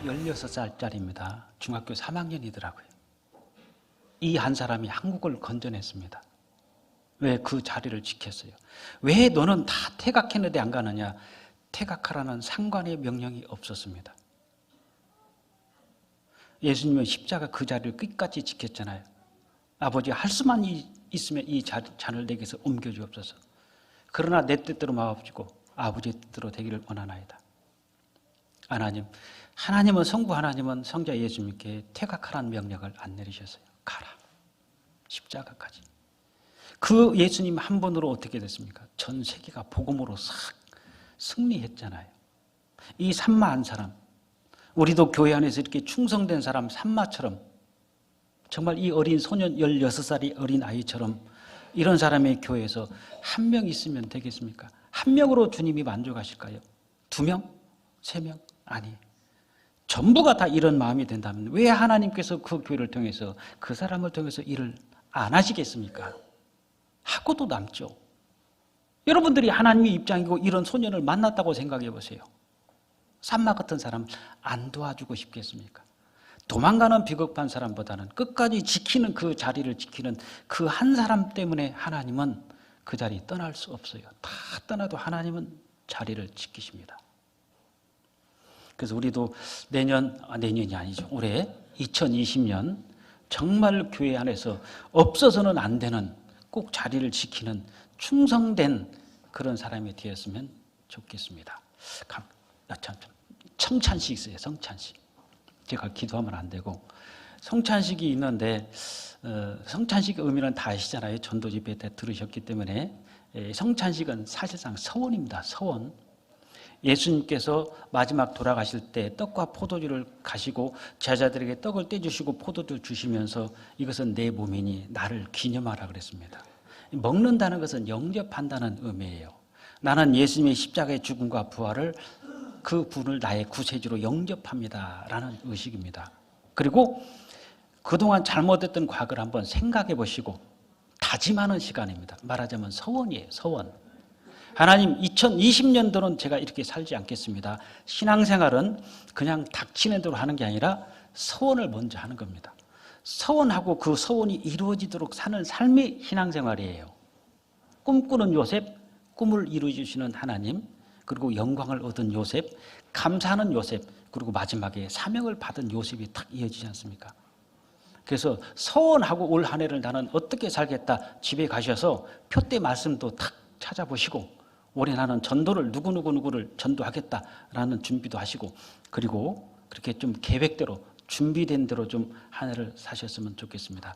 16살짜리입니다. 중학교 3학년이더라고요. 이 한 사람이 한국을 건져냈습니다. 왜 그 자리를 지켰어요? 왜 너는 다 퇴각했는데 안 가느냐? 퇴각하라는 상관의 명령이 없었습니다. 예수님은 십자가 그 자리를 끝까지 지켰잖아요. 아버지 할 수만 있으면 이 잔을 내게서 옮겨주옵소서. 그러나 내 뜻대로 마옵시고 아버지의 뜻대로 되기를 원하나이다. 하나님은 성부 하나님은 성자 예수님께 퇴각하라는 명령을 안 내리셨어요. 가라. 십자가까지. 그 예수님 한 분으로 어떻게 됐습니까? 전 세계가 복음으로 싹 승리했잖아요. 이 산마 한 사람, 우리도 교회 안에서 이렇게 충성된 사람 산마처럼 정말 이 어린 소년 16살의 어린 아이처럼 이런 사람의 교회에서 한 명 있으면 되겠습니까? 한 명으로 주님이 만족하실까요? 2명? 3명? 아니. 전부가 다 이런 마음이 된다면 왜 하나님께서 그 교회를 통해서 그 사람을 통해서 일을 안 하시겠습니까? 하고도 남죠. 여러분들이 하나님의 입장이고 이런 소년을 만났다고 생각해 보세요. 산마 같은 사람 안 도와주고 싶겠습니까? 도망가는 비겁한 사람보다는 끝까지 지키는 그 자리를 지키는 그 한 사람 때문에 하나님은 그 자리 떠날 수 없어요. 다 떠나도 하나님은 자리를 지키십니다. 그래서 우리도 내년이 아니죠. 올해 2020년 정말 교회 안에서 없어서는 안 되는 꼭 자리를 지키는 충성된 그런 사람이 되었으면 좋겠습니다. 성찬식 있어요. 성찬식. 제가 기도하면 안 되고 성찬식이 있는데 성찬식의 의미는 다 아시잖아요. 전도 집회 때 들으셨기 때문에 성찬식은 사실상 서원입니다. 서원. 예수님께서 마지막 돌아가실 때 떡과 포도주를 가시고 제자들에게 떡을 떼주시고 포도주 주시면서 이것은 내 몸이니 나를 기념하라 그랬습니다. 먹는다는 것은 영접한다는 의미예요. 나는 예수님의 십자가의 죽음과 부활을 그 분을 나의 구세주로 영접합니다 라는 의식입니다. 그리고 그동안 잘못했던 과거를 한번 생각해 보시고 다짐하는 시간입니다. 말하자면 서원이에요. 서원. 하나님 2020년도는 제가 이렇게 살지 않겠습니다. 신앙생활은 그냥 닥치는 대로 하는 게 아니라 서원을 먼저 하는 겁니다. 서원하고 그 서원이 이루어지도록 사는 삶이 신앙생활이에요. 꿈꾸는 요셉, 꿈을 이루어주시는 하나님, 그리고 영광을 얻은 요셉, 감사하는 요셉, 그리고 마지막에 사명을 받은 요셉이 탁 이어지지 않습니까? 그래서 서원하고 올 한 해를 나는 어떻게 살겠다 집에 가셔서 표대 말씀도 탁 찾아보시고 올해 나는 전도를 누구를 전도하겠다라는 준비도 하시고 그리고 그렇게 좀 계획대로 준비된 대로 좀 한 해를 사셨으면 좋겠습니다.